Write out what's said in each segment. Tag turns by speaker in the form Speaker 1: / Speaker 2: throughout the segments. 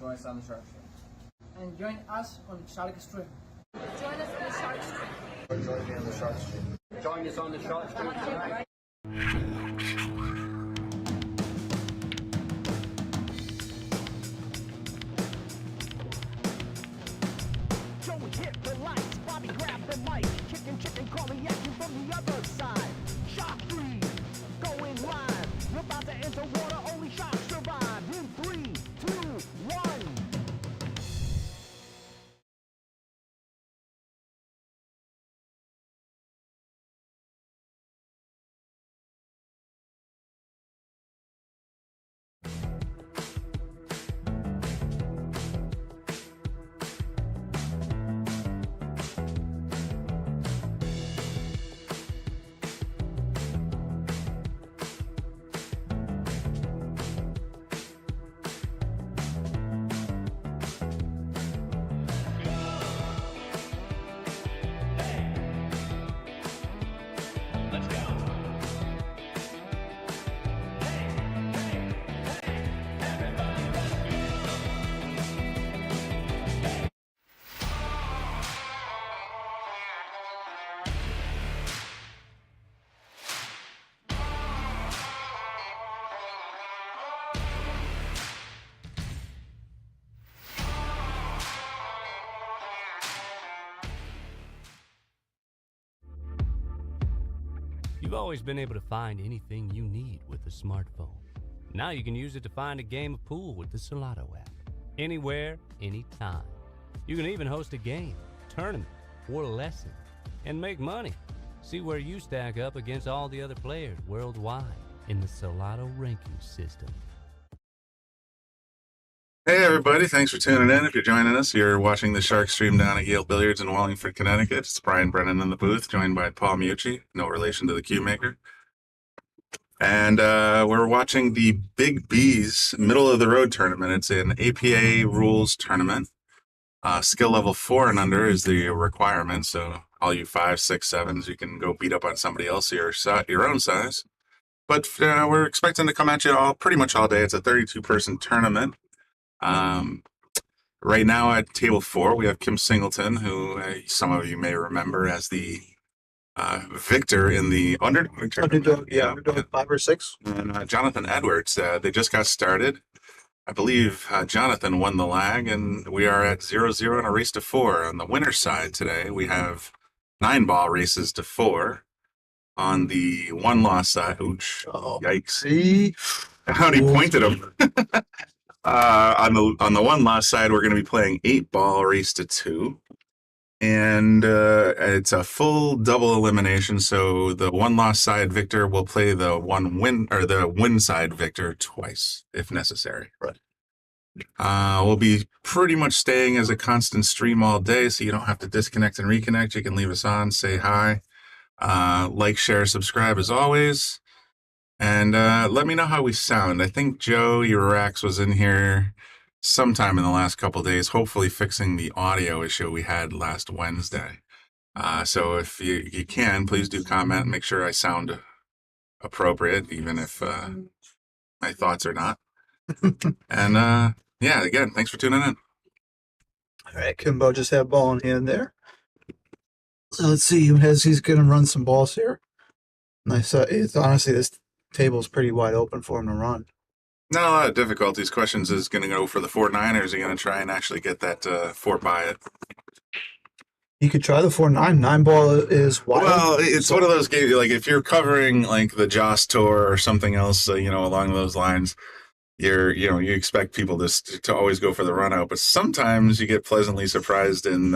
Speaker 1: Join us on the Shark Stream. And join us on Shark Stream.
Speaker 2: Join us on the Shark Stream.
Speaker 1: Join me on the Shark Stream.
Speaker 3: Join us on the Shark Stream tonight.
Speaker 4: Joey hit the lights, Bobby grabbed the mic, chicken, calling action from the other side. Shark 3, going live. We're about to enter water, only sharks survive. In 3, 2, 1.
Speaker 5: You've always been able to find anything you need with a smartphone. Now you can use it to find a game of pool with the Solado app. Anywhere, anytime. You can even host a game, tournament, or lesson, and make money. See where you stack up against all the other players worldwide in the Solado ranking system.
Speaker 6: Hey everybody, thanks for tuning in. If you're joining us, you're watching the Shark Stream down at Yale Billiards in Wallingford, Connecticut. It's Brian Brennan in the booth, joined by Paul Mucci, no relation to the Cue Maker. And we're watching the Big B's middle of the road tournament. It's an APA rules tournament. Skill level 4 and under is the requirement. So all you 5, 6, 7s, you can go beat up on somebody else your own size. But we're expecting to come at you pretty much all day. It's a 32-person tournament. Right now at table 4, we have Kim Singleton, who some of you may remember as the victor in the underdog.
Speaker 7: Underdog 5 or 6.
Speaker 6: And Jonathan Edwards, they just got started. I believe Jonathan won the lag, and we are at 0-0 in a race to 4. On the winner's side today, we have 9-ball races to 4. On the 1-loss side, ooch, yikes.
Speaker 7: See?
Speaker 6: How he pointed him. On the 1-loss side, we're going to be playing 8-ball race to 2, and it's a full double elimination. So the 1-loss side victor will play the win side victor twice if necessary.
Speaker 7: Right.
Speaker 6: We'll be pretty much staying as a constant stream all day, so you don't have to disconnect and reconnect. You can leave us on, say hi, like, share, subscribe as always. And let me know how we sound. I think Joe Urax was in here sometime in the last couple of days, hopefully fixing the audio issue we had last Wednesday. So if you can, please do comment. Make sure I sound appropriate, even if my thoughts are not. And yeah, again, thanks for tuning in.
Speaker 7: All right, Kimbo just had ball in hand there. So let's see, he's going to run some balls here. Nice. It's honestly, this table's pretty wide open for him to run.
Speaker 6: Not a lot of difficulties. Questions is going to go for the 4-9, or is he going to try and actually get that 4 by it?
Speaker 7: You could try the 4-9. 9-ball is wide.
Speaker 6: Well, it's one of those games, like if you're covering like the Joss Tour or something else, along those lines, you expect people to always go for the run out, but sometimes you get pleasantly surprised in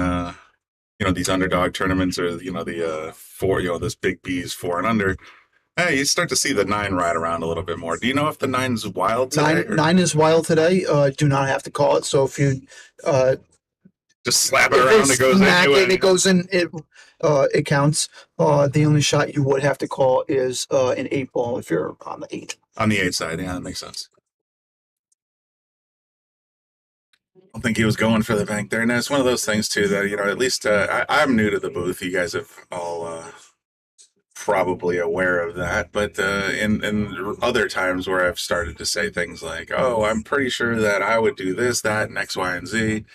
Speaker 6: these underdog tournaments, or the 4, this Big B's 4 and under. Hey, you start to see the 9 ride around a little bit more. Do you know if the 9's wild today?
Speaker 7: 9 is wild today. Do not have to call it. So if you
Speaker 6: just slap it around, it goes in.
Speaker 7: It goes in. It counts. The only shot you would have to call is an 8-ball if you're on the 8.
Speaker 6: On the 8 side, yeah, that makes sense. I don't think he was going for the bank there. And it's one of those things too that at least I'm new to the booth. You guys have all probably aware of that, but in other times where I've started to say things like, "Oh, I'm pretty sure that I would do this, that, and X, Y, and Z."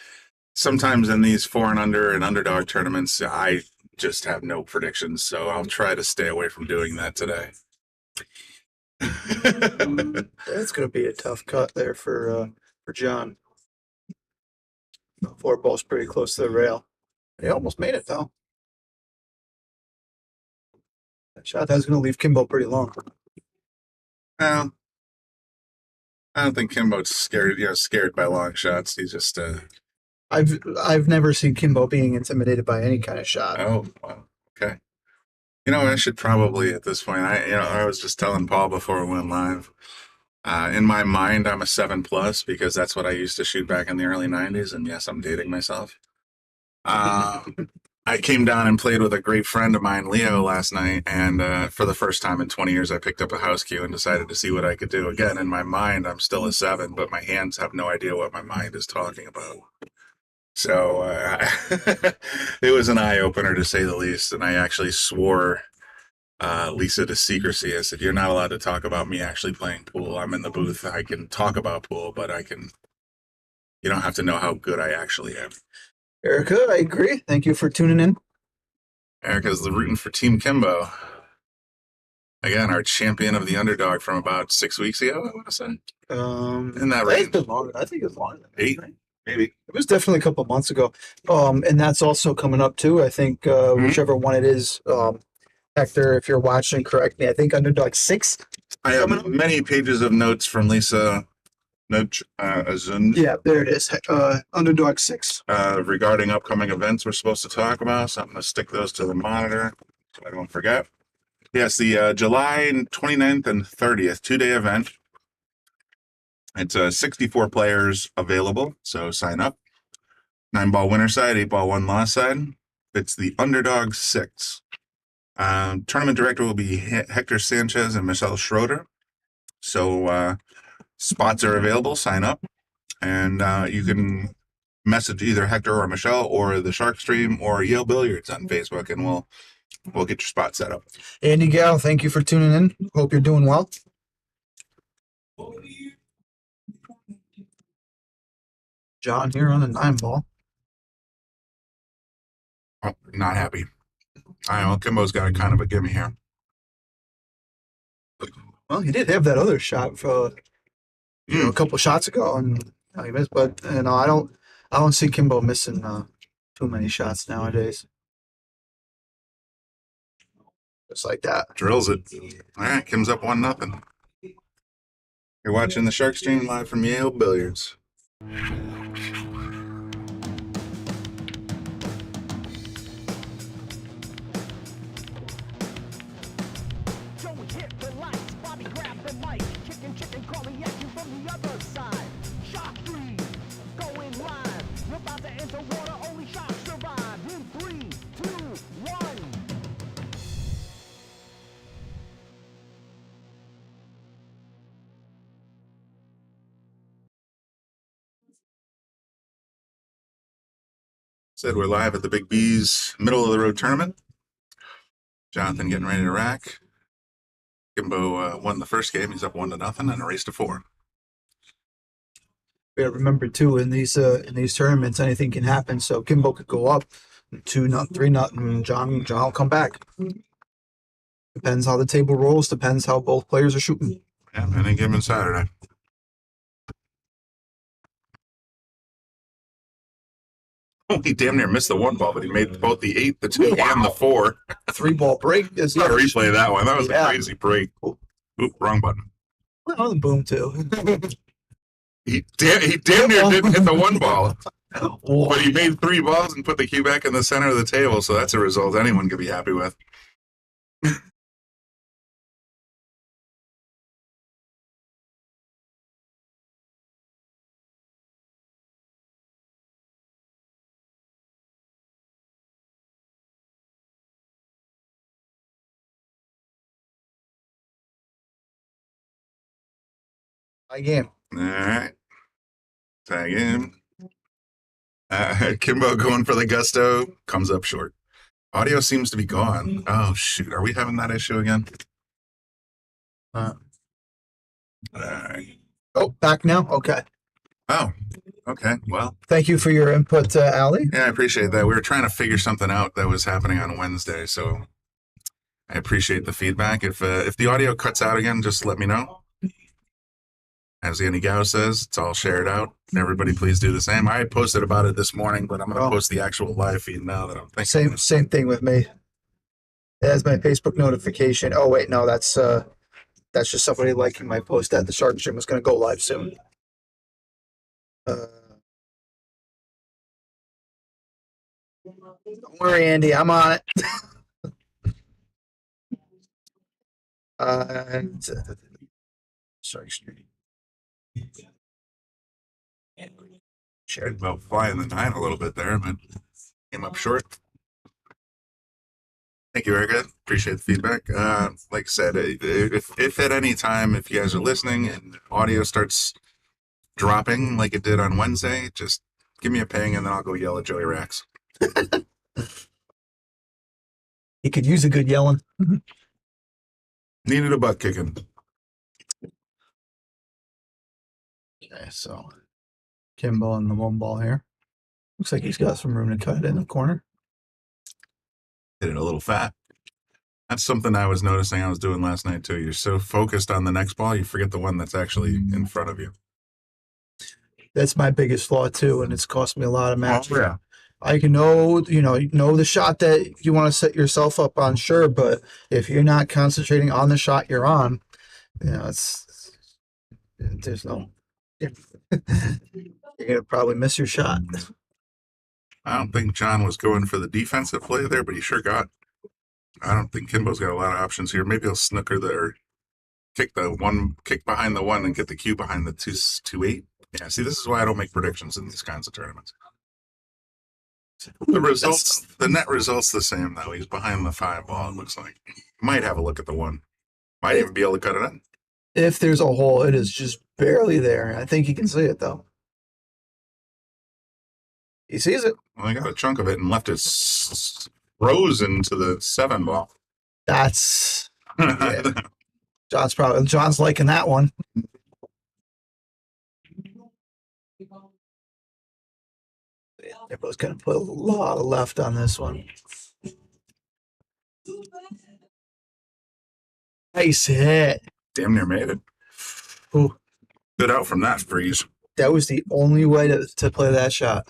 Speaker 6: Sometimes in these 4 and underdog tournaments, I just have no predictions, so I'll try to stay away from doing that today.
Speaker 7: That's going to be a tough cut there for John. 4 balls pretty close to the rail. He almost made it though. That shot that was going to leave Kimbo pretty long.
Speaker 6: Well, I don't think Kimbo's scared by long shots. He's just
Speaker 7: I've never seen Kimbo being intimidated by any kind of shot.
Speaker 6: oh, well, okay. You know, I should probably at this point. I was just telling Paul before we went live. In my mind, I'm a 7+ because that's what I used to shoot back in the early '90s. And yes, I'm dating myself. I came down and played with a great friend of mine, Leo, last night, and for the first time in 20 years, I picked up a house cue and decided to see what I could do. Again, in my mind, I'm still a 7, but my hands have no idea what my mind is talking about. So it was an eye-opener, to say the least, and I actually swore Lisa to secrecy. I said, "You're not allowed to talk about me actually playing pool. I'm in the booth. I can talk about pool, but you don't have to know how good I actually am."
Speaker 7: Erica, I agree. Thank you for tuning in.
Speaker 6: Erica's rooting for Team Kimbo. Again, our champion of the underdog from about 6 weeks ago, I want to say. In that range.
Speaker 7: It's been longer. I think it's longer than that.
Speaker 6: 8, maybe.
Speaker 7: It was definitely a couple months ago. And that's also coming up too. I think whichever one it is, Hector, if you're watching, correct me. I think underdog 6.
Speaker 6: I have many pages of notes from Lisa Azun
Speaker 7: Yeah, there it is. Underdog 6.
Speaker 6: regarding upcoming events we're supposed to talk about. So I'm going to stick those to the monitor so I don't forget. Yes, the July 29th and 30th 2-day event. It's 64 players available, so sign up. 9-ball winner side, 8-ball one loss side. It's the underdog 6. Tournament director will be Hector Sanchez and Michelle Schroeder. So spots are available. Sign up, and you can message either Hector or Michelle or the Shark Stream or Yale Billiards on Facebook, and we'll get your spot set up.
Speaker 7: Andy Gal, thank you for tuning in. Hope you're doing well. John here on the 9-ball.
Speaker 6: Oh, not happy. I know Kimbo's got a kind of a gimme here.
Speaker 7: Well, he did have that other shot for a couple shots ago, and he missed. But I don't see Kimbo missing too many shots nowadays. Just like that.
Speaker 6: Drills it. All right, Kim's up 1-0. You're watching the Shark Stream live from Yale Billiards.
Speaker 4: Joey hit the lights, Bobby grabbed the mic, chicken calling at you from the other side. Shock 3, going live. You're about to enter water, only sharks survive. In 3, 2, 1.
Speaker 6: Said we're live at the Big B's middle of the road tournament. Jonathan getting ready to rack. Kimbo won the first game. He's up 1-0 and a race to 4.
Speaker 7: We gotta remember too, in these tournaments, anything can happen. So Kimbo could go up 2-0, 3-0, and John will come back. Depends how the table rolls. Depends how both players are shooting.
Speaker 6: Yeah, any given Saturday. Oh, he damn near missed the 1 ball, but he made both the 8, the 2, and the 4.
Speaker 7: 3-ball break.
Speaker 6: Let's not replay that one. That was a crazy break.
Speaker 7: Cool.
Speaker 6: Oop, wrong button.
Speaker 7: Well, the boom too.
Speaker 6: He damn near didn't hit the 1 ball. But he made 3 balls and put the cue back in the center of the table, so that's a result anyone could be happy with.
Speaker 7: My game.
Speaker 6: All right. Tag in. Kimbo going for the gusto, comes up short. Audio seems to be gone. Oh shoot, are we having that issue again?
Speaker 7: Uh,
Speaker 6: All right.
Speaker 7: oh, back now? Okay.
Speaker 6: Oh, okay. Well,
Speaker 7: Thank you for your input, Allie.
Speaker 6: yeah, I appreciate that. We were trying to figure something out that was happening on Wednesday, so I appreciate the feedback. If the audio cuts out again, just let me know. As Andy Gow says, it's all shared out. Everybody, please do the same. I posted about it this morning, but I'm going to
Speaker 7: Oh.
Speaker 6: post the actual live feed now that I'm thinking.
Speaker 7: Same thing with me. It has my Facebook notification. Oh wait, no, that's just somebody liking my post that the Shark Stream was going to go live soon. Don't worry, Andy, I'm on it. Shark Stream.
Speaker 6: Shared about flying the 9 a little bit there, but came up short. Thank you, Erica. Appreciate the feedback. Like I said, if at any time, if you guys are listening and audio starts dropping like it did on Wednesday, just give me a ping and then I'll go yell at Joey Rax.
Speaker 7: He could use a good yelling.
Speaker 6: Needed a butt kicking.
Speaker 7: Okay, so Kimbo on the one ball here. Looks like he's got some room to cut it in the corner.
Speaker 6: Hit it a little fat. That's something I was noticing I was doing last night too. You're so focused on the next ball, you forget the one that's actually in front of you.
Speaker 7: That's my biggest flaw too, and it's cost me a lot of matches.
Speaker 6: yeah.
Speaker 7: I can know the shot that you want to set yourself up on, sure, but if you're not concentrating on the shot you're on, there's no. You're gonna probably miss your shot.
Speaker 6: I don't think John was going for the defensive play there, but he sure got. I don't think Kimbo's got a lot of options here. Maybe he'll snooker or kick behind the 1 and get the cue behind the 2-8. Yeah, see, this is why I don't make predictions in these kinds of tournaments. The net result's the same though. He's behind the 5 ball. It looks like might have a look at the 1. Might even be able to cut it in.
Speaker 7: If there's a hole, it is just barely there. I think he can see it though. He sees it.
Speaker 6: Well, I got a chunk of it and left it frozen to the 7 ball.
Speaker 7: That's John's liking that one. Everybody's gonna put a lot of left on this one. Nice hit.
Speaker 6: Damn near made it.
Speaker 7: Ooh,
Speaker 6: Good out from that freeze.
Speaker 7: that was the only way to play that shot.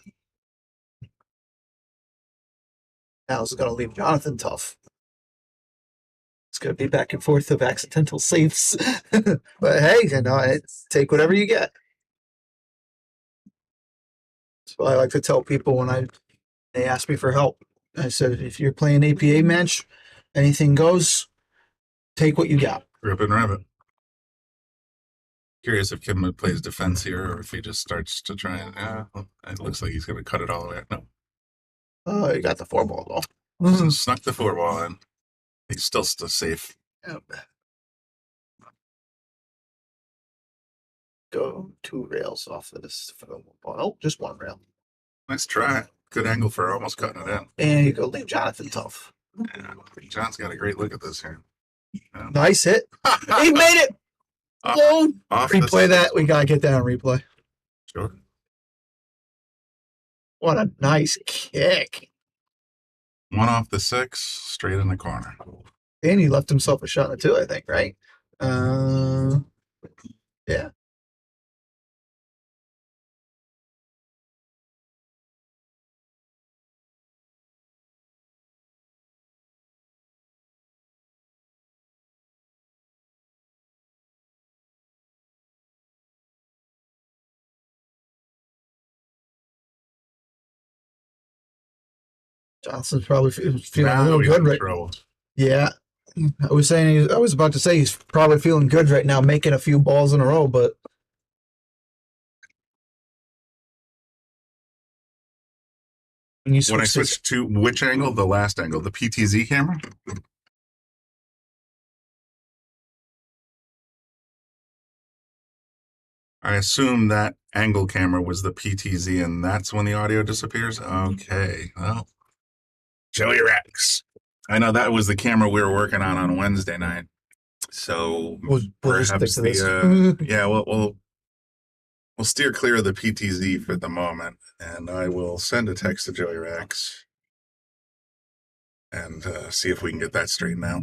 Speaker 7: Now this is gonna leave Jonathan tough. It's gonna be back and forth of accidental saves. But hey, take whatever you get. That's what I like to tell people when they ask me for help. I said, if you're playing APA match, anything goes. Take what you got.
Speaker 6: Rip and rabbit. Curious if Kim plays defense here or if he just starts to try and. It looks like he's going to cut it all the way. No.
Speaker 7: Oh, you got the 4 ball though.
Speaker 6: Snuck the 4 ball in. He's still safe.
Speaker 7: Yep. Go 2 rails off of this. Oh, just 1 rail.
Speaker 6: Nice try. Good angle for almost cutting it in.
Speaker 7: And you go leave Jonathan tough.
Speaker 6: Yeah, John's got a great look at this here. Yeah.
Speaker 7: Nice hit. He made it. Oh,
Speaker 6: Off
Speaker 7: replay that. We gotta get that on replay.
Speaker 6: Sure.
Speaker 7: What a nice kick.
Speaker 6: 1 off the 6, straight in the corner.
Speaker 7: And he left himself a shot in the 2, I think, right? Yeah. Johnson's probably feeling a little good right now. Yeah. I was about to say he's probably feeling good right now, making a few balls in a row, but when
Speaker 6: I switched to which angle? The last angle, the PTZ camera? I assume that angle camera was the PTZ and that's when the audio disappears? Okay. Well, Joey Rex. I know that was the camera we were working on Wednesday night. So
Speaker 7: We'll just stick
Speaker 6: perhaps
Speaker 7: to this.
Speaker 6: yeah, we'll steer clear of the PTZ for the moment, and I will send a text to Joey Rex and see if we can get that straightened out.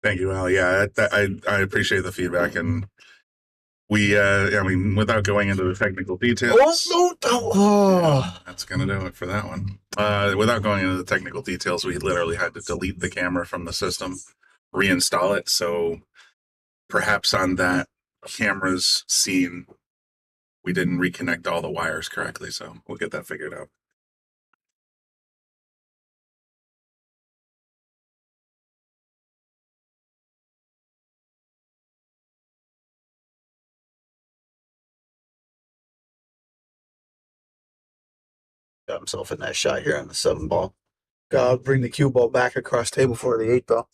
Speaker 6: Thank you, Al. Yeah, I appreciate the feedback, and we, I mean, without going into the technical details, that's gonna do it for that one. Without going into the technical details, we literally had to delete the camera from the system, reinstall it. So perhaps on that camera's scene, we didn't reconnect all the wires correctly. So we'll get that figured out.
Speaker 7: Got himself a nice shot here on the 7 ball. Gotta bring the cue ball back across table for the 8 though.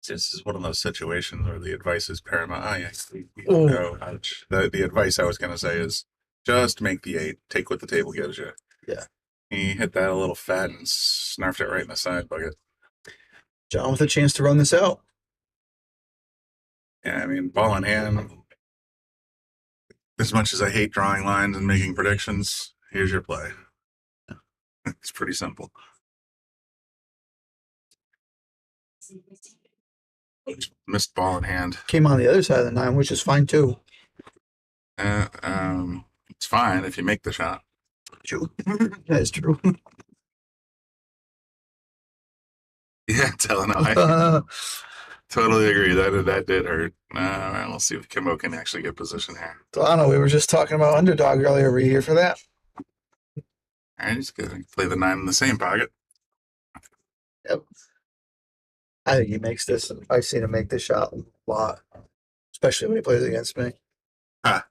Speaker 6: This is one of those situations where the advice is paramount. Oh, yes.
Speaker 7: Oh.
Speaker 6: No, ouch. The advice I was going to say is just make the 8, take what the table gives you.
Speaker 7: Yeah.
Speaker 6: He hit that a little fat and snarfed it right in the side bucket.
Speaker 7: John with a chance to run this out.
Speaker 6: Yeah, I mean, ball in hand. As much as I hate drawing lines and making predictions, here's your play. It's pretty simple. Missed ball in hand.
Speaker 7: Came on the other side of the 9, which is fine too.
Speaker 6: It's fine if you make the shot.
Speaker 7: True. That's true.
Speaker 6: Yeah, telling I totally agree. That did hurt. We'll see if Kimbo can actually get position here.
Speaker 7: Delano, we were just talking about underdog earlier. Were you here for that?
Speaker 6: All right, he's gonna play the 9 in the same pocket.
Speaker 7: Yep. I think he makes this. I've seen him make this shot a lot, especially when he plays against me.
Speaker 6: Just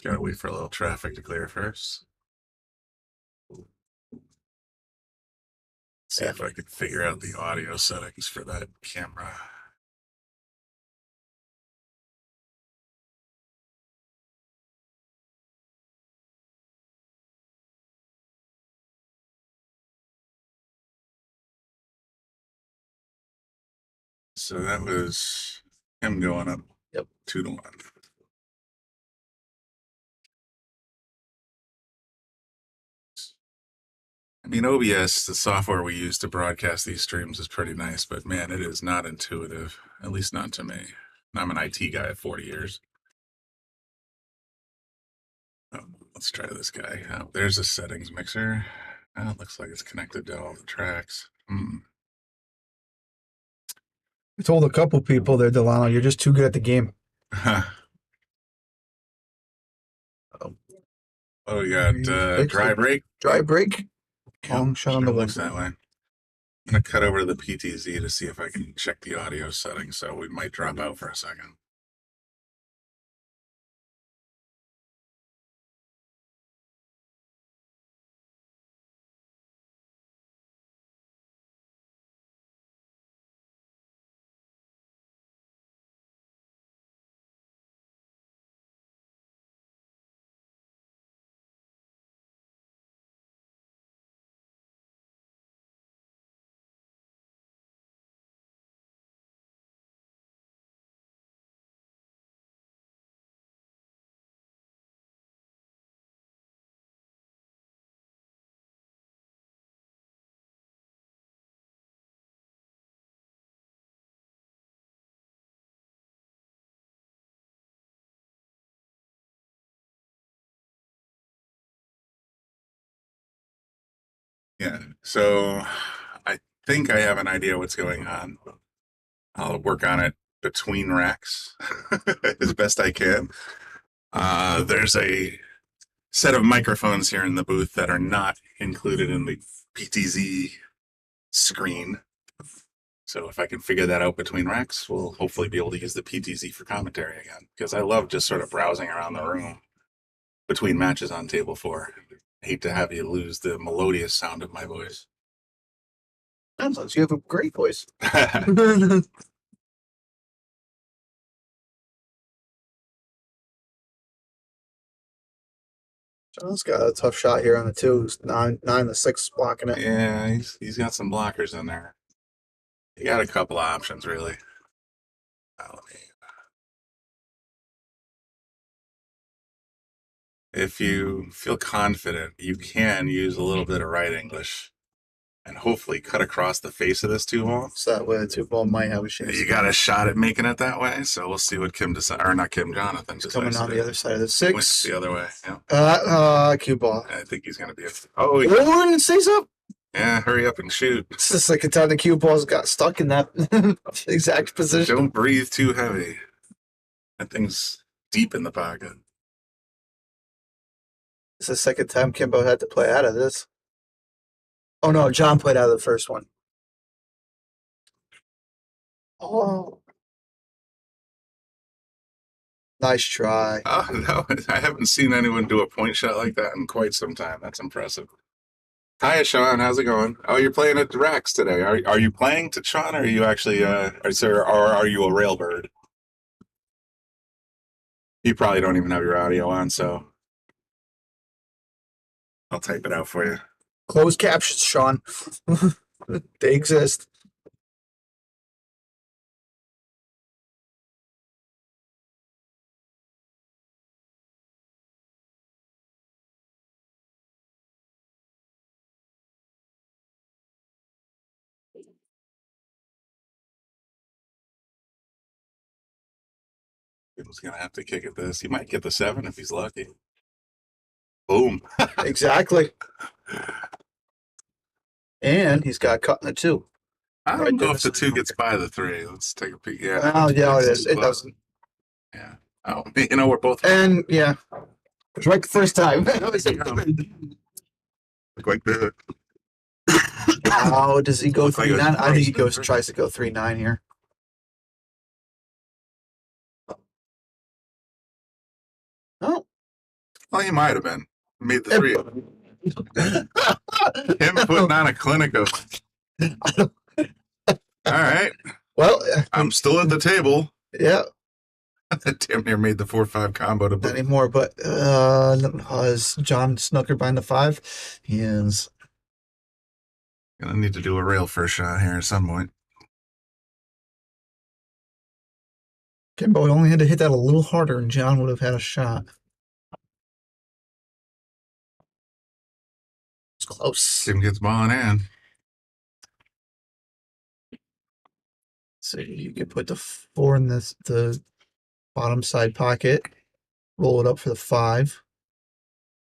Speaker 6: gotta wait for a little traffic to clear first. See if I can figure out the audio settings for that camera. So that was him going up.
Speaker 7: Yep.
Speaker 6: 2-1. I mean, OBS, the software we use to broadcast these streams, is pretty nice, but man, it is not intuitive, at least not to me. I'm an IT guy of 40 years. Oh, let's try this guy. Oh, there's a settings mixer. Oh, it looks like it's connected to all the tracks.
Speaker 7: I told a couple people there, Delano, you're just too good at the game.
Speaker 6: Oh, we got dry break.
Speaker 7: Dry break. Long shot on the
Speaker 6: looks
Speaker 7: one.
Speaker 6: that way. I'm gonna cut over to the PTZ to see if I can check the audio settings. So we might drop out for a second. Yeah, so I think I have an idea what's going on. I'll work on it between racks as best I can. There's a set of microphones here in the booth that are not included in the PTZ screen. So if I can figure that out between racks, we'll hopefully be able to use the PTZ for commentary again. Because I love just sort of browsing around the room between matches on table 4. I hate to have you lose the melodious sound of my voice.
Speaker 7: Sounds you have a great voice. John's got a tough shot here on the 2s. 9 to 6 blocking it.
Speaker 6: Yeah, he's got some blockers in there. You got a couple of options, really. If you feel confident, you can use a little bit of right English and hopefully cut across the face of this 2-ball.
Speaker 7: So that way the 2-ball might have a chance.
Speaker 6: You got a shot at making it that way, so we'll see what Kim decides, or not Kim, Jonathan decides.
Speaker 7: Coming on the other side of the 6.
Speaker 6: The other way, yeah.
Speaker 7: Cue ball.
Speaker 6: I think he's going to be
Speaker 7: Oh, stays up.
Speaker 6: yeah, hurry up and shoot.
Speaker 7: It's the second time the cue balls got stuck in that exact position.
Speaker 6: Don't breathe too heavy. That thing's deep in the pocket.
Speaker 7: It's the second time Kimbo had to play out of this. Oh no, John played out of the first one. Oh. Nice try.
Speaker 6: Oh, no, I haven't seen anyone do a point shot like that in quite some time. That's impressive. Hi, Sean. How's it going? Oh, you're playing at the Rex today. Are you playing to Sean, or are you actually or are you a railbird? You probably don't even have your audio on, so I'll type it out for you.
Speaker 7: Closed captions, Sean. They exist.
Speaker 6: He's gonna have to kick at this. He might get the 7 if he's lucky. Boom.
Speaker 7: Exactly. And he's got cut in the 2.
Speaker 6: I don't
Speaker 7: Right
Speaker 6: know
Speaker 7: there.
Speaker 6: if the 2 gets by the 3. Let's take a peek. Yeah.
Speaker 7: Oh, yeah, it is.
Speaker 6: Too
Speaker 7: It
Speaker 6: close.
Speaker 7: doesn't.
Speaker 6: Yeah. Oh, you know, we're both
Speaker 7: And yeah, it was right the first time.
Speaker 6: like the.
Speaker 7: How does he go
Speaker 6: Looks like it was
Speaker 7: 3-9? I think he
Speaker 6: close.
Speaker 7: tries to go 3-9 here. Oh,
Speaker 6: Well, he might have been. Made the 3. Him putting on a clinic of. All right.
Speaker 7: well,
Speaker 6: I'm still at the table.
Speaker 7: yeah,
Speaker 6: Damn near made the 4-5 combo to
Speaker 7: not
Speaker 6: boot.
Speaker 7: anymore. But is John Snooker behind the 5? He is.
Speaker 6: Gonna need to do a rail first shot here at some point.
Speaker 7: Kimbo only had to hit that a little harder, and John would have had a shot. It's close.
Speaker 6: Tim gets ball in hand.
Speaker 7: So you could put the 4 in the bottom side pocket, roll it up for the 5.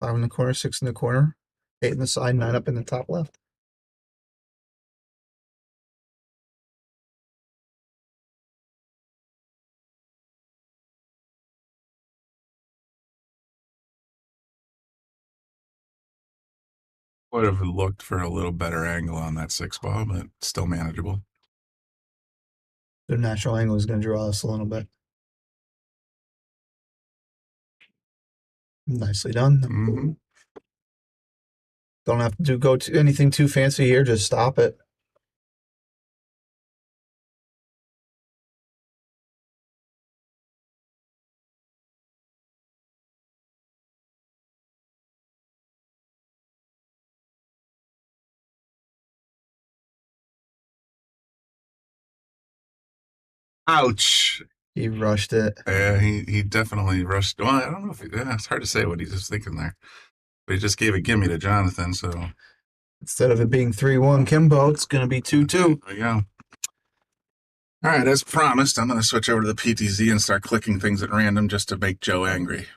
Speaker 7: 5 in the corner, 6 in the corner, 8 in the side, 9 up in the top left.
Speaker 6: Would have looked for a little better angle on that 6 ball, but still manageable.
Speaker 7: The natural angle is going to draw us a little bit. Nicely done.
Speaker 6: Mhm.
Speaker 7: Don't have to go to anything too fancy here. Just stop it.
Speaker 6: Ouch.
Speaker 7: He rushed it.
Speaker 6: Yeah, he definitely rushed. Well, I don't know if it's hard to say what he's just thinking there. But he just gave a gimme to Jonathan, so
Speaker 7: Instead of it being 3-1 Kimbo, it's going to be 2-2.
Speaker 6: there we go. All right, as promised, I'm going to switch over to the PTZ and start clicking things at random just to make Joe angry.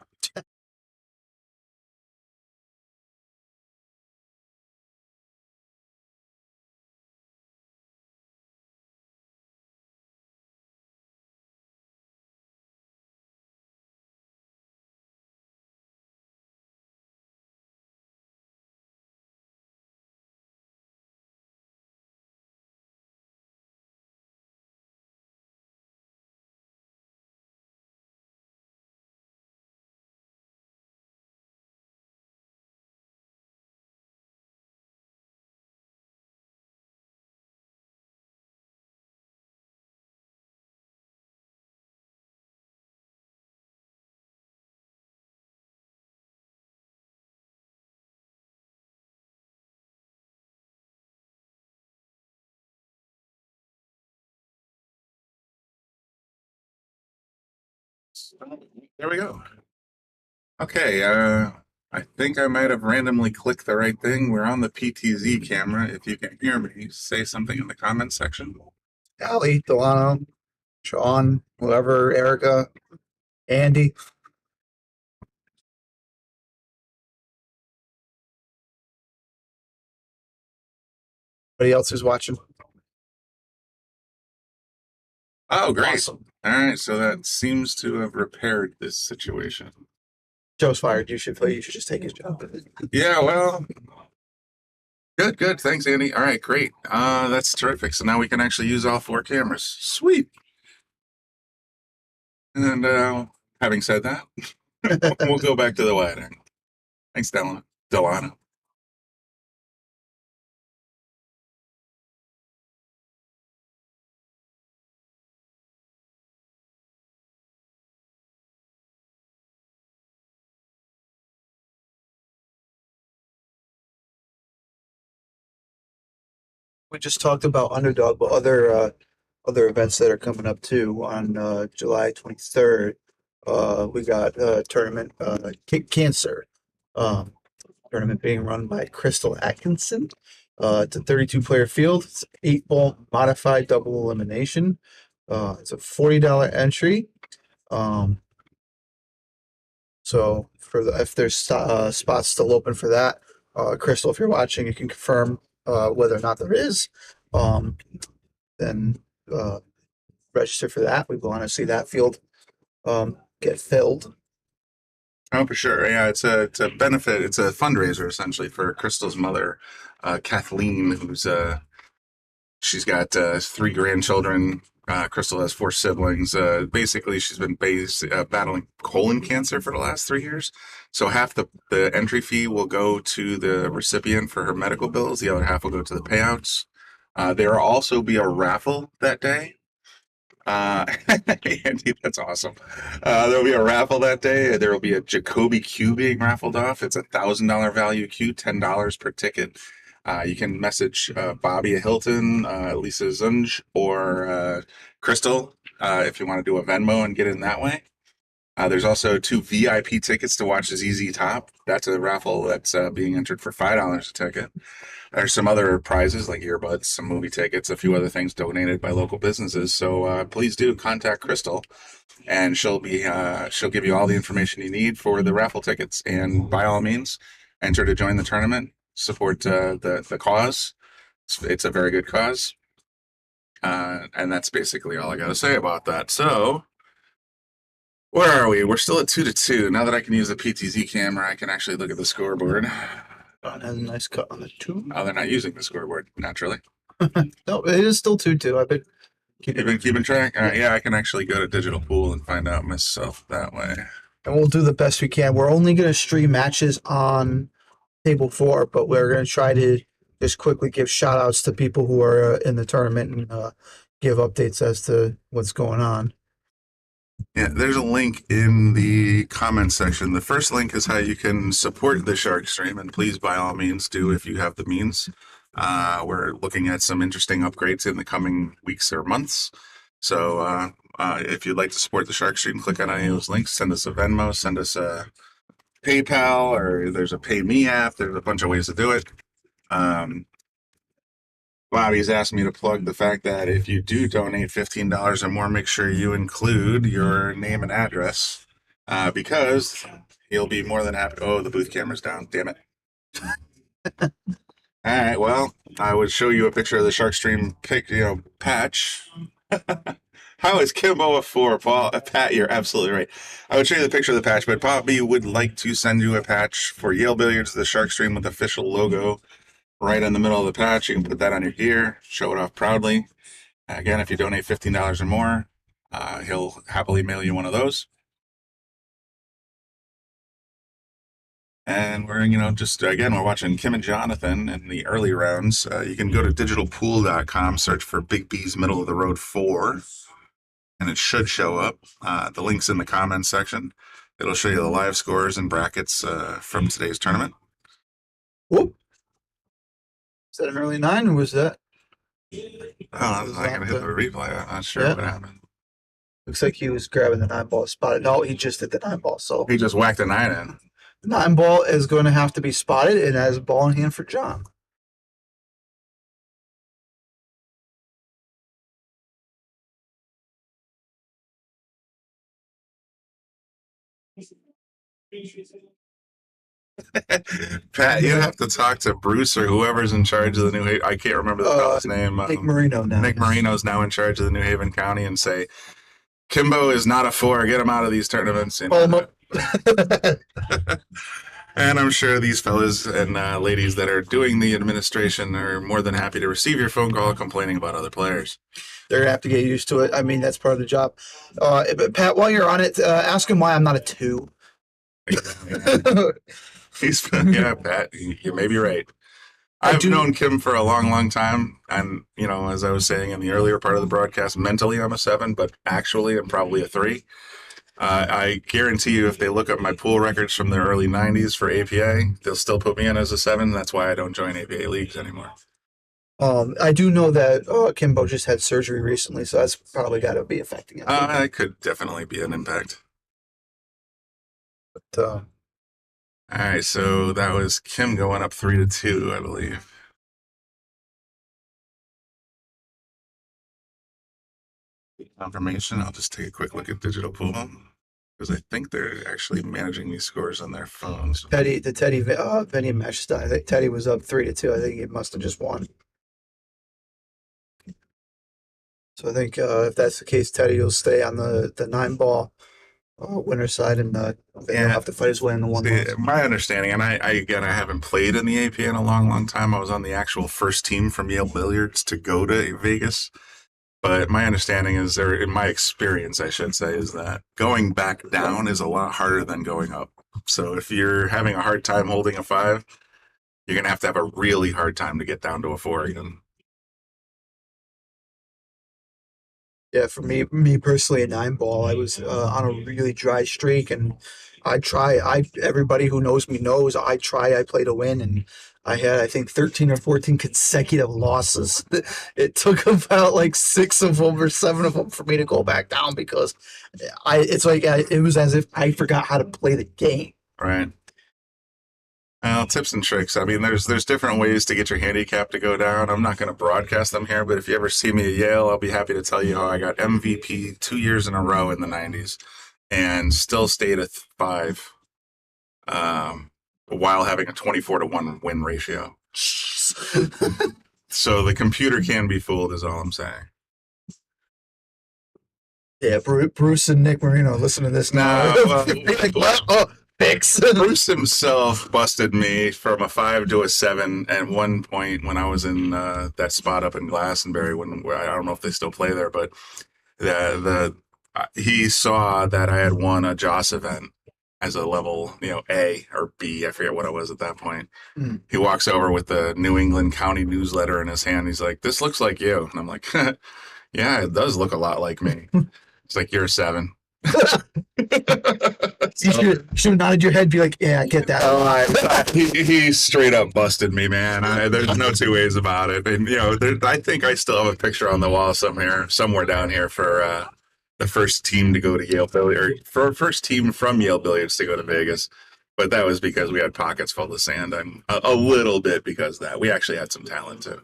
Speaker 6: There we go. Okay, I think I might have randomly clicked the right thing. We're on the PTZ camera. If you can hear me, say something in the comments section.
Speaker 7: Allie, Delano, Sean, whoever, Erica, Andy. Anybody else who's watching?
Speaker 6: Oh, great.
Speaker 7: Awesome.
Speaker 6: All right, so that seems to have repaired this situation.
Speaker 7: Joe's fired. You should just take his job.
Speaker 6: Yeah, well, good. Thanks, Andy. All right, great. That's terrific. So now we can actually use all 4 cameras. Sweet. And having said that, we'll go back to the wide angle. Thanks, Delano.
Speaker 7: We just talked about Underdog, but other events that are coming up too on July 23rd. We got a tournament, Cancer tournament being run by Crystal Atkinson. It's a 32-player field. It's 8-ball modified double elimination. It's a $40 entry. So if there's spots still open for that, Crystal, if you're watching, you can confirm whether or not there is. Then register for that. We want to see that field get filled.
Speaker 6: Oh, for sure. Yeah, it's a benefit. It's a fundraiser essentially for Crystal's mother, Kathleen, who's she's got 3 grandchildren. Crystal has 4 siblings. Basically, she's been battling colon cancer for the last 3 years. So half the entry fee will go to the recipient for her medical bills. The other half will go to the payouts. There will also be a raffle that day. Andy, that's awesome. There'll be a raffle that day. There will be a Jacoby Q being raffled off. It's a $1,000 value Q, $10 per ticket. You can message Bobby Hilton, Lisa Zunj, or Crystal if you want to do a Venmo and get in that way. There's also 2 VIP tickets to watch ZZ Top. That's a raffle that's being entered for $5 a ticket. There's some other prizes like earbuds, some movie tickets, a few other things donated by local businesses. So please do contact Crystal, and she'll give you all the information you need for the raffle tickets. And by all means, enter to join the tournament. Support the cause. It's a very good cause. And that's basically all I got to say about that. So, where are we? We're still at 2-2. Now that I can use the PTZ camera, I can actually look at the scoreboard.
Speaker 7: Don has a nice cut on the 2.
Speaker 6: Oh, they're not using the scoreboard, naturally.
Speaker 7: No, it is still 2-2. I've been
Speaker 6: You've been keeping track? All right, yeah, I can actually go to Digital Pool and find out myself that way.
Speaker 7: And we'll do the best we can. We're only going to stream matches on Table 4, but we're going to try to just quickly give shout outs to people who are in the tournament and give updates as to what's going on.
Speaker 6: Yeah, there's a link in the comment section. The first link is how you can support the Shark Stream, and please, by all means, do if you have the means. We're looking at some interesting upgrades in the coming weeks or months. So if you'd like to support the Shark Stream, click on any of those links. Send us a Venmo, send us a PayPal, or there's a Pay Me app. There's a bunch of ways to do it. Bobby's asked me to plug the fact that if you do donate $15 or more, make sure you include your name and address, because he'll be more than happy. Oh, the booth camera's down. Damn it. All right. Well, I would show you a picture of the Shark Stream patch. How is Kimbo a 4, Paul? Pat, you're absolutely right. I would show you the picture of the patch, but Bobby would like to send you a patch for Yale Billiards, the Shark Stream with the official logo right in the middle of the patch. You can put that on your gear, show it off proudly. Again, if you donate $15 or more, he'll happily mail you one of those. And we're, we're watching Kim and Jonathan in the early rounds. You can go to digitalpool.com, search for Big B's Middle of the Road 4, and it should show up. The link's in the comments section. It'll show you the live scores and brackets from today's tournament.
Speaker 7: Whoop. Is that an early 9 or was that?
Speaker 6: Oh, I was not going to hit the replay. I'm not sure what happened.
Speaker 7: Looks like he was grabbing the 9-ball spotted. No, he just hit the 9-ball. So
Speaker 6: He just whacked a 9 in.
Speaker 7: the 9-ball is going to have to be spotted and has a ball in hand for John.
Speaker 6: Pat, you have to talk to Bruce or whoever's in charge of the New Haven. I can't remember the fellow's name.
Speaker 7: Nick Marino now.
Speaker 6: Nick Marino's now in charge of the New Haven County, and say, Kimbo is not a 4. Get him out of these tournaments. You know? And I'm sure these fellas and ladies that are doing the administration are more than happy to receive your phone call complaining about other players.
Speaker 7: They're going to have to get used to it. I mean, that's part of the job. But Pat, while you're on it, ask him why I'm not a 2.
Speaker 6: Yeah, Pat, you may be right. I've known Kim for a long, long time. And, you know, as I was saying in the earlier part of the broadcast, mentally I'm a 7, but actually I'm probably a 3. I guarantee you if they look up my pool records from the early 90s for APA, they'll still put me in as a 7. That's why I don't join APA leagues anymore.
Speaker 7: I do know that Kimbo just had surgery recently, so that's probably got to be affecting him.
Speaker 6: It could definitely be an impact.
Speaker 7: But,
Speaker 6: all right, so that was Kim going up 3-2, I believe. Confirmation. I'll just take a quick look at Digital Pool because I think they're actually managing these scores on their phones.
Speaker 7: Teddy Vinny match. I think Teddy was up 3-2. I think he must have just won. So I think if that's the case, Teddy will stay on the 9-ball winner side, and he'll have to fight his way in the 1.
Speaker 6: My understanding, and I haven't played in the AP in a long, long time. I was on the actual first team from Yale Billiards to go to Vegas. But my understanding is, or in my experience, I should say, is that going back down is a lot harder than going up. So if you're having a hard time holding a 5, you're going to have a really hard time to get down to a 4 again.
Speaker 7: Yeah, for me personally, a 9-ball, I was on a really dry streak, and everybody who knows me knows I play to win, and I had, I think, 13 or 14 consecutive losses. It took about like 6 of them or 7 of them for me to go back down because it was as if I forgot how to play the game.
Speaker 6: Right. Well, tips and tricks. I mean, there's different ways to get your handicap to go down. I'm not going to broadcast them here, but if you ever see me at Yale, I'll be happy to tell you how I got MVP 2 years in a row in the 90s and still stayed at 5 while having a 24-1 win ratio. So the computer can be fooled is all I'm saying.
Speaker 7: Yeah, Bruce and Nick Marino, listen to this now. Fix.
Speaker 6: Bruce himself busted me from a 5 to a 7 at one point when I was in that spot up in Glastonbury. Where I don't know if they still play there, but he saw that I had won a Joss event as a level, A or B. I forget what it was at that point. He walks over with the New England County Newsletter in his hand. He's like, "This looks like you," and I'm like, "Yeah, it does look a lot like me." It's like, "You're a 7."
Speaker 7: You should have nodded your head, be like, "Yeah, I get that."
Speaker 6: He straight up busted me, man. There's no two ways about it. And I think I still have a picture on the wall somewhere down here for the first team to go to Yale Billiards, or for first team from Yale Billiards to go to Vegas. But that was because we had pockets full of sand, and a little bit because of that. We actually had some talent too.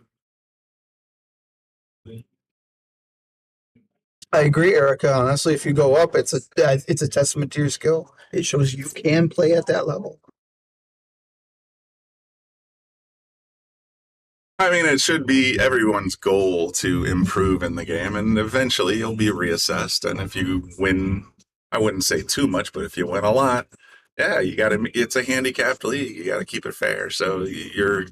Speaker 7: I agree, Erica. Honestly, if you go up, it's a testament to your skill. It shows you can play at that level.
Speaker 6: I mean, it should be everyone's goal to improve in the game, and eventually you'll be reassessed. And if you win, I wouldn't say too much, but if you win a lot, yeah, it's a handicapped league. You got to keep it fair. So your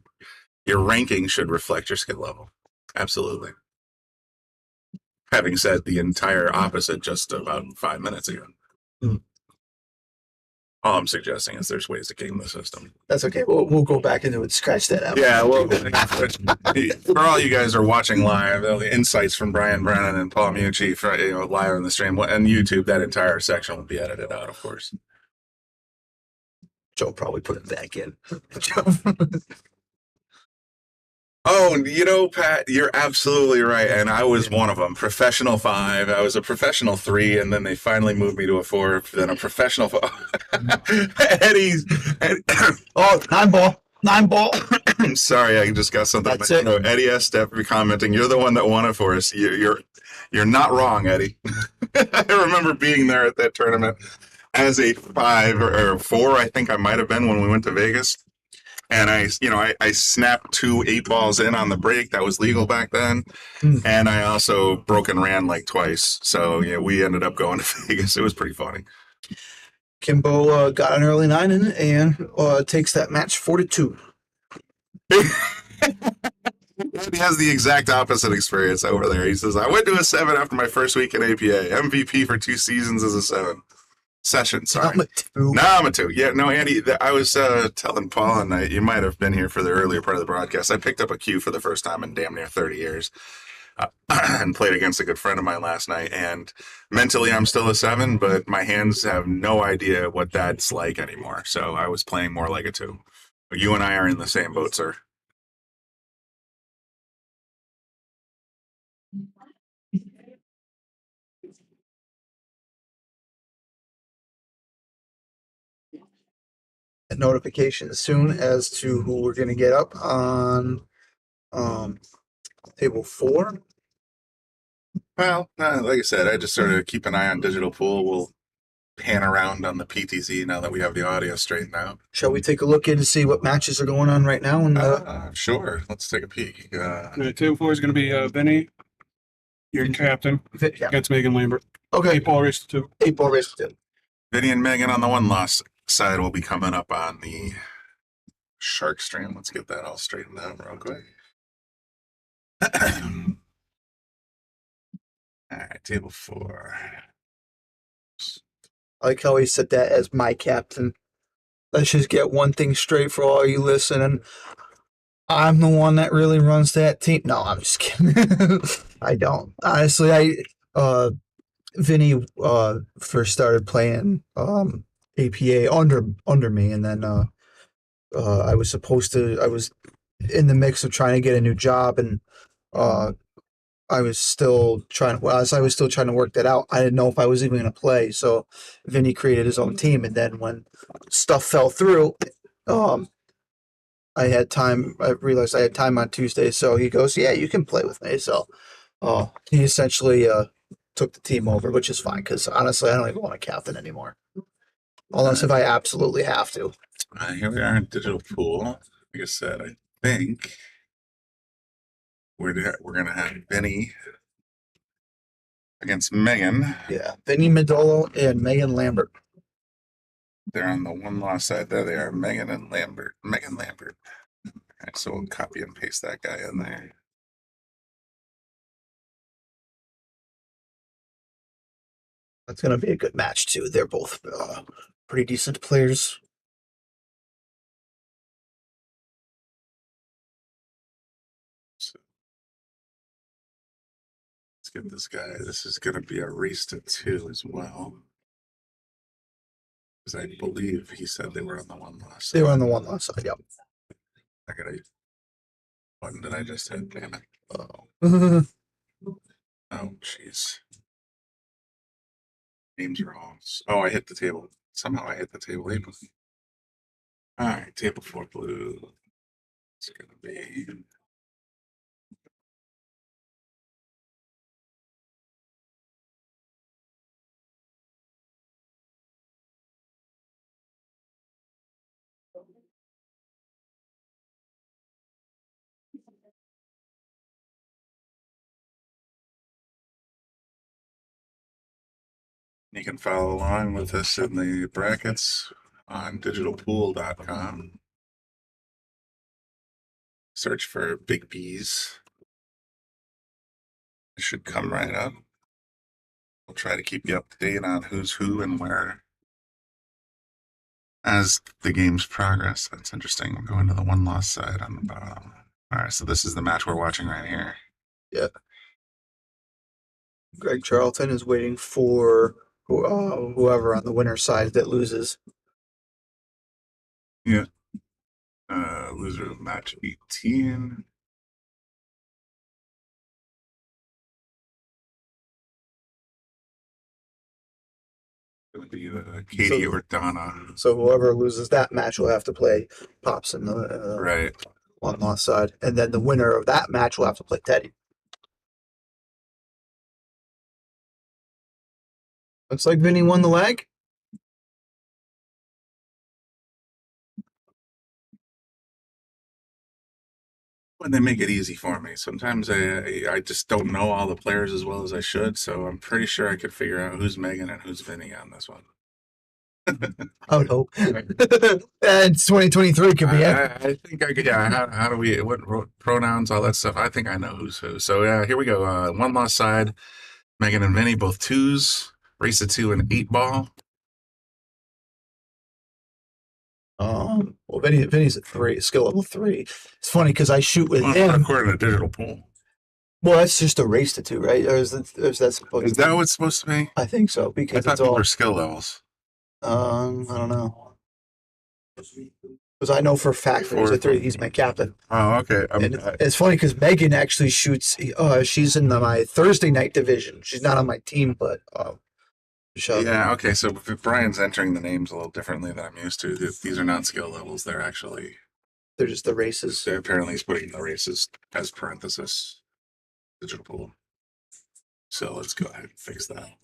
Speaker 6: ranking should reflect your skill level. Absolutely. Having said the entire opposite just about 5 minutes ago. All I'm suggesting is there's ways to game the system.
Speaker 7: That's okay. We'll go back into it, scratch that out.
Speaker 6: Yeah, well, for all you guys are watching live, the insights from Brian Brennan and Paul Mucci, live on the stream and YouTube, that entire section will be edited out, of course.
Speaker 7: Joe probably put it back in.
Speaker 6: Oh, Pat, you're absolutely right. And I was one of them. Professional 5. I was a professional 3, and then they finally moved me to a 4, then a professional 5. Eddie's.
Speaker 7: Oh, 9-ball. 9-ball.
Speaker 6: I'm sorry, I just got something.
Speaker 7: That's it.
Speaker 6: Eddie S. Steph commenting, you're the one that won it for us. You're not wrong, Eddie. I remember being there at that tournament as a 5 or 4, I think I might have been when we went to Vegas. And I snapped 2 8-balls in on the break. That was legal back then. And I also broke and ran like twice. So yeah, we ended up going to Vegas. It was pretty funny.
Speaker 7: Kimbo got an early 9 in and takes that match 4-2.
Speaker 6: He has the exact opposite experience over there. He says, I went to a 7 after my first week in APA. MVP for 2 seasons as a 7. Session, sorry. I'm a 2. Yeah, no, Andy, I was telling Paul, and you might have been here for the earlier part of the broadcast. I picked up a cue for the first time in damn near 30 years and played against a good friend of mine last night. And mentally, I'm still a 7, but my hands have no idea what that's like anymore. So I was playing more like a 2. You and I are in the same boat, sir.
Speaker 7: Notification soon as to who we're going to get up on table 4.
Speaker 6: Well, like I said, I just sort of keep an eye on Digital Pool. We'll pan around on the PTZ now that we have the audio straightened out.
Speaker 7: Shall we take a look in to see what matches are going on right now? And
Speaker 6: Sure. Let's take a peek.
Speaker 8: Table 4 is going to be Vinny, your captain,
Speaker 7: yeah.
Speaker 8: against Megan Lambert.
Speaker 7: Okay,
Speaker 8: 8-ball race to 2.
Speaker 7: 8-ball race to 2.
Speaker 6: Vinny and Megan on the 1 loss side will be coming up on the Shark stream. Let's get that all straightened out real quick. All right, table 4.
Speaker 7: I like how he said that as my captain. Let's just get one thing straight for all you listening. I'm the one that really runs that team. No, I'm just kidding. I don't. Honestly, Vinny first started playing APA under me, and then I was in the mix of trying to get a new job, and I was still trying to work that out. I didn't know if I was even going to play. So Vinny created his own team. And then when stuff fell through, I had time. I realized I had time on Tuesday. So he goes, yeah, you can play with me. So he essentially took the team over, which is fine. Because honestly, I don't even want to captain anymore. Unless if I absolutely have to.
Speaker 6: Here we are in Digital Pool. Like I said, I think we're going to have Vinny against Megan.
Speaker 7: Yeah, Vinny Medolo and Megan Lambert.
Speaker 6: They're on the 1 loss side. There they are, Megan Lambert. All right, so we'll copy and paste that guy in there.
Speaker 7: That's going to be a good match, too. They're both pretty decent players.
Speaker 6: Get this guy. This is going to be a race to 2 as well. Because I believe he said they were on the 1 loss side.
Speaker 7: They were on the 1 loss side, yep.
Speaker 6: What did I just hit? Damn it.
Speaker 7: Oh,
Speaker 6: jeez. Names wrong. Oh, I hit the table. Somehow I hit the table. All right, table 4 blue. It's going to be... You can follow along with us in the brackets on digitalpool.com. Search for Big B's. It should come right up. We'll try to keep you up to date on who's who and where as the games progress. That's interesting. We'll go into the 1 loss side on the bottom. All right, so this is the match we're watching right here.
Speaker 7: yeah. Greg Charlton is waiting for whoever on the winner's side that loses.
Speaker 6: Yeah. Loser of match 18. going to be the Katie or Donna.
Speaker 7: So whoever loses that match will have to play Pops in the
Speaker 6: Right.
Speaker 7: one loss side, and then the winner of that match will have to play Teddy. Looks like Vinny won the leg.
Speaker 6: When they make it easy for me. Sometimes I just don't know all the players as well as I should, so I'm pretty sure I could figure out who's Megan and who's Vinny on this one.
Speaker 7: I would hope. And 2023 could be it.
Speaker 6: I think I could. Yeah. How do we? What pronouns? All that stuff. I think I know who's who. So yeah, here we go. One loss side. Megan and Vinny, both twos. Race to 2 and 8 ball.
Speaker 7: Well, Vinny's a 3, skill level 3. It's funny because I shoot with
Speaker 6: Well,
Speaker 7: him.
Speaker 6: according to digital pool.
Speaker 7: Well, that's just a race to 2, right? Or is that supposed
Speaker 6: Is that what it's supposed to be?
Speaker 7: I think so
Speaker 6: I
Speaker 7: because
Speaker 6: thought
Speaker 7: it's
Speaker 6: these
Speaker 7: all.
Speaker 6: were skill levels.
Speaker 7: I don't know. Because I know for a fact that he's a 3. He's my captain.
Speaker 6: Oh, okay.
Speaker 7: And it's funny because Megan actually shoots. She's in my Thursday night division. She's not on my team, but
Speaker 6: yeah. Okay. So if Brian's entering the names a little differently than I'm used to, these are not skill levels. They're actually.
Speaker 7: They're just the races.
Speaker 6: Apparently, he's putting the races as parenthesis. Digital pool. So let's go ahead and fix that.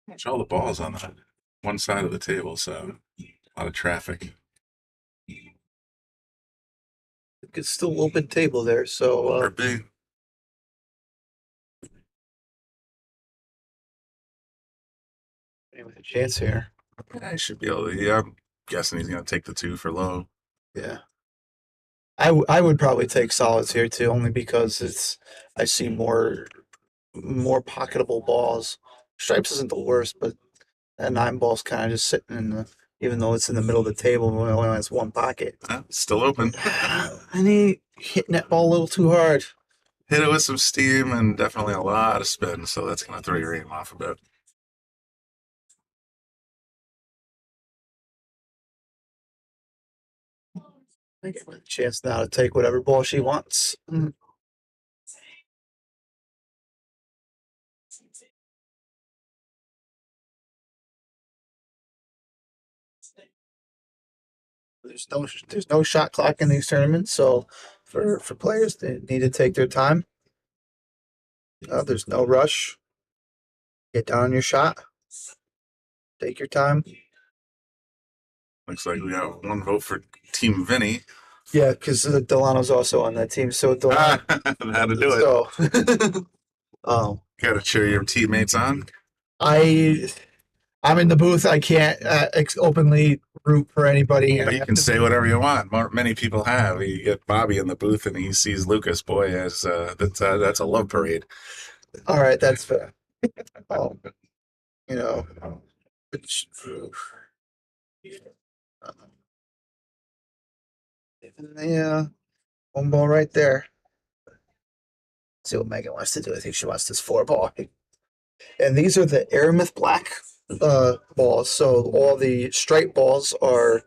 Speaker 6: Watch all the balls on that one side of the table, so a lot of traffic.
Speaker 7: It's still open table there, so
Speaker 6: Or big.
Speaker 7: with a chance here.
Speaker 6: I should be able to. Yeah, I'm guessing he's going to take the 2 for low.
Speaker 7: Yeah. I would probably take solids here too, only because I see more pocketable balls. Stripes isn't the worst, but that 9 ball's kind of just sitting in the, even though it's in the middle of the table, it only has one pocket.
Speaker 6: It's still open.
Speaker 7: And he hitting that ball a little too hard.
Speaker 6: Hit it with some steam and definitely a lot of spin, so that's going to throw your aim off a bit.
Speaker 7: I get a chance now to take whatever ball she wants. There's no shot clock in these tournaments, so for players, they need to take their time. There's no rush. Get down on your shot. Take your time.
Speaker 6: Looks like we got 1 vote for Team Vinny.
Speaker 7: Yeah, because Delano's also on that team, so Delano.
Speaker 6: How to do it.
Speaker 7: So,
Speaker 6: Got to cheer your teammates on.
Speaker 7: I'm in the booth. I can't openly root for anybody.
Speaker 6: But you can say whatever you want. Many people have. You get Bobby in the booth and he sees Lucas. Boy, as that's a love parade.
Speaker 7: All right, that's fair. Yeah, 1 ball right there. Let's see what Megan wants to do. I think she wants this 4 ball. And these are the Aramith Black balls. So all the stripe balls are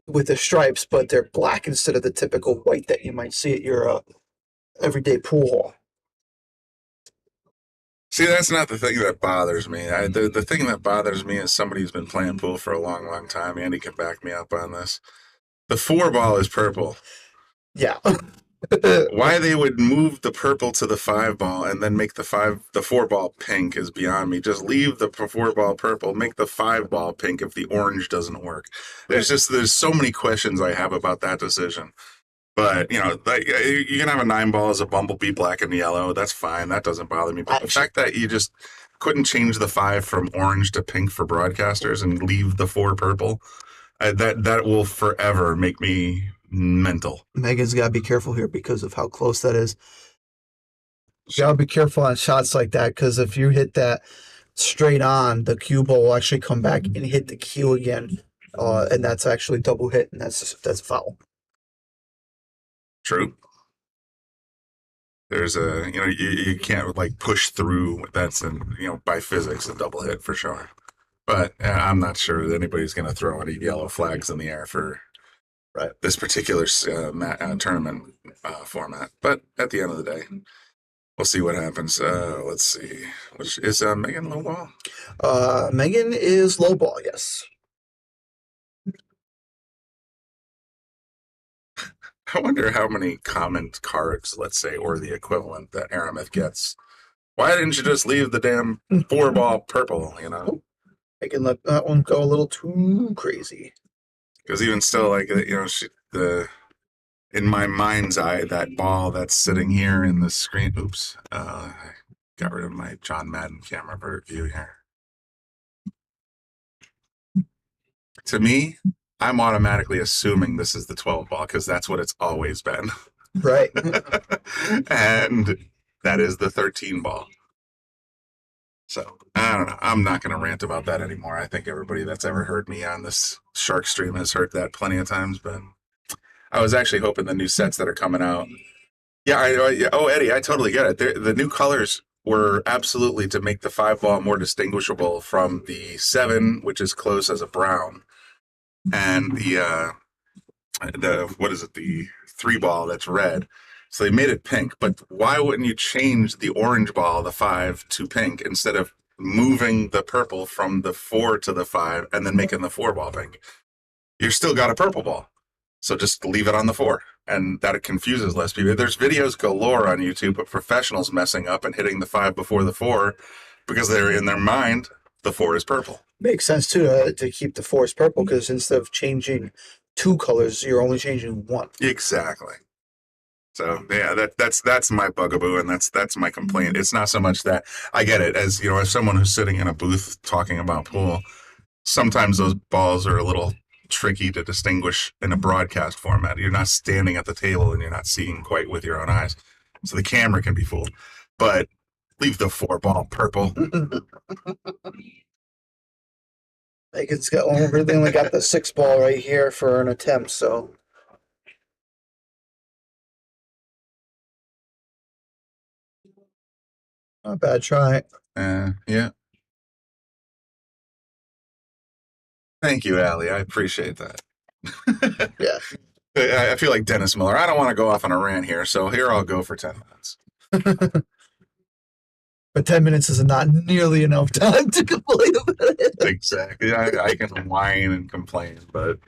Speaker 7: with the stripes, but they're black instead of the typical white that you might see at your everyday pool hall.
Speaker 6: See, that's not the thing that bothers me. The thing that bothers me is somebody who's been playing pool for a long, long time. Andy can back me up on this. The 4 ball is purple.
Speaker 7: Yeah.
Speaker 6: Why they would move the purple to the 5 ball and then make the 4 ball pink is beyond me. Just leave the 4 ball purple, make the 5 ball pink if the orange doesn't work. There's so many questions I have about that decision. But, like, you can have a 9 ball as a bumblebee black and yellow. That's fine. That doesn't bother me. But the fact that you just couldn't change the 5 from orange to pink for broadcasters and leave the 4 purple, that will forever make me mental.
Speaker 7: Megan's got to be careful here because of how close that is. You got to be careful on shots like that because if you hit that straight on, the cue ball will actually come back and hit the cue again. And that's actually double hit, and that's foul.
Speaker 6: True. There's you can't like push through. That's by physics a double hit for sure. But I'm not sure that anybody's going to throw any yellow flags in the air for this particular tournament format. But at the end of the day, we'll see what happens. Let's see. Is Megan low ball?
Speaker 7: Megan is low ball, yes.
Speaker 6: I wonder how many comment cards, let's say, or the equivalent that Aramith gets. Why didn't you just leave the damn 4-ball purple, you know?
Speaker 7: I can let that one go a little too crazy.
Speaker 6: Because even still, like, you know, in my mind's eye, that ball that's sitting here in the screen. Oops. I got rid of my John Madden camera view here. To me, I'm automatically assuming this is the 12 ball because that's what it's always been.
Speaker 7: Right.
Speaker 6: And that is the 13 ball. So, I don't know. I'm not going to rant about that anymore. I think everybody that's ever heard me on this Shark stream has heard that plenty of times, but I was actually hoping the new sets that are coming out. Yeah, oh, Eddie, I totally get it. The new colors were absolutely to make the 5-ball more distinguishable from the 7, which is close as a brown, and the what is it, the 3-ball that's red. So they made it pink, but why wouldn't you change the orange ball, the 5, to pink instead of moving the purple from the 4 to the 5 and then making the 4-ball pink? You still got a purple ball. So just leave it on the 4, and that confuses less people. There's videos galore on YouTube of professionals messing up and hitting the 5 before the 4 because they're in their mind, the 4 is purple.
Speaker 7: Makes sense, too, to keep the 4 as purple because instead of changing 2 colors, you're only changing 1.
Speaker 6: Exactly. So yeah, that's my bugaboo, and that's my complaint. It's not so much that I get it as, you know, as someone who's sitting in a booth talking about pool, sometimes those balls are a little tricky to distinguish in a broadcast format. You're not standing at the table and you're not seeing quite with your own eyes. So the camera can be fooled. But leave the 4-ball purple.
Speaker 7: Megan's got they only got the 6-ball right here for an attempt, so. Not a bad try.
Speaker 6: Yeah. Thank you, Allie. I appreciate that.
Speaker 7: Yeah.
Speaker 6: I feel like Dennis Miller. I don't want to go off on a rant here, so here I'll go for 10 minutes.
Speaker 7: But 10 minutes is not nearly enough time to complain about it.
Speaker 6: Exactly. I can whine and complain, but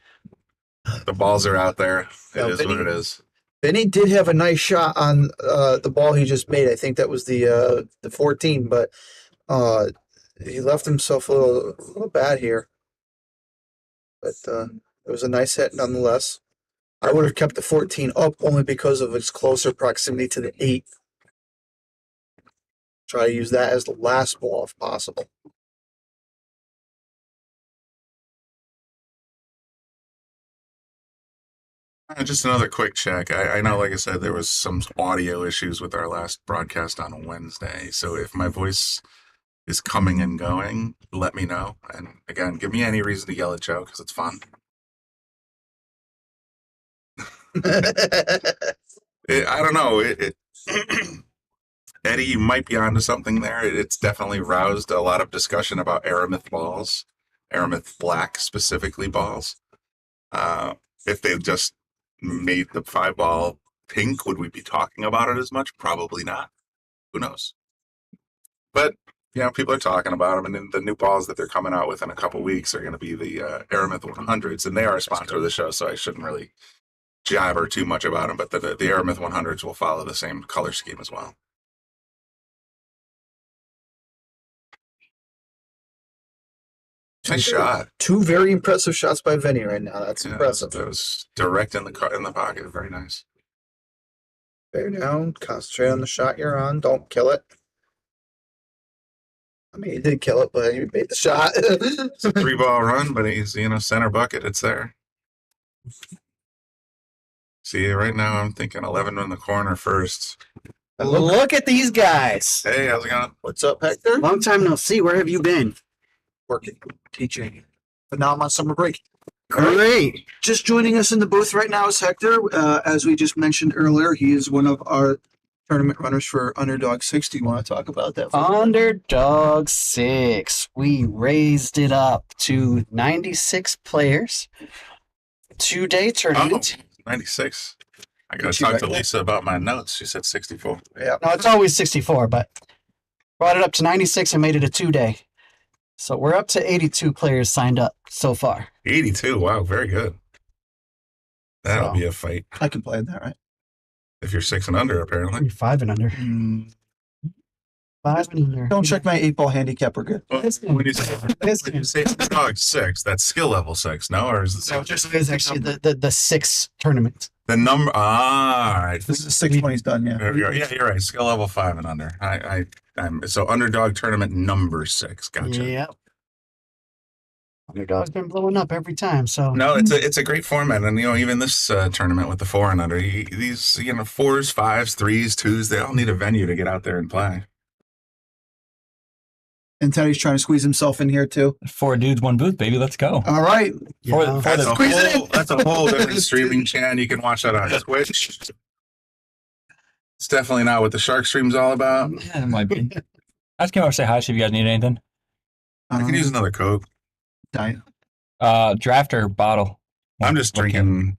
Speaker 6: the balls are out there. It is what it is.
Speaker 7: Benny did have a nice shot on the ball he just made. I think that was the 14, but he left himself a little bad here. But it was a nice hit nonetheless. I would have kept the 14 up only because of its closer proximity to the 8. Try to use that as the last ball if possible.
Speaker 6: Just another quick check. I know, like I said, there was some audio issues with our last broadcast on Wednesday. So if my voice is coming and going, let me know. And again, give me any reason to yell at Joe because it's fun. I don't know. Eddie, you might be onto something there. It's definitely roused a lot of discussion about Aramith balls, Aramith black specifically balls. If they just made the 5-ball pink, would we be talking about it as much? Probably not. Who knows? But, you know, people are talking about them, and then the new balls that they're coming out with in a couple weeks are going to be the Aramith 100s, and they are a sponsor of the show, so I shouldn't really jabber too much about them, but the Aramith 100s will follow the same color scheme as well. Nice shot.
Speaker 7: 2 very impressive shots by Vinny right now. That's impressive.
Speaker 6: That was direct in the pocket. Very nice.
Speaker 7: Bear down. Concentrate on the shot you're on. Don't kill it. I mean, he did kill it, but he made the shot.
Speaker 6: It's a 3-ball run, but he's, you know, center bucket. It's there. See, right now I'm thinking 11 in the corner first.
Speaker 9: Look at these guys.
Speaker 6: Hey, how's it going?
Speaker 7: What's up, Hector?
Speaker 9: Long time no see. Where have you been?
Speaker 7: Working, teaching. But now I'm on summer break.
Speaker 9: Great.
Speaker 7: Just joining us in the booth right now is Hector. As we just mentioned earlier, he is one of our tournament runners for Underdog 60. You want to talk about that?
Speaker 9: Underdog 6. We raised it up to 96 players. 2-day tournament.
Speaker 6: 96. I gotta
Speaker 7: Did she
Speaker 6: talk to
Speaker 7: write that?
Speaker 6: Lisa about my notes. She said 64.
Speaker 7: Yeah.
Speaker 9: No, it's always 64, but brought it up to 96 and made it a 2-day. So we're up to 82 players signed up so far.
Speaker 6: 82. Wow, very good. That'll
Speaker 9: So-
Speaker 6: be a fight.
Speaker 7: I can play that, right?
Speaker 6: If you're 6 and under, apparently.
Speaker 9: You're 5 and under. 5 and under.
Speaker 7: Don't check my 8-ball handicap. We're good.
Speaker 6: Well, when you say dog 6, that's skill level 6, no? Or is it
Speaker 9: So just is actually the 6 tournament.
Speaker 6: the number? Ah, all right.
Speaker 7: This is 6 when he's done. Yeah.
Speaker 6: Yeah, you're right. Skill level 5 and under. I'm so underdog tournament number 6. Gotcha.
Speaker 9: Yep. Underdog's been blowing up every time, so
Speaker 6: No, it's a great format, and even this tournament with the 4 and under, these 4s, 5s, 3s, 2s, they all need a venue to get out there and play.
Speaker 7: And Teddy's trying to squeeze himself in here too.
Speaker 10: 4 dudes, 1 booth, baby. Let's go.
Speaker 7: All right.
Speaker 9: yeah.
Speaker 6: That's a whole different streaming channel. You can watch that on Twitch. It's definitely not what the Shark Stream's all about.
Speaker 10: Yeah, it might be. I just came over to say hi, see if you guys need anything.
Speaker 6: I could use another Coke.
Speaker 7: Diet.
Speaker 10: Draft or bottle?
Speaker 6: I'm just
Speaker 10: What
Speaker 6: drinking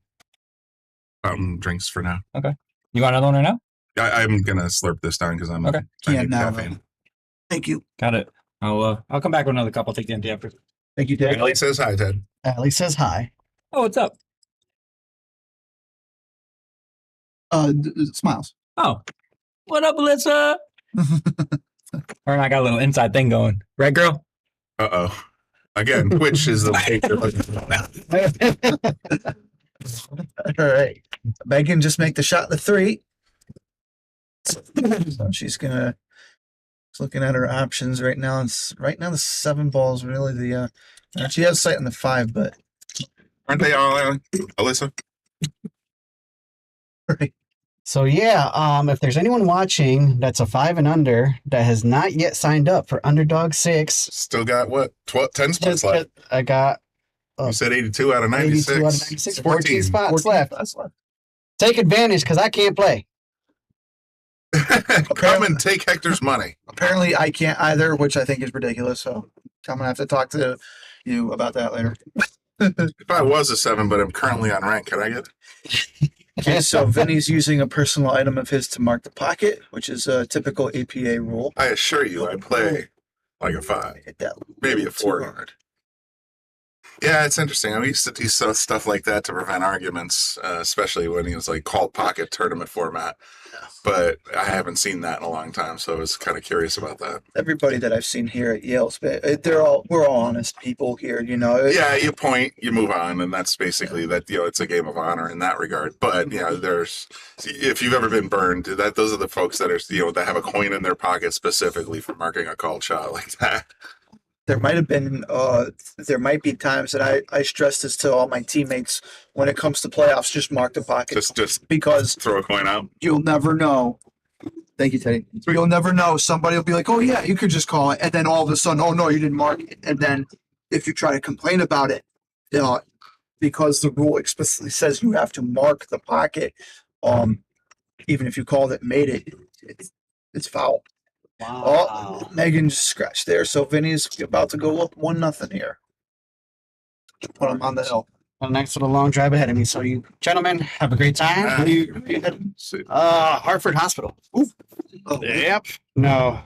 Speaker 6: drinks for now.
Speaker 10: can- You want another one right now?
Speaker 6: I'm gonna slurp this down because I'm
Speaker 10: Okay.
Speaker 6: I
Speaker 7: Yeah,
Speaker 6: need
Speaker 7: now.
Speaker 6: caffeine.
Speaker 7: Thank you.
Speaker 10: Got it. I'll come back with another couple. Take the empty after.
Speaker 7: Thank you, Teddy.
Speaker 6: Ellie says hi, Ted.
Speaker 9: Allie says hi.
Speaker 10: Oh, what's up?
Speaker 7: Smiles.
Speaker 10: Oh, what up, Alyssa? Her and I got a little inside thing going. Right, girl?
Speaker 6: Uh-oh. Again, Twitch is the page you're looking for now.
Speaker 7: All right. Megan just make the shot in the 3. So she's looking at her options right now. Right now the 7 ball is really the she has sight on the 5, but
Speaker 6: Aren't they all, Alyssa?
Speaker 7: right.
Speaker 9: So yeah, if there's anyone watching that's a 5 and under that has not yet signed up for Underdog 6,
Speaker 6: Still got what? 10 spots
Speaker 9: just
Speaker 6: left.
Speaker 9: I got
Speaker 6: You said 82 out of 96.
Speaker 9: 82 out of 96, 14 spots left.
Speaker 7: Spots left.
Speaker 9: Take advantage because I can't play.
Speaker 6: Come and take Hector's money.
Speaker 7: Apparently I can't either, which I think is ridiculous. So I'm gonna have to talk to you about that later.
Speaker 6: If I was a 7, but I'm currently on rank, can I get it?
Speaker 7: Okay, so Vinny's using a personal item of his to mark the pocket, which is a typical APA rule.
Speaker 6: I assure you, I play like a 5,
Speaker 7: Hit that
Speaker 6: maybe a 4 guard. Yeah, it's interesting. We used to do stuff like that to prevent arguments, especially when he was like called pocket tournament format. But I haven't seen that in a long time, so I was kind of curious about that.
Speaker 7: Everybody that I've seen here at Yale's, we're all honest people here,
Speaker 6: Yeah, you point, you move on, and that's basically that. It's a game of honor in that regard. But there's, if you've ever been burned, those are the folks that are that have a coin in their pocket specifically for marking a called shot like that.
Speaker 7: There might be times that I stress this to all my teammates when it comes to playoffs, just mark the pocket
Speaker 6: Just
Speaker 7: because
Speaker 6: throw a coin out.
Speaker 7: you'll never know. Thank you, Teddy. You'll never know. Somebody will be like, oh yeah, you could just call it. And then all of a sudden, oh no, you didn't mark it. And then if you try to complain about it, because the rule explicitly says you have to mark the pocket, even if you called it and made it, it's foul.
Speaker 9: Wow.
Speaker 7: Oh, Megan just scratched there. So Vinny's about to go up 1-0 here. Put him on the hill.
Speaker 9: A nice little long drive ahead of me. So you gentlemen have a great time.
Speaker 7: Where you headed?
Speaker 9: Hartford Hospital.
Speaker 7: Oh,
Speaker 9: Yep. No,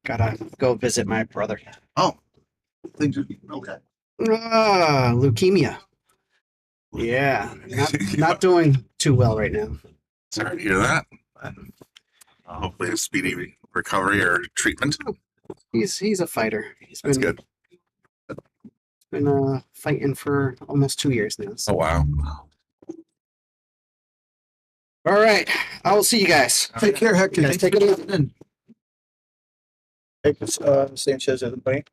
Speaker 9: gotta go visit my brother.
Speaker 7: things are okay.
Speaker 9: Leukemia. Yeah, not doing too well right now.
Speaker 6: Sorry to hear that. Hopefully a speedy recovery or treatment.
Speaker 9: He's a fighter.
Speaker 6: That's good.
Speaker 9: Been fighting for almost 2 years now. So.
Speaker 6: Oh, wow.
Speaker 9: All right, I will see you guys.
Speaker 7: Take care, Hector.
Speaker 9: Guys, take it easy.
Speaker 7: Hey, Sanchez, everybody.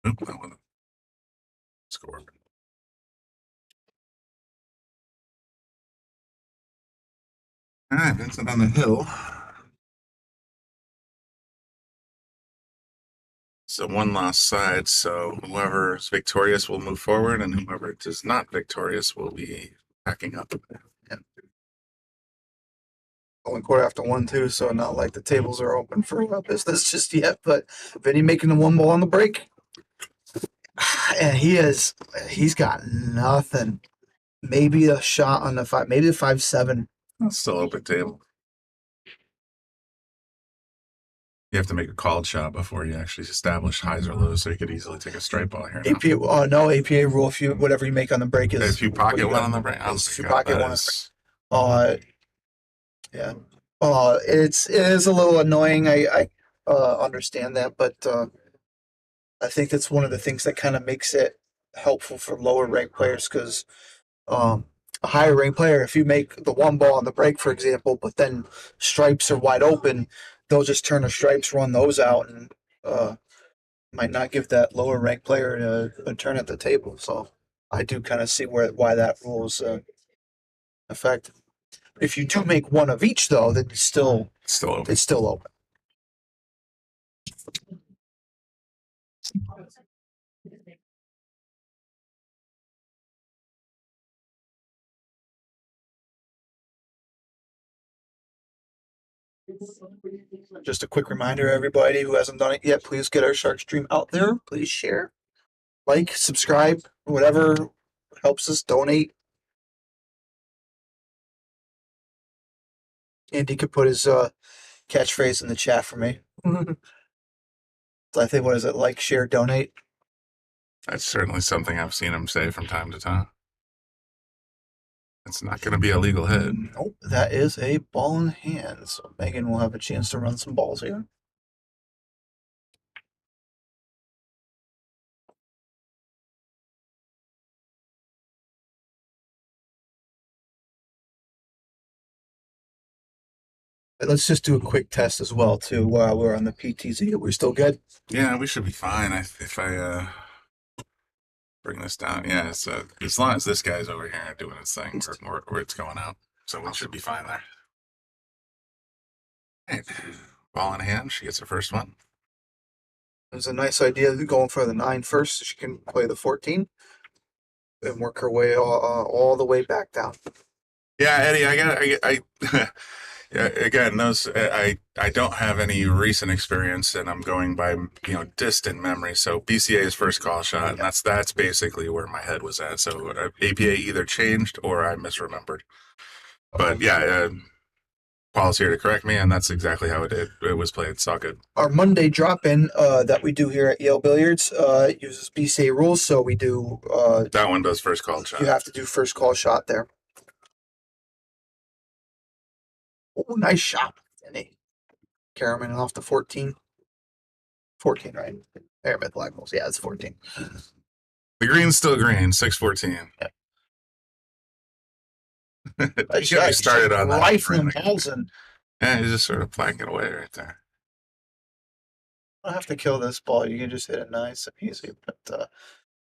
Speaker 6: Oop, that one. Score. All right, Vincent on the hill. So one lost side, so whoever is victorious will move forward, and whoever is not victorious will be packing up.
Speaker 7: only quarter after 1 too, so not like the tables are open for business just yet. But Vinny making the 1 ball on the break, and he's got nothing. Maybe a shot on the 5, maybe the 5-7.
Speaker 6: That's still open table. You have to make a called shot before you actually establish highs or lows, so you could easily take a straight ball here. Now.
Speaker 7: APA, no APA rule. If you whatever you make on the break is
Speaker 6: If you pocket one on the break,
Speaker 7: if you pocket one. Yeah. It is a little annoying. I understand that, but I think that's one of the things that kind of makes it helpful for lower ranked players because a higher ranked player, if you make the 1 ball on the break, for example, but then stripes are wide open, they'll just turn the stripes, run those out, and might not give that lower ranked player a turn at the table. So I do kind of see why that rule is effective. If you do make one of each, though, then it's still open. It's still open. Just a quick reminder, everybody who hasn't done it yet, please get our Shark Stream out there. Please share, like, subscribe, whatever helps us donate. Andy could put his catchphrase in the chat for me. I think, what is it? Like, share, donate.
Speaker 6: That's certainly something I've seen him say from time to time. It's not going to be a legal hit.
Speaker 7: Nope, that is a ball in hand. So Megan will have a chance to run some balls here. Let's just do a quick test as well, too, while we're on the PTZ. We're still good?
Speaker 6: Yeah, we should be fine. If I bring this down. Yeah, so as long as this guy's over here doing his thing where it's going out. So we should be fine there. Right. Ball in hand. She gets her first one.
Speaker 7: It was a nice idea going for the 9 first so she can play the 14 and work her way all the way back down.
Speaker 6: Yeah, Eddie, yeah, again, I don't have any recent experience, and I'm going by distant memory. So BCA's first call shot, and that's basically where my head was at. So APA either changed or I misremembered. But yeah, Paul's here to correct me, and that's exactly how it was played. It's all good.
Speaker 7: Our Monday drop-in that we do here at Yale Billiards uses BCA rules, so we do.
Speaker 6: That one does first call shot.
Speaker 7: You have to do first call shot there. Oh, nice shot, Vinny. Karaman off the 14. 14, right? Aramith Black Bulls. Yeah, it's 14.
Speaker 6: The green's still green, 6-14.
Speaker 7: Yep.
Speaker 6: You should have started on that.
Speaker 7: Rifling balls and.
Speaker 6: Yeah, he's just sort of planking away right there.
Speaker 7: I don't have to kill this ball. You can just hit it nice and easy. But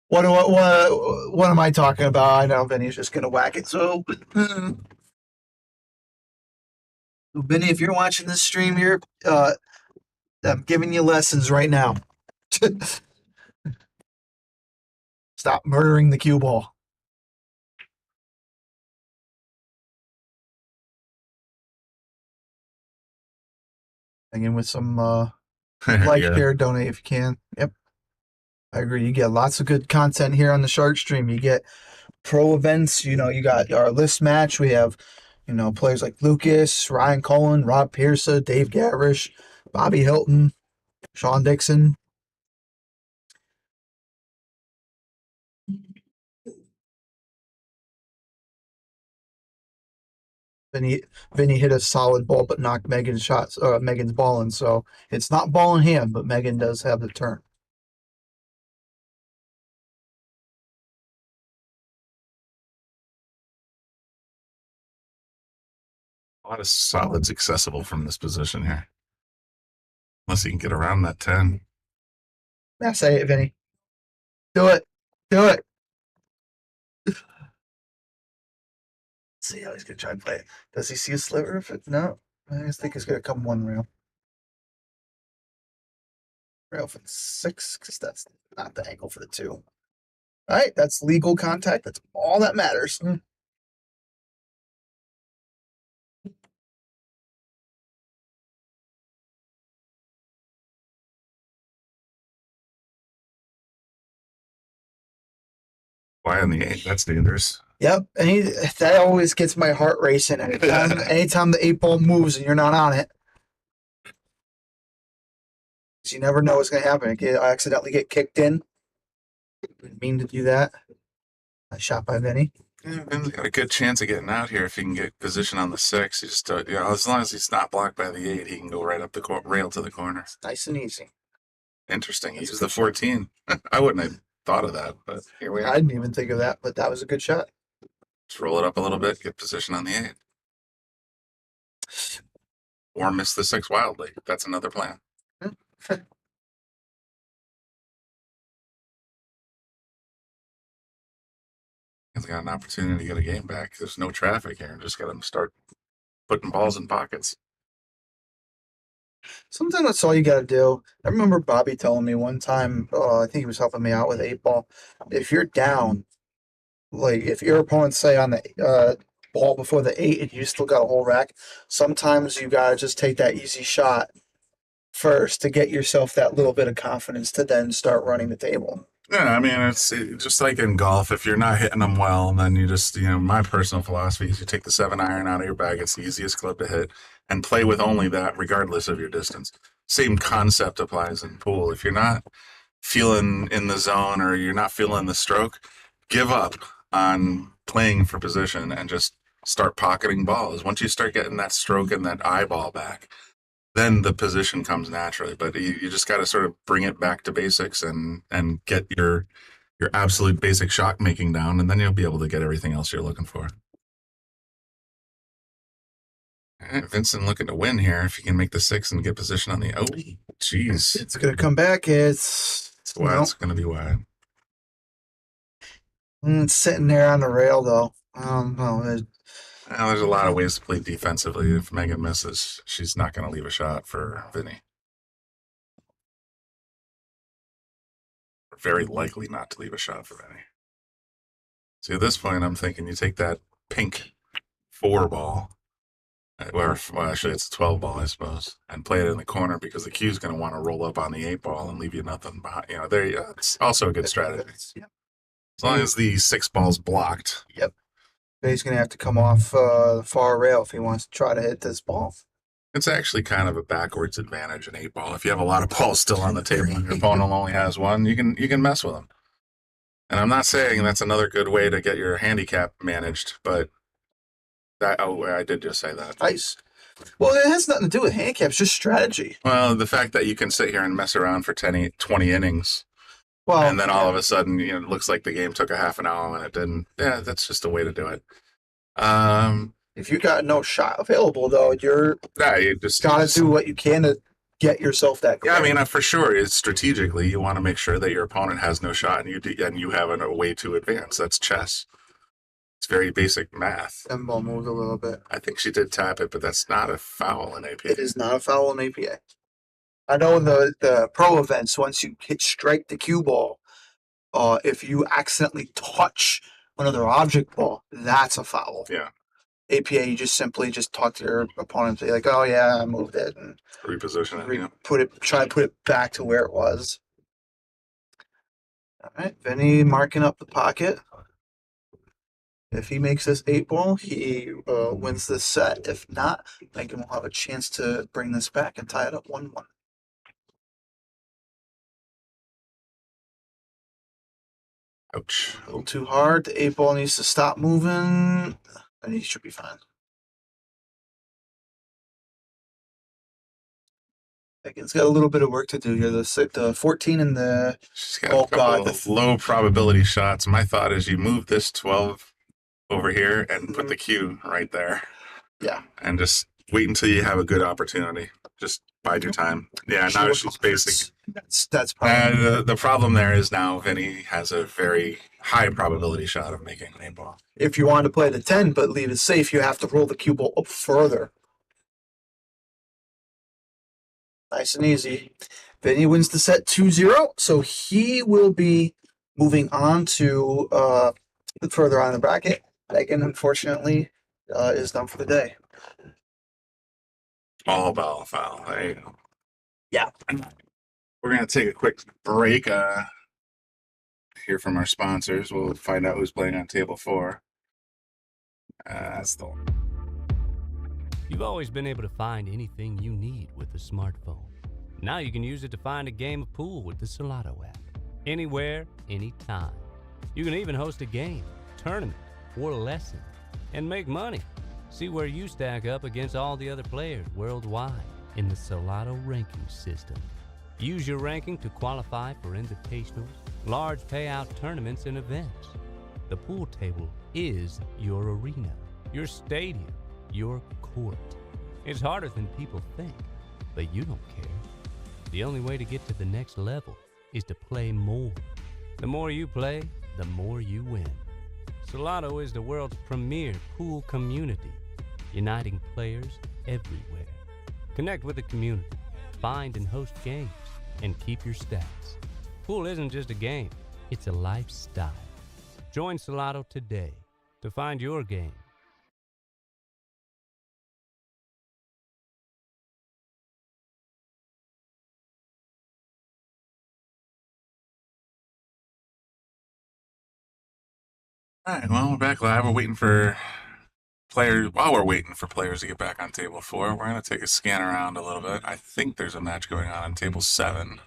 Speaker 7: what am I talking about? I know Vinny's just going to whack it. So. Vinny, if you're watching this stream here, I'm giving you lessons right now. Stop murdering the cue ball. Again, with some like, share, donate if you can. Yep. I agree. You get lots of good content here on the Shark Stream. You get pro events. You got our list match. We have players like Lucas, Ryan Cullen, Rob Pierce, Dave Garish, Bobby Hilton, Sean Dixon. Vinny hit a solid ball, but knocked Megan's ball in. So it's not ball in hand, but Megan does have the turn.
Speaker 6: A lot of solids accessible from this position here. Unless you can get around that 10.
Speaker 7: Yeah, say it, Vinny. Do it. Do it. Let's see how he's going to try and play it. Does he see a sliver? No. I just think he's going to come one rail. Rail for the 6, because that's not the angle for the 2. All right, that's legal contact. That's all that matters.
Speaker 6: Why on the 8? That's dangerous.
Speaker 7: Yep, and that always gets my heart racing. Anytime the 8 ball moves and you're not on it. You never know what's going to happen. I accidentally get kicked in. Didn't mean to do that. Nice shot by Vinny.
Speaker 6: Yeah, Ben's got a good chance of getting out here if he can get position on the 6. He just, as long as he's not blocked by the 8, he can go right up the rail to the corner.
Speaker 7: Nice and easy.
Speaker 6: Interesting. He used the 14. I wouldn't have thought of that, but here we are.
Speaker 7: I didn't even think of that, but that was a good shot.
Speaker 6: Just roll it up a little bit, get position on the 8. Or miss the 6 wildly. That's another plan. He's got an opportunity to get a game back. There's no traffic here. Just got to start putting balls in pockets.
Speaker 7: Sometimes that's all you got to do. I remember Bobby telling me one time, I think he was helping me out with 8 ball. If you're down, like if your opponent's say on the ball before the 8 and you still got a whole rack, sometimes you got to just take that easy shot first to get yourself that little bit of confidence to then start running the table.
Speaker 6: Yeah, I mean, it's just like in golf. If you're not hitting them well, then you just, my personal philosophy is you take the 7 iron out of your bag. It's the easiest club to hit and play with only that, regardless of your distance. Same concept applies in pool. If you're not feeling in the zone or you're not feeling the stroke, give up on playing for position and just start pocketing balls. Once you start getting that stroke and that eyeball back, then the position comes naturally. But you just got to sort of bring it back to basics and get your absolute basic shot making down, and then you'll be able to get everything else you're looking for. All right, Vincent looking to win here. If he can make the 6 and get position on the geez,
Speaker 7: it's gonna come back. It's
Speaker 6: wide. It's gonna be wide.
Speaker 7: It's sitting there on the rail though.
Speaker 6: Well, there's a lot of ways to play defensively. If Megan misses, she's not going to leave a shot for Vinny. Very likely not to leave a shot for Vinny. See, at this point, I'm thinking you take that pink 4 ball, well, actually it's a 12 ball, I suppose, and play it in the corner because the cue's going to want to roll up on the 8 ball and leave you nothing behind. There you go. It's also a good strategy.
Speaker 7: Yep.
Speaker 6: As long as the 6 ball's blocked.
Speaker 7: Yep. He's going to have to come off the far rail if he wants to try to hit this ball.
Speaker 6: It's actually kind of a backwards advantage in 8 ball. If you have a lot of balls still on the table and your opponent only has one, you can mess with them. And I'm not saying that's another good way to get your handicap managed, but I did just say that.
Speaker 7: Nice. Well, it has nothing to do with handicaps, just strategy.
Speaker 6: Well, the fact that you can sit here and mess around for 20 innings.
Speaker 7: Well,
Speaker 6: and then all of a sudden, it looks like the game took a half an hour and it didn't. Yeah, that's just a way to do it.
Speaker 7: If you got no shot available, though, you just got to do what you can to get yourself that goal.
Speaker 6: Yeah, I mean, for sure, it's strategically, you want to make sure that your opponent has no shot and you have a way to advance. That's chess. It's very basic math.
Speaker 7: And ball moved a little bit.
Speaker 6: I think she did tap it, but that's not a foul in APA.
Speaker 7: It is not a foul in APA. I know in the pro events, once you strike the cue ball, if you accidentally touch another object ball, that's a foul.
Speaker 6: Yeah.
Speaker 7: APA, you just simply talk to your opponent and say like, "Oh yeah, I moved it," and
Speaker 6: reposition it.
Speaker 7: Try to put it back to where it was. All right, Vinny marking up the pocket. If he makes this 8 ball, he wins this set. If not, Megan will have a chance to bring this back and tie it up 1-1.
Speaker 6: Ouch.
Speaker 7: A little too hard. The 8 ball needs to stop moving, and he should be fine. Megan's got a little bit of work to do here. The 14 and the...
Speaker 6: She's got a couple of low probability shots. My thought is you move this 12 over here and put the cue right there.
Speaker 7: Yeah.
Speaker 6: And just wait until you have a good opportunity. Just bide your time. Yeah, now she's basic.
Speaker 7: That's probably...
Speaker 6: the problem there is now Vinny has a very high probability shot of making an 8 ball.
Speaker 7: If you want to play the 10 but leave it safe, you have to roll the cue ball up further. Nice and easy. Vinny wins the set 2-0, so he will be moving on to further on in the bracket. Megan, unfortunately, is done for the day.
Speaker 6: All ball foul. There you go.
Speaker 7: Yeah.
Speaker 6: We're going to take a quick break. hear from our sponsors. We'll find out who's playing on table 4. That's the one.
Speaker 5: You've always been able to find anything you need with a smartphone. Now you can use it to find a game of pool with the Solato app. Anywhere, anytime. You can even host a game, tournament, or lesson, and make money. See where you stack up against all the other players worldwide in the Solato ranking system. Use your ranking to qualify for invitationals, large payout tournaments, and events. The pool table is your arena, your stadium, your court. It's harder than people think, but you don't care. The only way to get to the next level is to play more. The more you play, the more you win. Solato is the world's premier pool community, uniting players everywhere. Connect with the community, find and host games, and keep your stats. Pool isn't just a game, it's a lifestyle. Join Solato today to find your game.
Speaker 6: All right, well, we're back live. We're waiting for players. While we're waiting for players to get back on table 4, we're going to take a scan around a little bit. I think there's a match going on table 7.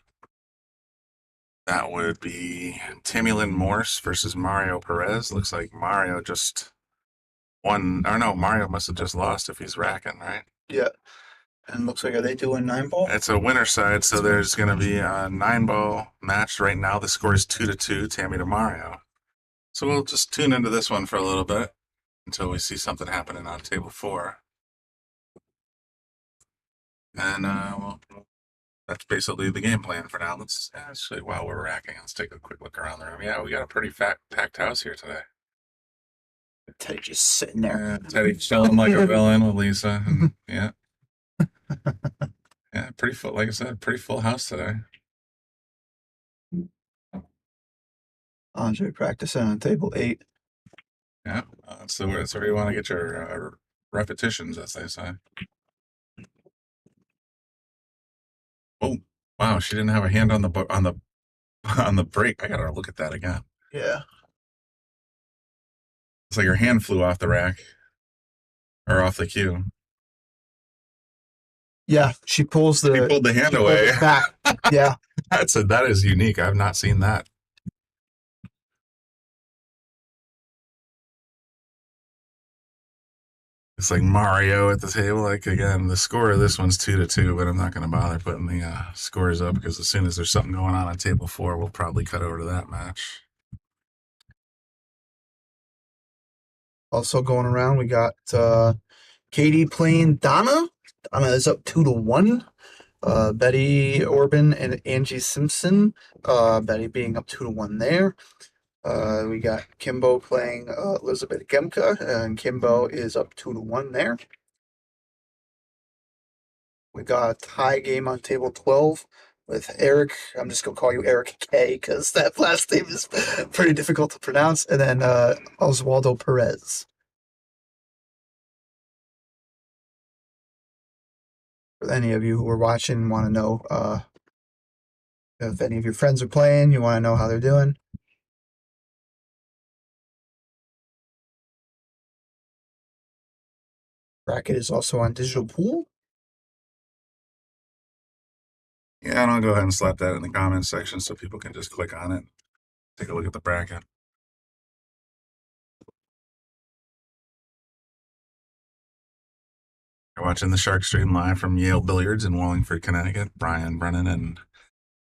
Speaker 6: That would be Tammy Lynn Morse versus Mario Perez. Looks like Mario just won. Or no, Mario must have just lost if he's racking, right?
Speaker 7: Yeah. And looks like, are they doing 9-ball?
Speaker 6: It's a winner side, so there's going to be a 9-ball match. Right now, the score is 2-2, Tammy to Mario. So we'll just tune into this one for a little bit until we see something happening on table 4. And well, that's basically the game plan for now. Let's actually, while we're racking, let's take a quick look around the room. Yeah, we got a pretty packed house here today.
Speaker 7: Teddy just sitting there.
Speaker 6: Yeah, Teddy chilling like a villain with Lisa. And, yeah. Yeah, pretty full. Like I said, pretty full house today.
Speaker 7: Andre practicing on table 8.
Speaker 6: Yeah, so that's where you want to get your repetitions, as they say. Oh, wow! She didn't have a hand on the brake. I gotta look at that again.
Speaker 7: Yeah.
Speaker 6: It's like her hand flew off the rack or off the cue.
Speaker 7: Yeah, she pulled the
Speaker 6: hand away.
Speaker 7: Back. Yeah,
Speaker 6: that is unique. I've not seen that. It's like Mario at the table. Like, again, the score of this one's 2-2, but I'm not going to bother putting the scores up because as soon as there's something going on table 4, we'll probably cut over to that match.
Speaker 7: Also going around, we got Katie playing Donna. Donna is up 2-1. Betty Orban and Angie Simpson. Betty being up 2-1 there. We got Kimbo playing Elizabeth Gemka, and Kimbo is up 2-1 there. We got a tie game on table 12 with Eric. I'm just going to call you Eric K because that last name is pretty difficult to pronounce. And then Oswaldo Perez. For any of you who are watching, want to know if any of your friends are playing, you want to know how they're doing. Bracket is also on Digital Pool.
Speaker 6: Yeah, and I'll go ahead and slap that in the comments section so people can just click on it. Take a look at the bracket. You're watching the Shark Stream live from Yale Billiards in Wallingford, Connecticut. Brian Brennan and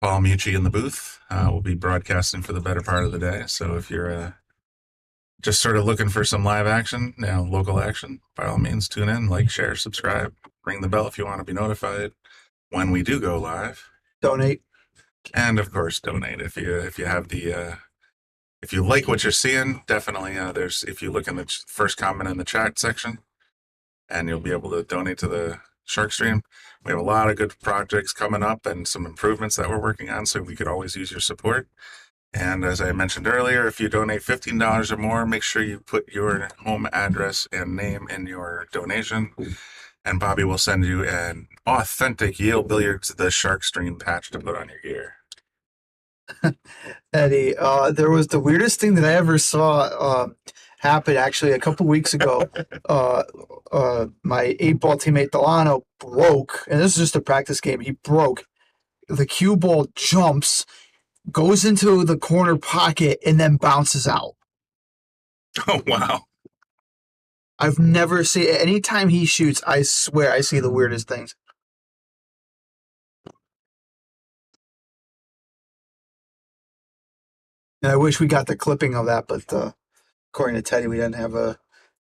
Speaker 6: Paul Mucci in the booth. We'll be broadcasting for the better part of the day. So if you're just sort of looking for some live action, local action, by all means, tune in, like, share, subscribe, ring the bell if you want to be notified when we do go live.
Speaker 7: Donate.
Speaker 6: And of course, donate if you have the if you like what you're seeing. Definitely, if you look in the first comment in the chat section, and you'll be able to donate to the Shark Stream. We have a lot of good projects coming up and some improvements that we're working on, so we could always use your support. And as I mentioned earlier, if you donate $15 or more, make sure you put your home address and name in your donation. And Bobby will send you an authentic Yale Billiards The Shark Stream patch to put on your gear.
Speaker 7: Eddie, there was the weirdest thing that I ever saw happen actually a couple weeks ago. My 8-ball teammate Delano broke, and this is just a practice game. He broke. The cue ball jumps, goes into the corner pocket, and then bounces out.
Speaker 6: Oh, wow.
Speaker 7: I've never seen. Anytime he shoots, I swear I see the weirdest things. And I wish we got the clipping of that, but according to Teddy, we didn't have a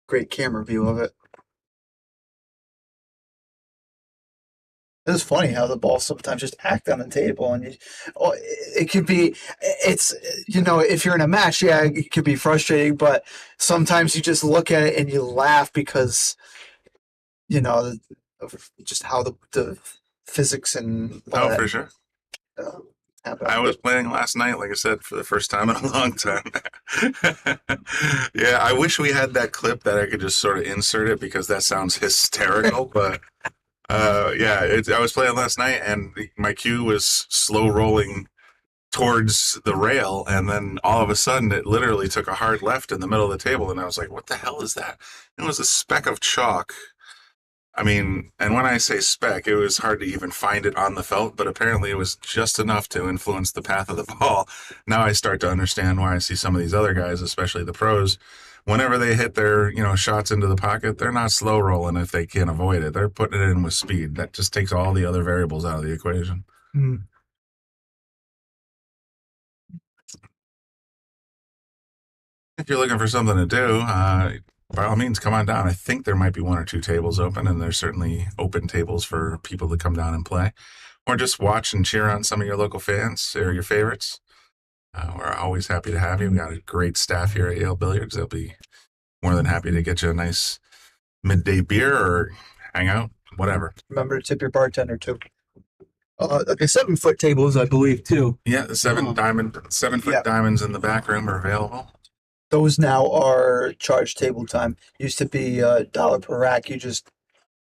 Speaker 7: great camera view of it. It's funny how the balls sometimes just act on the table, and it could be. It's if you're in a match, yeah, it could be frustrating, but sometimes you just look at it and you laugh because of just how the physics and all that,
Speaker 6: For sure.
Speaker 7: happen.
Speaker 6: I was playing last night, like I said, for the first time in a long time. Yeah, I wish we had that clip that I could just sort of insert it because that sounds hysterical. But I was playing last night and my cue was slow rolling towards the rail, and then all of a sudden it literally took a hard left in the middle of the table, and I was like, "What the hell is that?" It was a speck of chalk. I mean, and when I say speck, it was hard to even find it on the felt, but apparently it was just enough to influence the path of the ball. Now I start to understand why I see some of these other guys, especially the pros, whenever they hit their, shots into the pocket, they're not slow rolling if they can avoid it. They're putting it in with speed. That just takes all the other variables out of the equation. If you're looking for something to do, by all means, come on down. I think there might be 1 or 2 tables open, and there's certainly open tables for people to come down and play, or just watch and cheer on some of your local fans or your favorites. We're always happy to have you. We've got a great staff here at Yale Billiards. They'll be more than happy to get you a nice midday beer or hang out, whatever.
Speaker 7: Remember to tip your bartender too. Like a 7-foot tables, I believe, too.
Speaker 6: Yeah, the 7-foot diamonds in the back room are available.
Speaker 7: Those now are charge table time. Used to be $1 per rack. You just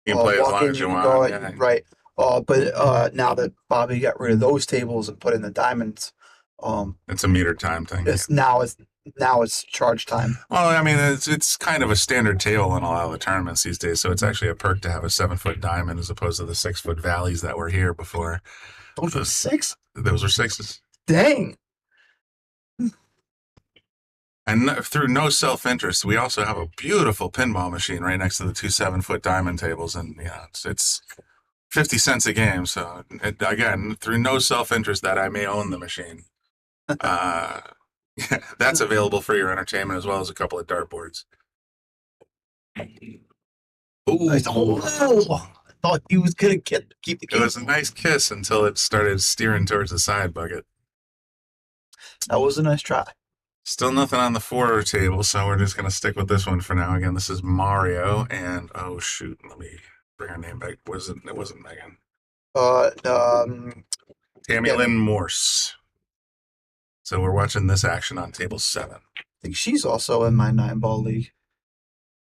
Speaker 6: You can play as
Speaker 7: walk
Speaker 6: long
Speaker 7: in,
Speaker 6: as you
Speaker 7: can
Speaker 6: want.
Speaker 7: go,
Speaker 6: Yeah.
Speaker 7: right? But now that Bobby got rid of those tables and put in the diamonds,
Speaker 6: It's a meter time thing.
Speaker 7: it's charge time.
Speaker 6: Well, I mean, it's kind of a standard table in a lot of the tournaments these days, so it's actually a perk to have a 7-foot diamond as opposed to the 6-foot valleys that were here before.
Speaker 7: Those were 6?
Speaker 6: Those were 6s.
Speaker 7: Dang.
Speaker 6: And through no self-interest, we also have a beautiful pinball machine right next to the 2 7-foot diamond tables, and it's 50 cents a game. So again, through no self-interest that I may own the machine, that's available for your entertainment as well as a couple of dartboards. Ooh,
Speaker 7: I thought he was gonna keep the
Speaker 6: it was a nice kiss until it started steering towards the side bucket.
Speaker 7: That was a nice try.
Speaker 6: Still nothing on the 4 table, so we're just going to stick with this one for now. Again, this is Mario, and oh shoot, let me bring her name back. It wasn't Megan. Tammy Lynn Morse. So we're watching this action on table 7.
Speaker 7: I think she's also in my 9-ball league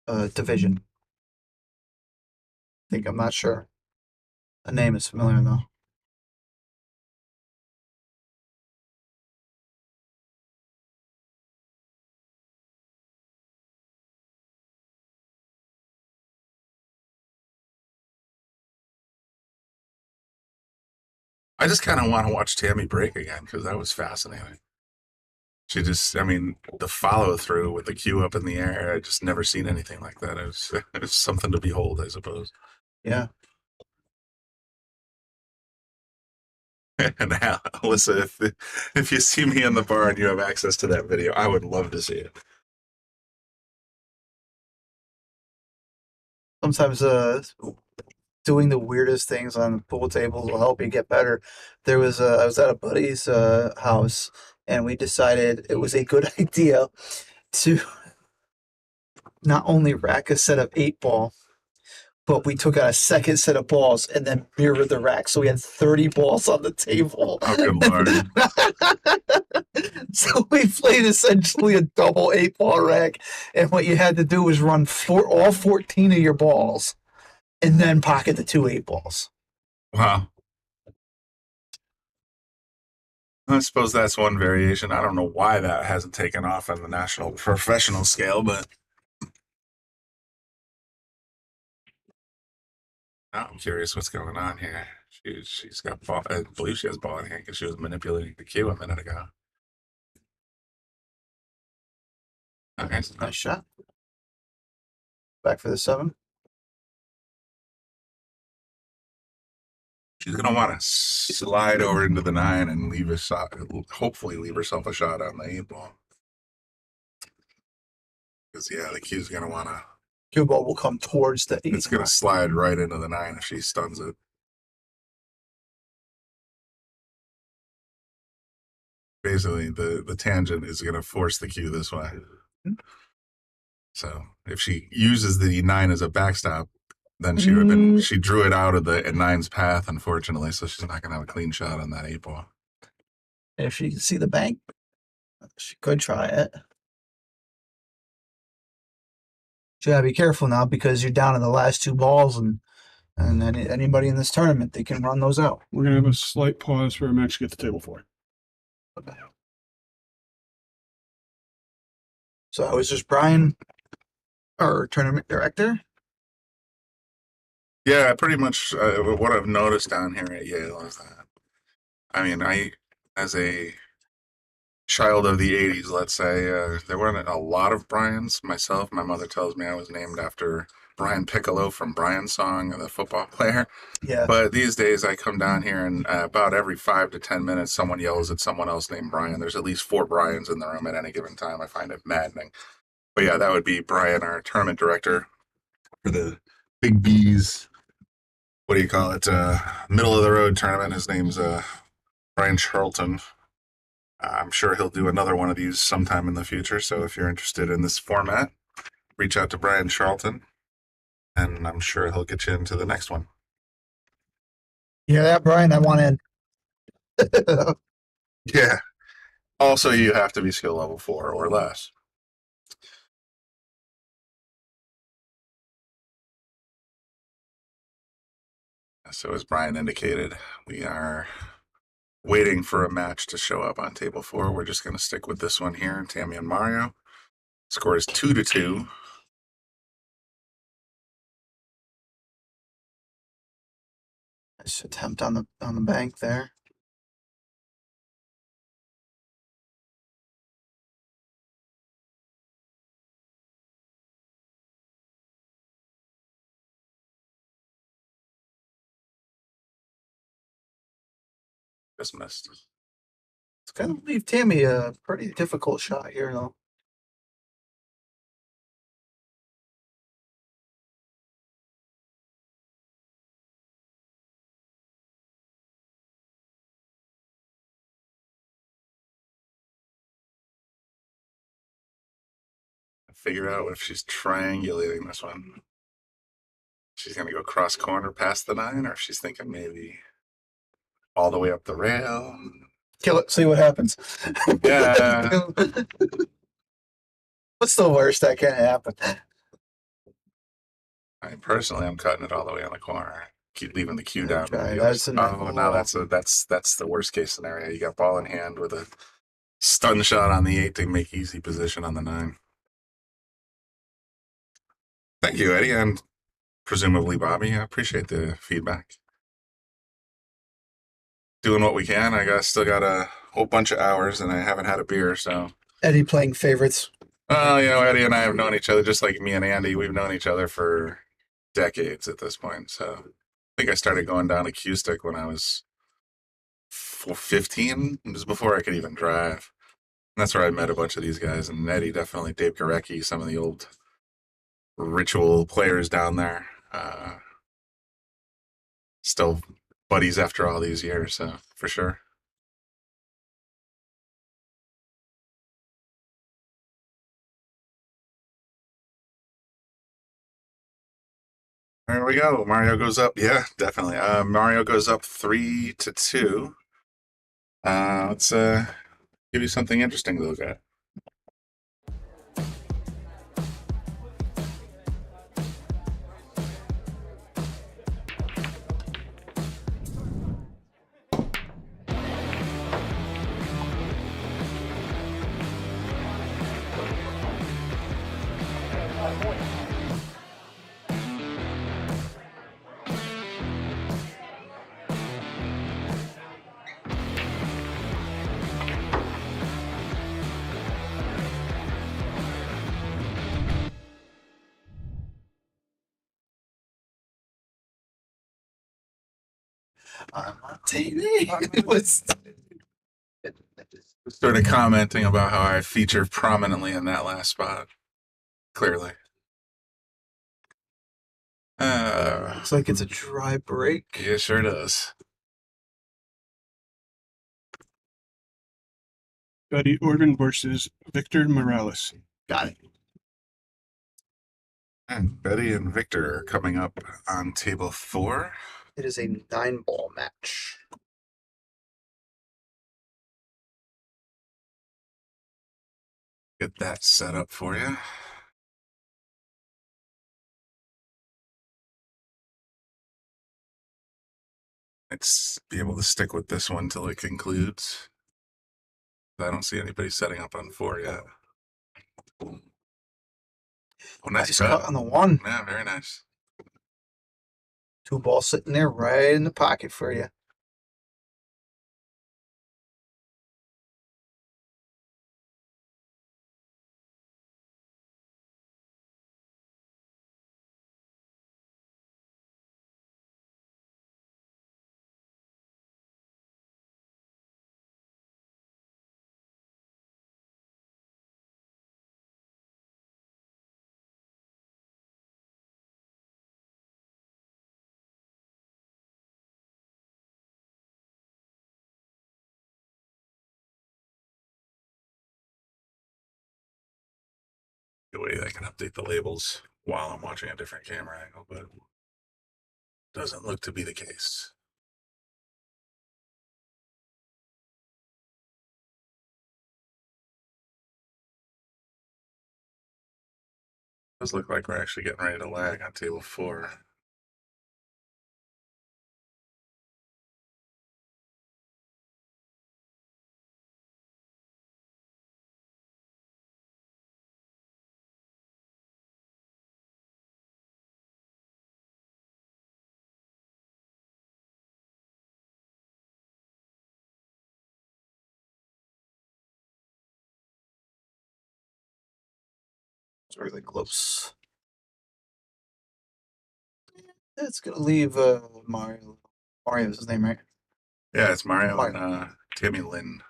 Speaker 7: division. I'm not sure. The name is familiar though.
Speaker 6: I just kind of want to watch Tammy break again because that was fascinating. She just, the follow through with the cue up in the air, I just never seen anything like that. It was something to behold, I suppose.
Speaker 7: Yeah.
Speaker 6: And now, Alyssa, if you see me in the bar and you have access to that video, I would love to see it.
Speaker 7: Sometimes doing the weirdest things on pool tables will help you get better. I was at a buddy's house, and we decided it was a good idea to not only rack a set of 8-ball, but we took out a second set of balls and then mirrored the rack. So we had 30 balls on the table.
Speaker 6: Oh, good Lord.
Speaker 7: So we played essentially a double 8-ball rack. And what you had to do was run all 14 of your balls and then pocket the 2 8-balls.
Speaker 6: Wow. I suppose that's one variation. I don't know why that hasn't taken off on the national professional scale, but I'm curious what's going on here. She's got ball. I believe she has ball in hand because she was manipulating the cue a minute ago. Okay,
Speaker 7: Nice shot. Back for the 7.
Speaker 6: she's gonna want to slide over into the 9 and leave a shot. Hopefully, leave herself a shot on the 8 ball. Because yeah, the cue's gonna want to.
Speaker 7: Cue ball will come towards the 8.
Speaker 6: It's gonna slide right into the 9 if she stuns it. Basically, the tangent is gonna force the cue this way. So if she uses the 9 as a backstop, then she would have been. She drew it out of the 9's path, unfortunately. So she's not gonna have a clean shot on that 8 ball.
Speaker 7: If she can see the bank, she could try it. So you gotta be careful now because you're down to the last 2 balls, and anybody in this tournament, they can run those out.
Speaker 8: We're going to have a slight pause for Max to get the table for it.
Speaker 7: So is this Brian, our tournament director?
Speaker 6: Yeah, pretty much what I've noticed down here at Yale is that, I mean, as a child of the 80s, let's say, there weren't a lot of Brians. Myself, my mother tells me I was named after Brian Piccolo from Brian's Song, the football player.
Speaker 7: Yeah.
Speaker 6: But these days I come down here and about every 5 to 10 minutes, someone yells at someone else named Brian. There's at least 4 Brians in the room at any given time. I find it maddening. But yeah, that would be Brian, our tournament director for the Big B's. What do you call it? Middle of the road tournament. His name's Brian Charlton. I'm sure he'll do another one of these sometime in the future. So if you're interested in this format, reach out to Brian Charlton, and I'm sure he'll get you into the next one.
Speaker 7: Yeah, that Brian, I want in.
Speaker 6: Yeah. Also, you have to be skill level 4 or less. So as Brian indicated, we are waiting for a match to show up on table 4. We're just going to stick with this one here. Tammy and Mario. Score is 2-2.
Speaker 7: Nice attempt on the bank there.
Speaker 6: Just missed.
Speaker 7: It's going to leave Tammy a pretty difficult shot here, though.
Speaker 6: Figure out if she's triangulating this one. She's going to go cross corner past the 9, or if she's thinking maybe all the way up the rail.
Speaker 7: Kill it, see what happens.
Speaker 6: Yeah.
Speaker 7: What's the worst that can happen?
Speaker 6: I personally, I'm cutting it all the way on the corner. Keep leaving the cue down.
Speaker 7: Okay, that's
Speaker 6: that's the worst case scenario. You got ball in hand with a stun shot on the 8 to make easy position on the 9. Thank you, Eddie, and presumably Bobby. I appreciate the feedback. Doing what we can. Still got a whole bunch of hours, and I haven't had a beer, so.
Speaker 7: Eddie playing favorites.
Speaker 6: Eddie and I have known each other, just like me and Andy. We've known each other for decades at this point. So I think I started going down to Cue Stick when I was 15. It was before I could even drive. And that's where I met a bunch of these guys. And Eddie, definitely Dave Gorecki, some of the old Ritual players down there. Still buddies after all these years, so for sure. There we go. Mario goes up. Yeah, definitely. Mario goes up 3-2. Let's give you something interesting to look at.
Speaker 7: It was
Speaker 6: Started commenting about how I featured prominently in that last spot. Clearly.
Speaker 7: looks like it's a dry break.
Speaker 6: Yeah, sure does.
Speaker 8: Betty Orton versus Victor Morales.
Speaker 7: Got it.
Speaker 6: And Betty and Victor are coming up on table 4.
Speaker 7: It is a 9-ball match.
Speaker 6: Get that set up for you. Let's be able to stick with this one till it concludes. I don't see anybody setting up on 4 yet. Oh, nice
Speaker 7: cut on the 1.
Speaker 6: Yeah, very nice.
Speaker 7: 2 balls sitting there right in the pocket for you.
Speaker 6: The way I can update the labels while I'm watching a different camera angle, but doesn't look to be the case. Does look like we're actually getting ready to lag on table 4.
Speaker 7: It's really close. That's gonna leave Mario. Mario's his name, right?
Speaker 6: Yeah, it's Mario and Tammy Lynn.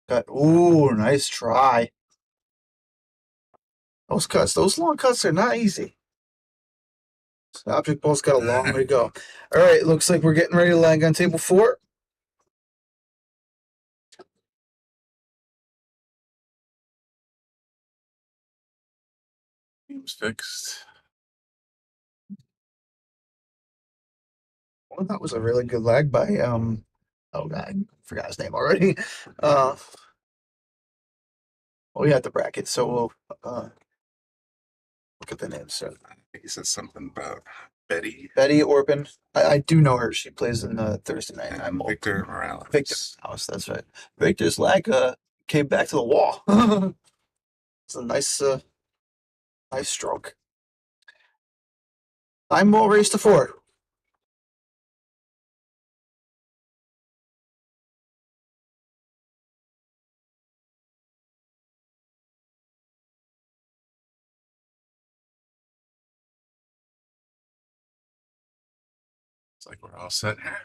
Speaker 7: Cut. Ooh, nice try. Those cuts, those long cuts are not easy. So object ball's got a long way to go. All right, looks like we're getting ready to lag on table 4.
Speaker 6: Game's fixed.
Speaker 7: Well, that was a really good lag by oh god, I forgot his name already. Oh yeah, the bracket. So we'll look at the names. So
Speaker 6: I think he said something about Betty
Speaker 7: Betty Orpin. I do know her. She plays in Thursday night.
Speaker 6: and Victor Morales.
Speaker 7: Victor Morales, that's right. Victor's lag came back to the wall. It's a nice nice stroke. 9-ball race to 4.
Speaker 6: It's like we're all set here.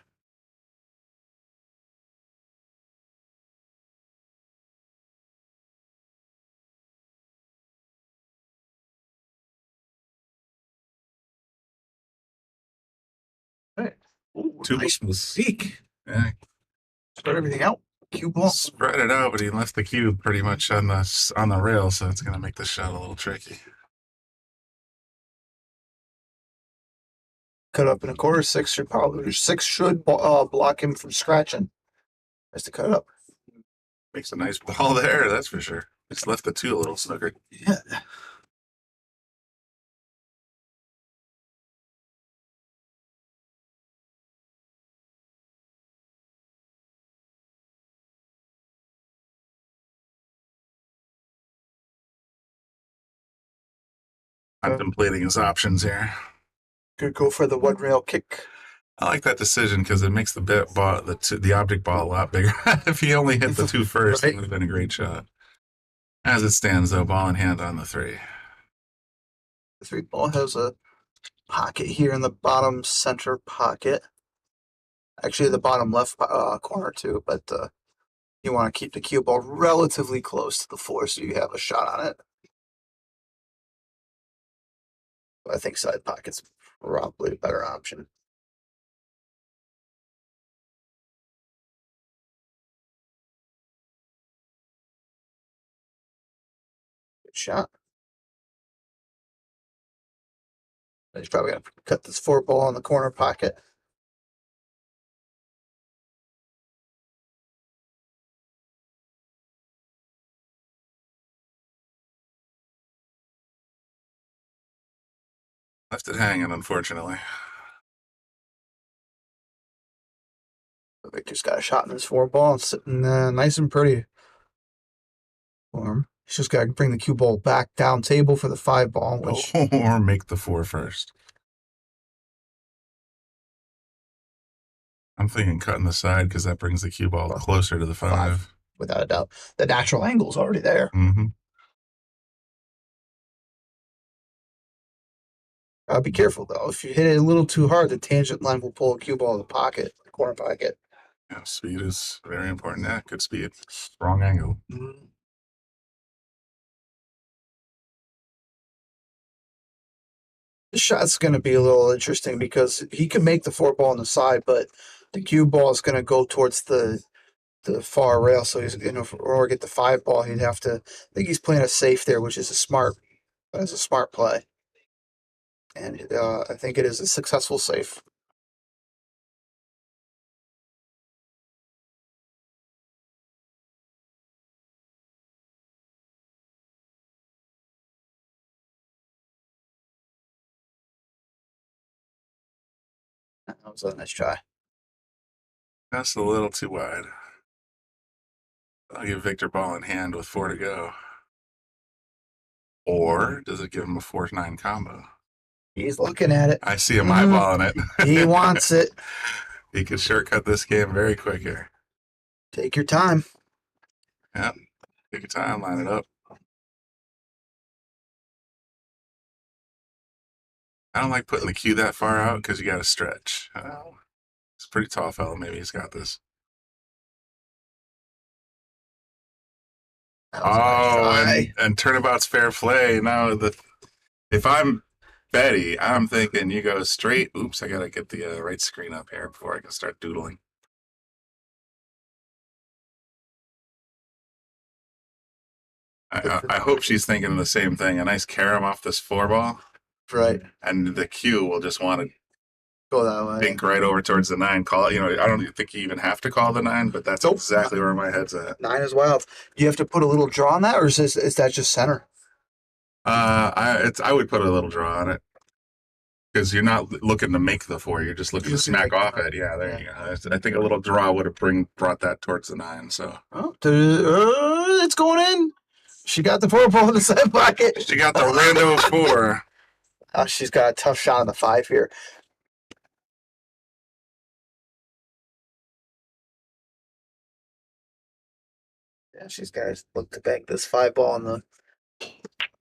Speaker 7: Right. Ooh,
Speaker 6: Two
Speaker 7: nice
Speaker 6: balls.
Speaker 7: peak.
Speaker 6: Yeah,
Speaker 7: Spread everything out. Cue ball.
Speaker 6: spread it out, but he left the cube pretty much on the rail, so it's gonna make the shot a little tricky.
Speaker 7: Cut up in a quarter. 6 should block him from scratching. Nice to cut up.
Speaker 6: Makes a nice ball there, that's for sure. Just left the 2 a little snookered.
Speaker 7: Yeah.
Speaker 6: Contemplating his options here.
Speaker 7: Could go for the 1 rail kick.
Speaker 6: I like that decision because it makes the object ball a lot bigger. If he only hit the 2 first, it would have been a great shot. As it stands, though, ball in hand on the 3.
Speaker 7: The 3 ball has a pocket here in the bottom center pocket. Actually, the bottom left corner too, but you want to keep the cue ball relatively close to the floor so you have a shot on it. I think side pocket's probably a better option. Good shot. He's probably going to cut this 4-ball in the corner pocket.
Speaker 6: Left it hanging, unfortunately.
Speaker 7: Victor's got a shot in his 4-ball, sitting nice and pretty for him. He's just got to bring the cue ball back down table for the 5-ball, which
Speaker 6: Or make the 4 first. I'm thinking cutting the side because that brings the cue ball closer to the 5.
Speaker 7: without a doubt. The natural angle's already there.
Speaker 6: Mm-hmm.
Speaker 7: Be careful though. If you hit it a little too hard, the tangent line will pull a cue ball in the pocket, the corner pocket.
Speaker 6: Yeah, speed is very important. Yeah, good speed. Strong angle.
Speaker 7: This shot's going to be a little interesting because he can make the 4-ball on the side, but the cue ball is going to go towards the far rail. So he's or get the 5-ball. He'd have to. I think he's playing a safe there, which is a smart play. And I think it is a successful safe. That was a nice try.
Speaker 6: That's a little too wide. I'll give Victor ball in hand with 4 to go. Or does it give him a 4-9 combo?
Speaker 7: He's looking at it.
Speaker 6: I see him eyeballing it.
Speaker 7: He wants it.
Speaker 6: He could shortcut this game very quick here.
Speaker 7: Take your time.
Speaker 6: Yep. Take your time, line it up. I don't like putting the cue that far out because you got to stretch. It's a pretty tall fellow. Maybe he's got this. And turnabout's fair play. Now, if I'm Betty, I'm thinking you go straight. Oops, I got to get the right screen up here before I can start doodling. I hope she's thinking the same thing. A nice carom off this 4-ball.
Speaker 7: Right.
Speaker 6: And the cue will just want to
Speaker 7: go that way.
Speaker 6: Think right over towards the 9. Call it. I don't think you even have to call the 9, but that's exactly where my head's at.
Speaker 7: 9 is wild. You have to put a little draw on that, or is that just center?
Speaker 6: I would put a little draw on it because you're not looking to make the 4. You're just looking to smack off it. Yeah, there you go. I think a little draw would have brought that towards the 9. So
Speaker 7: it's going in. She got the 4-ball in the side pocket.
Speaker 6: She got the random 4.
Speaker 7: She's got a tough shot on the 5 here. Yeah, she's got to look to bank this 5-ball in the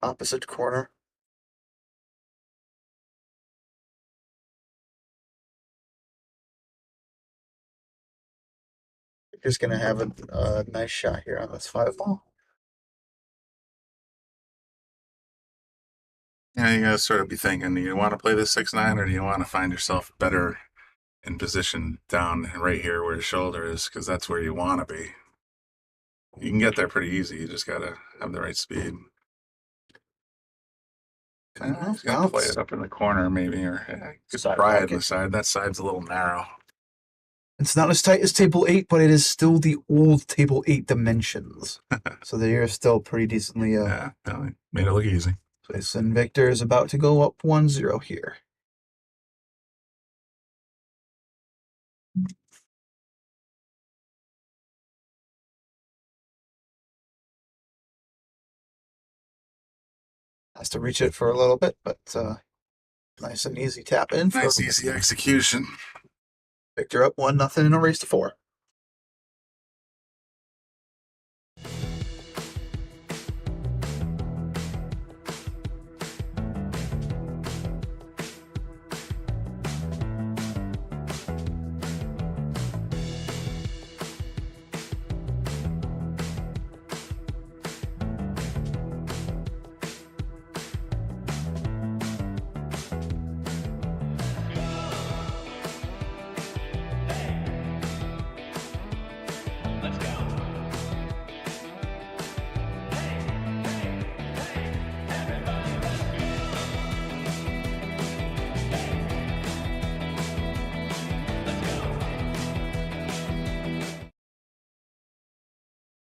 Speaker 7: opposite corner. Just going to have a nice shot here on this 5-ball.
Speaker 6: Yeah, you got to sort of be thinking, do you want to play this 6-9 or do you want to find yourself better in position down right here where the shoulder is? Because that's where you want to be. You can get there pretty easy. You just got to have the right speed. He's got to play it up in the corner maybe, or just try it on the side. That side's a little narrow.
Speaker 7: It's not as tight as table 8, but it is still the old table 8 dimensions. So they are still pretty decently.
Speaker 6: Yeah, made it look easy.
Speaker 7: And Victor is about to go up 1-0 here. Has to reach it for a little bit, but nice and easy tap in.
Speaker 6: Nice, easy execution.
Speaker 7: Victor up 1-0 in a race to 4.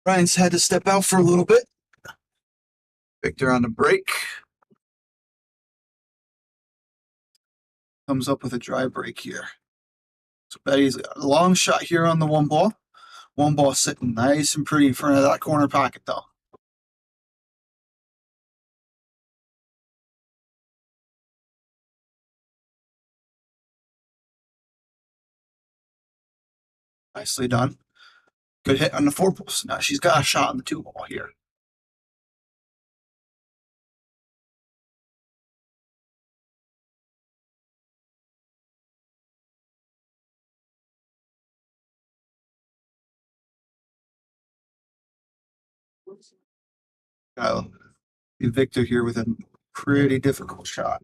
Speaker 7: Brian's had to step out for a little bit. Victor on the break. Comes up with a dry break here. So Betty's got a long shot here on the one ball. One ball sitting nice and pretty in front of that corner pocket, though. Nicely done. Good hit on the 4 ball. So now she's got a shot on the 2 ball here. Kyle, Victor here with a pretty difficult shot.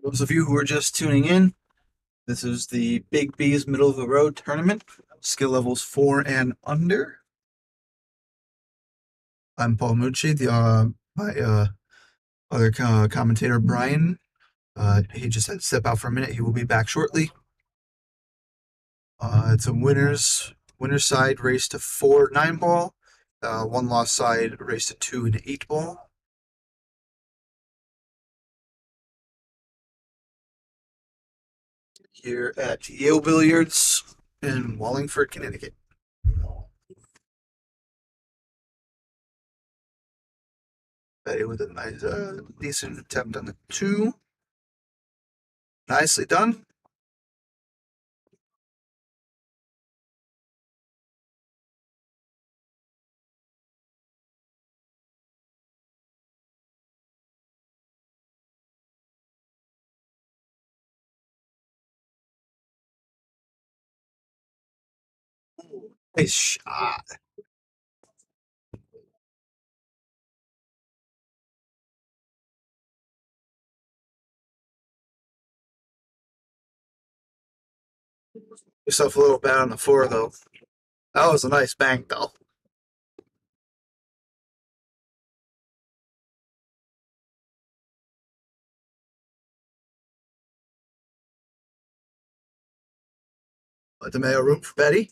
Speaker 7: Those of you who are just tuning in, this is the Big B's Middle of the Road tournament, skill levels 4 and under. I'm Paul Mucci, my other commentator Brian. He just had to step out for a minute. He will be back shortly. It's a winner's side race to 4 9-ball, one lost side race to 2 and 8-ball. Here at Yale Billiards in Wallingford, Connecticut. Betty with a nice, decent attempt on the 2. Nicely done. Nice shot. Yourself a little bad on the 4, though. That was a nice bank, though. Let the mail room for Betty.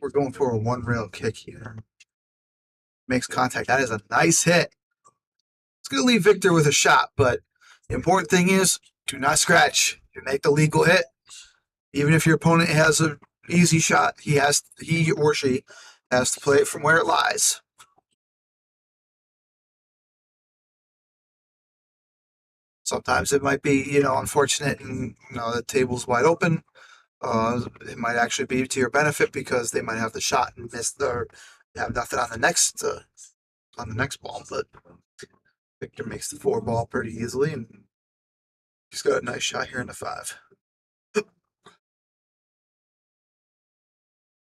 Speaker 7: We're going for a 1-rail kick here. Makes contact. That is a nice hit. It's going to leave Victor with a shot, but the important thing is do not scratch. You make the legal hit. Even if your opponent has an easy shot, he or she has to play it from where it lies. Sometimes it might be, unfortunate and, the table's wide open. It might actually be to your benefit because they might have the shot and miss or have nothing on the next ball. But Victor makes the 4 ball pretty easily, and he's got a nice shot here in the 5.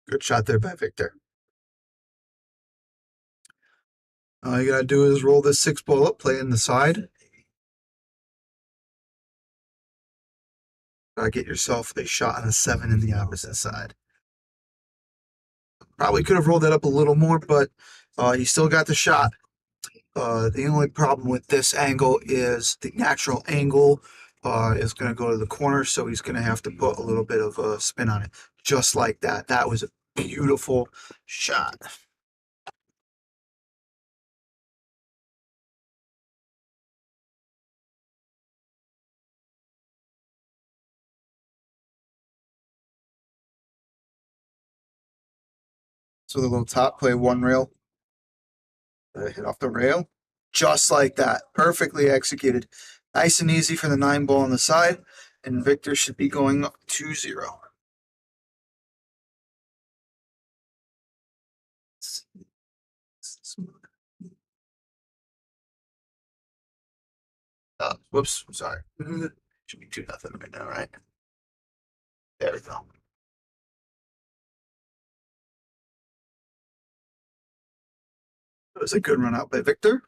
Speaker 7: Good shot there by Victor. All you gotta do is roll this 6 ball up, play in the side. Get yourself a shot on a 7 in the opposite side. Probably could have rolled that up a little more, but he still got the shot. The only problem with this angle is the natural angle is going to go to the corner, so he's going to have to put a little bit of a spin on it. Just like that. That was a beautiful shot. So the little top play 1 rail. Hit off the rail. Just like that. Perfectly executed. Nice and easy for the 9 ball on the side. And Victor should be going up 2-0. Whoops, sorry. Should be 2-0 right now, right? There we go. was a good run out by Victor.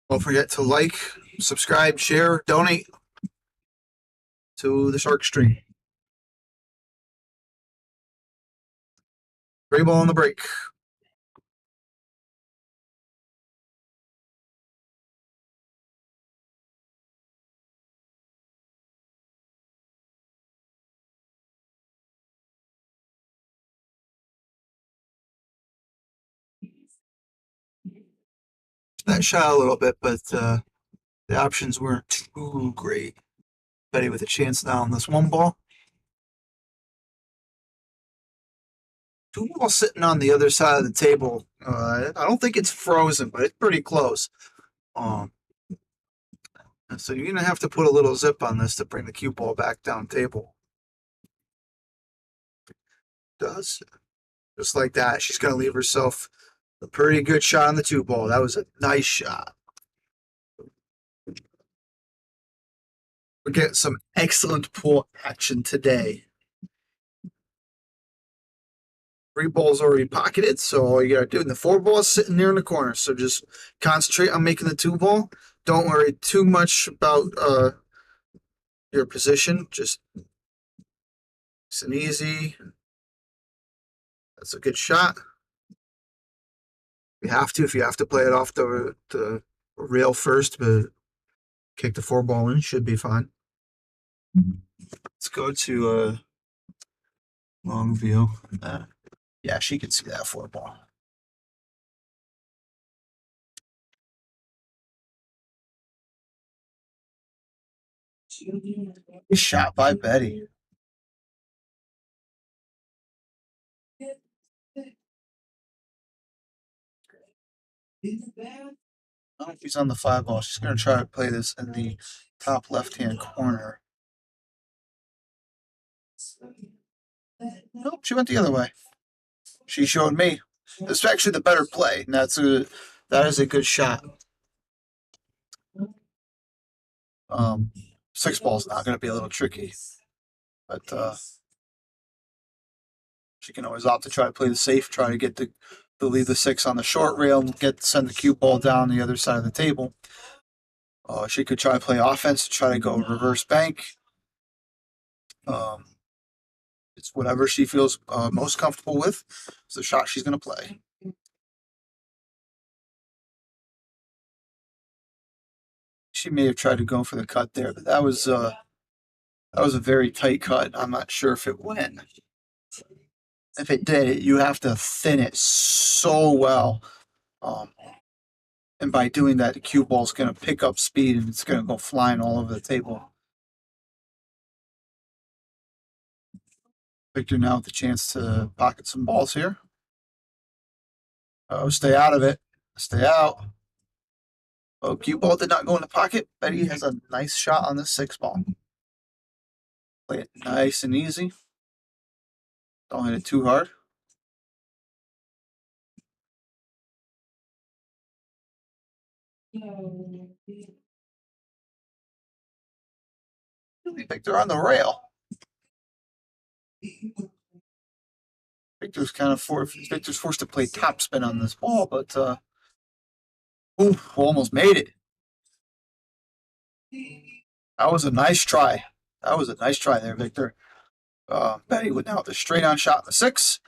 Speaker 7: Don't forget to like, subscribe, share, donate to the Shark Stream. Gray ball on the break. That shot a little bit, but the options weren't too great. Betty with a chance now on this one ball. Two balls sitting on the other side of the table. I don't think it's frozen, but it's pretty close. So you're gonna have to put a little zip on this to bring the cue ball back down table. Does just like that. She's gonna leave herself a pretty good shot on the 2 ball. That was a nice shot. We're getting some excellent pool action today. 3 balls already pocketed, so all you gotta do, and the 4 ball is sitting there in the corner. So just concentrate on making the 2 ball. Don't worry too much about your position. Just it's an easy. That's a good shot. You have to, if you have to play it off the rail first, but kick the 4 ball in, should be fine. Let's go to long view. Yeah, she can see that 4 ball. Good shot by Betty. I don't know if he's on the 5 ball. She's going to try to play this in the top left-hand corner. Nope, she went the other way. She showed me. This is actually the better play, and that is a good shot. 6 ball's not going to be a little tricky, but she can always opt to try to play the safe, try to get the leave the 6 on the short rail, and send the cue ball down the other side of the table. She could try to play offense, try to go reverse bank. It's whatever she feels most comfortable with. It's the shot she's going to play. She may have tried to go for the cut there, but that was a very tight cut. I'm not sure if it went. If it did, you have to thin it so well. And by doing that, the cue ball is going to pick up speed and it's going to go flying all over the table. Victor now with the chance to pocket some balls here. Oh, stay out of it. Stay out. Oh, cue ball did not go in the pocket. Betty has a nice shot on this 6 ball. Play it nice and easy. Don't hit it too hard. Victor on the rail. Victor's forced to play topspin on this ball, but almost made it. That was a nice try. That was a nice try there, Victor. Betty would now have the straight on shot in the 6.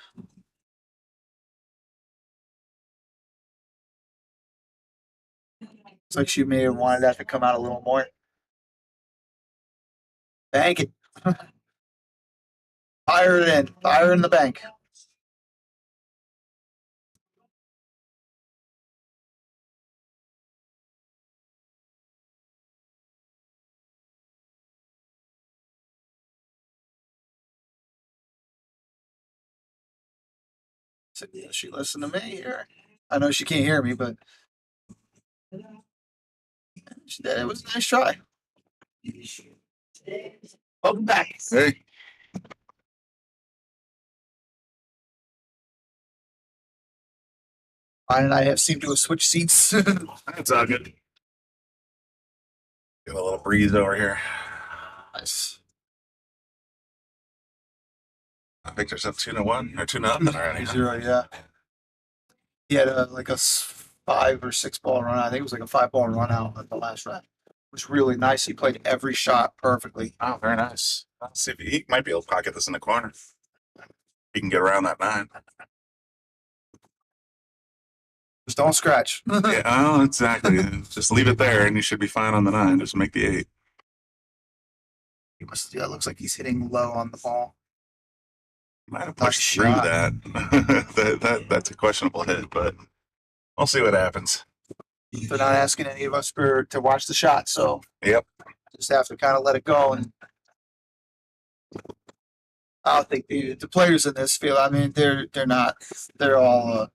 Speaker 7: Looks like she may have wanted that to come out a little more. Bank it. Fire it in. Fire in the bank. So, yeah, she listen to me here. I know she can't hear me, but she did. It was a nice try. Welcome back.
Speaker 6: Hey.
Speaker 7: Ryan and I have seemed to have switched seats.
Speaker 6: That's all good. Get a little breeze over here.
Speaker 7: Nice.
Speaker 6: Victor's up 2-1 or 2-0 already.
Speaker 7: 0, yeah. He had like a 5 or 6 ball run out. I think it was like a 5 ball run out at the last round. It was really nice. He played every shot perfectly.
Speaker 6: Oh, very nice. Let's see if he might be able to pocket this in the corner. He can get around that 9.
Speaker 7: Just don't scratch.
Speaker 6: Yeah, oh, exactly. Just leave it there, and you should be fine on the 9. Just make the 8.
Speaker 7: He must. Yeah, it looks like he's hitting low on the ball.
Speaker 6: Might have
Speaker 7: Nice
Speaker 6: pushed through
Speaker 7: shot.
Speaker 6: that's a questionable hit, but we'll see what happens.
Speaker 7: They're not asking any of us to watch the shot, so
Speaker 6: Yep.
Speaker 7: just have to kind of let it go. And I don't think the players in this field. I mean, they're not. They're all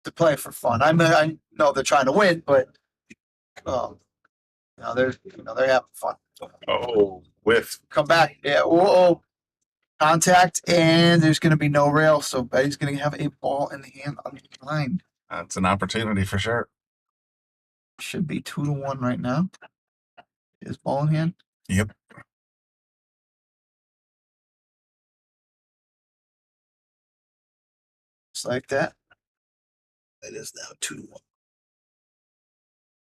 Speaker 7: to play for fun. I mean, I know they're trying to win, but they're having fun.
Speaker 6: Oh, whiff.
Speaker 7: Come back, yeah. Whoa, contact, and there's going to be no rail, so Betty's going to have a ball in the hand on the line.
Speaker 6: That's an opportunity for sure.
Speaker 7: Should be 2-1 right now. His ball in hand.
Speaker 6: Yep.
Speaker 7: Just like that. It is now 2-1.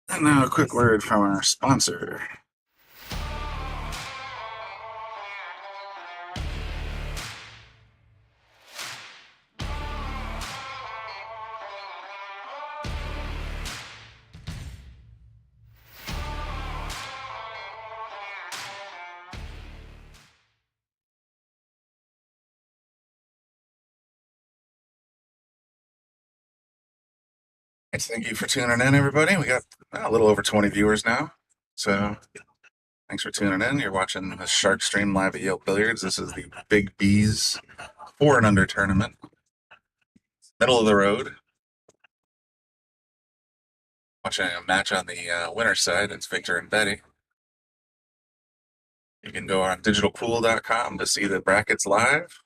Speaker 6: And now a quick word from our sponsor. Thank you for tuning in, everybody. We got a little over 20 viewers now. So thanks for tuning in. You're watching the Shark Stream live at Yelp Billiards. This is the Big B's 4 and under tournament. Middle of the road. Watching a match on the winner's side. It's Victor and Betty. You can go on digitalpool.com to see the brackets live.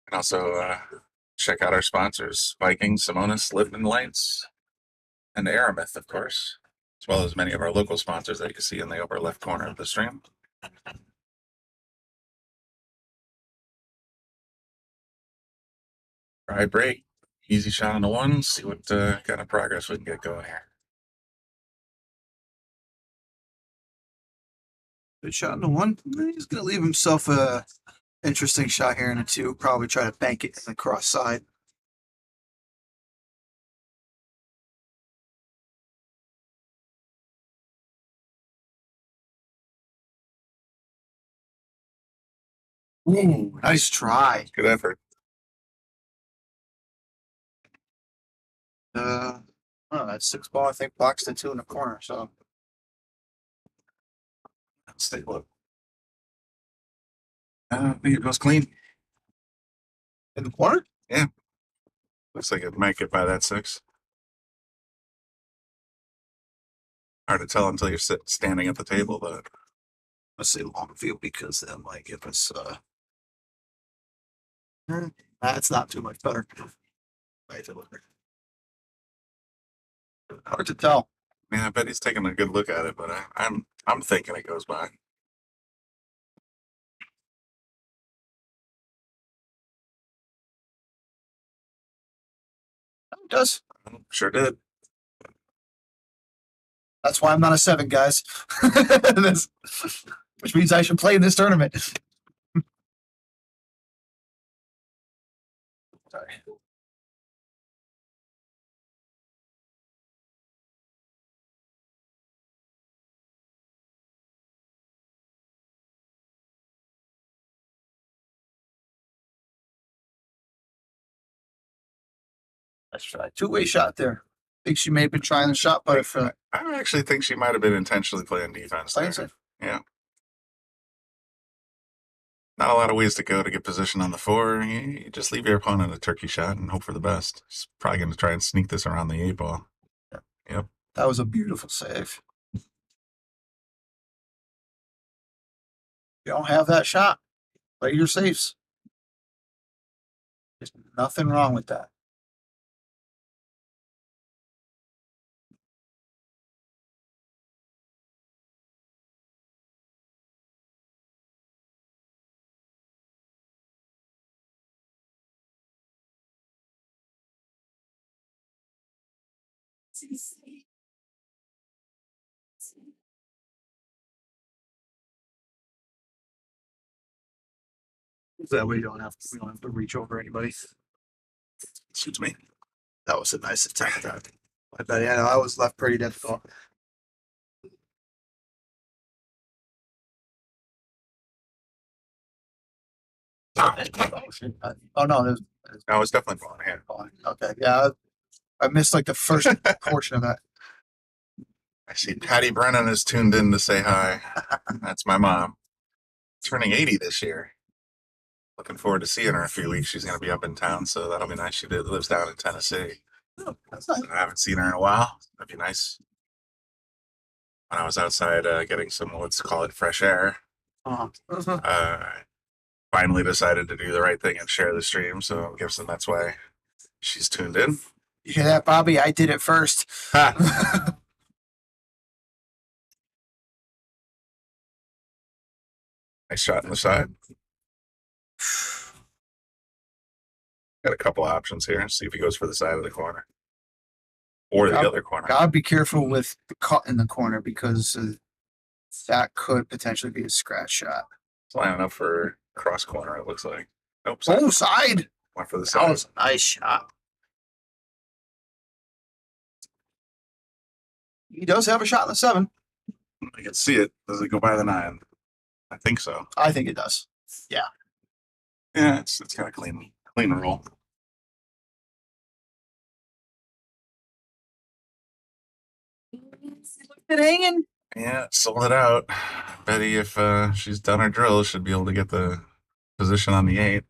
Speaker 6: And also check out our sponsors, Vikings, Simonis, Lippman Lights, and Aramith, of course, as well as many of our local sponsors that you can see in the upper left corner of the stream. Try break, easy shot on the 1, see what kind of progress we can get going here.
Speaker 7: Good shot in the 1. He's going to leave himself a interesting shot here in a 2. Probably try to bank it in the cross side. Ooh, nice try.
Speaker 6: Good effort.
Speaker 7: That 6 ball, I think, blocks the 2 in the corner. So
Speaker 6: Let's take a look. It goes clean.
Speaker 7: in the corner.
Speaker 6: Yeah. Looks like it might get by that 6. Hard to tell until you're standing at the table, but
Speaker 7: Let's say long field because that might give us. That's not too much better. Hard to tell.
Speaker 6: yeah, I bet he's taking a good look at it. But I'm thinking it goes by.
Speaker 7: It does.
Speaker 6: Sure did.
Speaker 7: That's why I'm not a 7, guys. Which means I should play in this tournament. Sorry. Let's try. 2-way shot there. Think she may have been trying the shot, but if
Speaker 6: I actually think she might have been intentionally playing defense there. Yeah. Not a lot of ways to go to get position on the 4. You just leave your opponent a turkey shot and hope for the best. He's probably going to try and sneak this around the 8 ball. Yep.
Speaker 7: That was a beautiful save. You don't have that shot. Play your safes. There's nothing wrong with that. That way we don't have to reach over anybody.
Speaker 6: Suits me.
Speaker 7: That was a nice attack. I bet. Yeah, no, I was left pretty difficult. Oh no, there's
Speaker 6: I was definitely falling here.
Speaker 7: okay. Yeah, I missed like the first portion of that.
Speaker 6: I see Patty Brennan is tuned in to say hi. That's my mom. Turning 80 this year. Looking forward to seeing her in a few weeks. She's going to be up in town, so that'll be nice. She lives down in Tennessee.
Speaker 7: That's nice.
Speaker 6: I haven't seen her in a while. That'd be nice. When I was outside getting some, let's call it fresh air, I finally decided to do the right thing and share the stream. So Gibson, that's why she's tuned in.
Speaker 7: You hear that, Bobby? I did it first.
Speaker 6: Ha! Nice shot in the side. Got a couple options here. See if he goes for the side of the corner or the other corner.
Speaker 7: Gotta be careful with the cut in the corner because that could potentially be a scratch shot.
Speaker 6: It's lining up for cross corner, it looks like. Nope.
Speaker 7: Oh, side.
Speaker 6: Went for the
Speaker 7: That
Speaker 6: side.
Speaker 7: was a nice shot. He does have a shot in the 7.
Speaker 6: I can see it. Does it go by the 9? I think so.
Speaker 7: I think it does. Yeah.
Speaker 6: Yeah, it's got a clean roll.
Speaker 7: It hanging.
Speaker 6: Yeah, sold it out. Betty, if she's done her drill, should be able to get the position on the 8,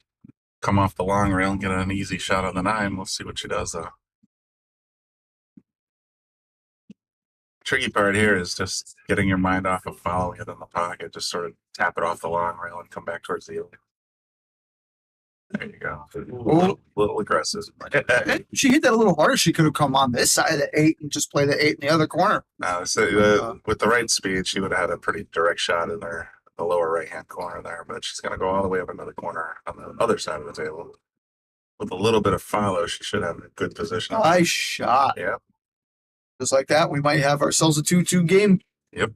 Speaker 6: come off the long rail and get an easy shot on the 9. We'll see what she does, though. Tricky part here is just getting your mind off of following it in the pocket. Just sort of tap it off the long rail and come back towards the 8. There you go. A little aggressive.
Speaker 7: She hit that a little harder. She could have come on this side of the 8 and just play the 8 in the other corner.
Speaker 6: No, so, with the right speed, she would have had a pretty direct shot in there, the lower right-hand corner there. But she's going to go all the way up into the corner on the other side of the table. With a little bit of follow, she should have a good position.
Speaker 7: Nice shot.
Speaker 6: Yeah.
Speaker 7: Just like that, we might have ourselves a 2-2 game.
Speaker 6: Yep.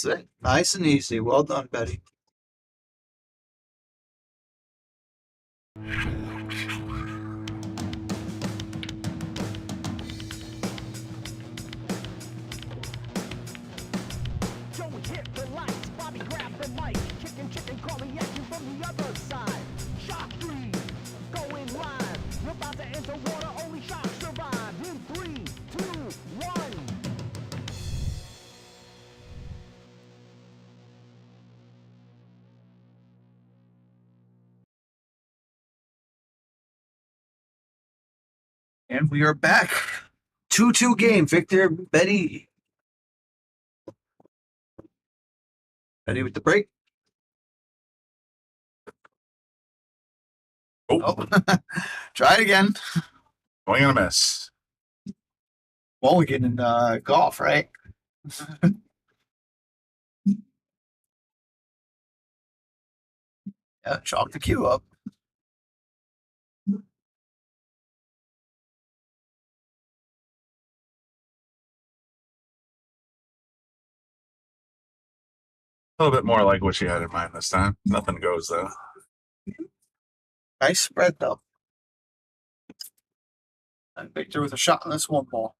Speaker 7: That's it. Nice and easy. Well done, Betty.
Speaker 4: Joey hit the lights, Bobby grabbed the mic, chicken calling action from the other side. Shock 3, going live. You're about to enter water, only shock survive. In 3, 2, 1.
Speaker 7: And we are back. 2-2 game. Victor, Betty. Betty with the break.
Speaker 6: Oh,
Speaker 7: Try it again.
Speaker 6: going on a miss.
Speaker 7: Mulligan in golf, right? Yeah, chalk the cue up.
Speaker 6: A little bit more like what she had in mind this time. Nothing goes, though.
Speaker 7: Nice spread, though. And Victor with a shot on this 1 ball.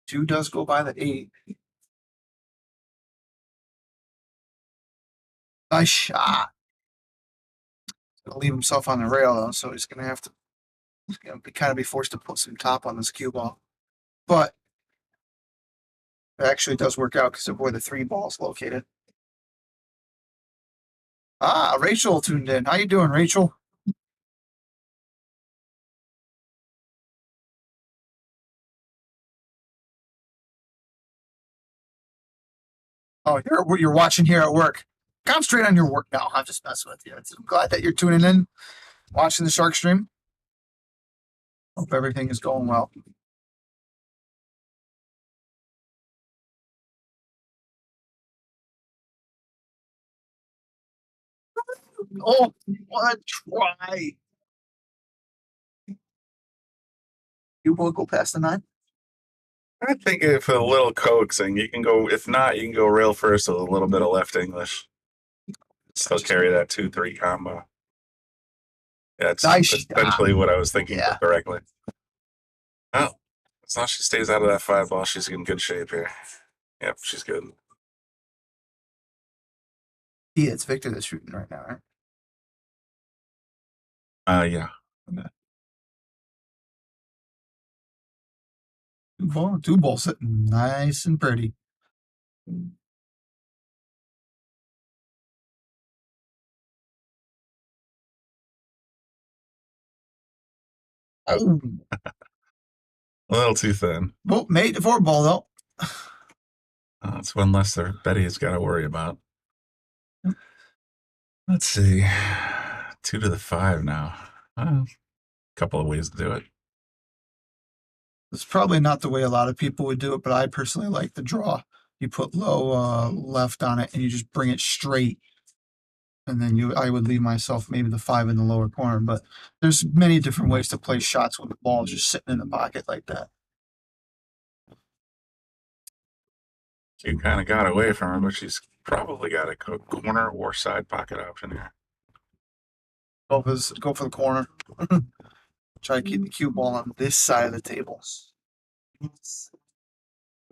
Speaker 7: Two does go by the 8. Nice shot. He's gonna leave himself on the rail, though, so he's gonna have to kind of be forced to put some top on this cue ball. But it actually does work out because of where the 3 ball's located. Ah, Rachel tuned in. How you doing, Rachel? Oh, you're watching here at work. concentrate on your work now. I'm just messing with you. I'm glad that you're tuning in, watching the Shark Stream. Hope everything is going well. Oh, what try? You will go past the 9?
Speaker 6: I think if a little coaxing, you can go. If not, you can go rail first with a little bit of left English. Still carry that 2-3 combo. Yeah, that's
Speaker 7: Nice
Speaker 6: essentially what I was thinking
Speaker 7: Yeah.
Speaker 6: correctly. Well, as long as she stays out of that 5 ball, she's in good shape here. Yep, she's good.
Speaker 7: Yeah, it's Victor that's shooting right now, right?
Speaker 6: Yeah.
Speaker 7: Two ball sitting nice and pretty. Oh,
Speaker 6: A little too thin.
Speaker 7: well, made the 4 ball though.
Speaker 6: That's one less that Betty's got to worry about. Let's see. 2 to the 5 now. A couple of ways to do it.
Speaker 7: It's probably not the way a lot of people would do it, but I personally like the draw. You put low left on it and you just bring it straight. And then I would leave myself maybe the 5 in the lower corner, but there's many different ways to play shots when the ball is just sitting in the pocket like that.
Speaker 6: You kind of got away from her, but she's probably got a corner or side pocket option here.
Speaker 7: Go for the corner. Try to keep the cue ball on this side of the table. Looks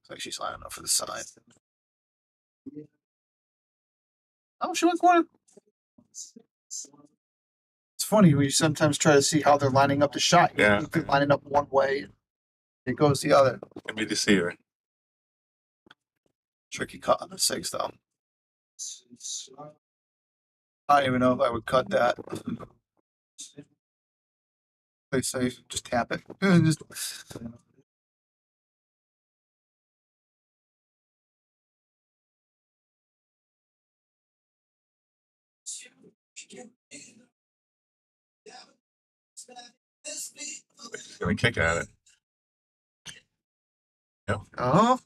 Speaker 7: like she's lining up for the side. Oh, she went corner. It's funny when you sometimes try to see how they're lining up the shot.
Speaker 6: Yeah.
Speaker 7: They're lining up one way, it goes the other.
Speaker 6: Can be deceiver.
Speaker 7: Tricky cut on the 6 though. I don't even know if I would cut that. Play safe, just tap it. Just
Speaker 6: She's gonna kick at it. Yep.
Speaker 7: oh,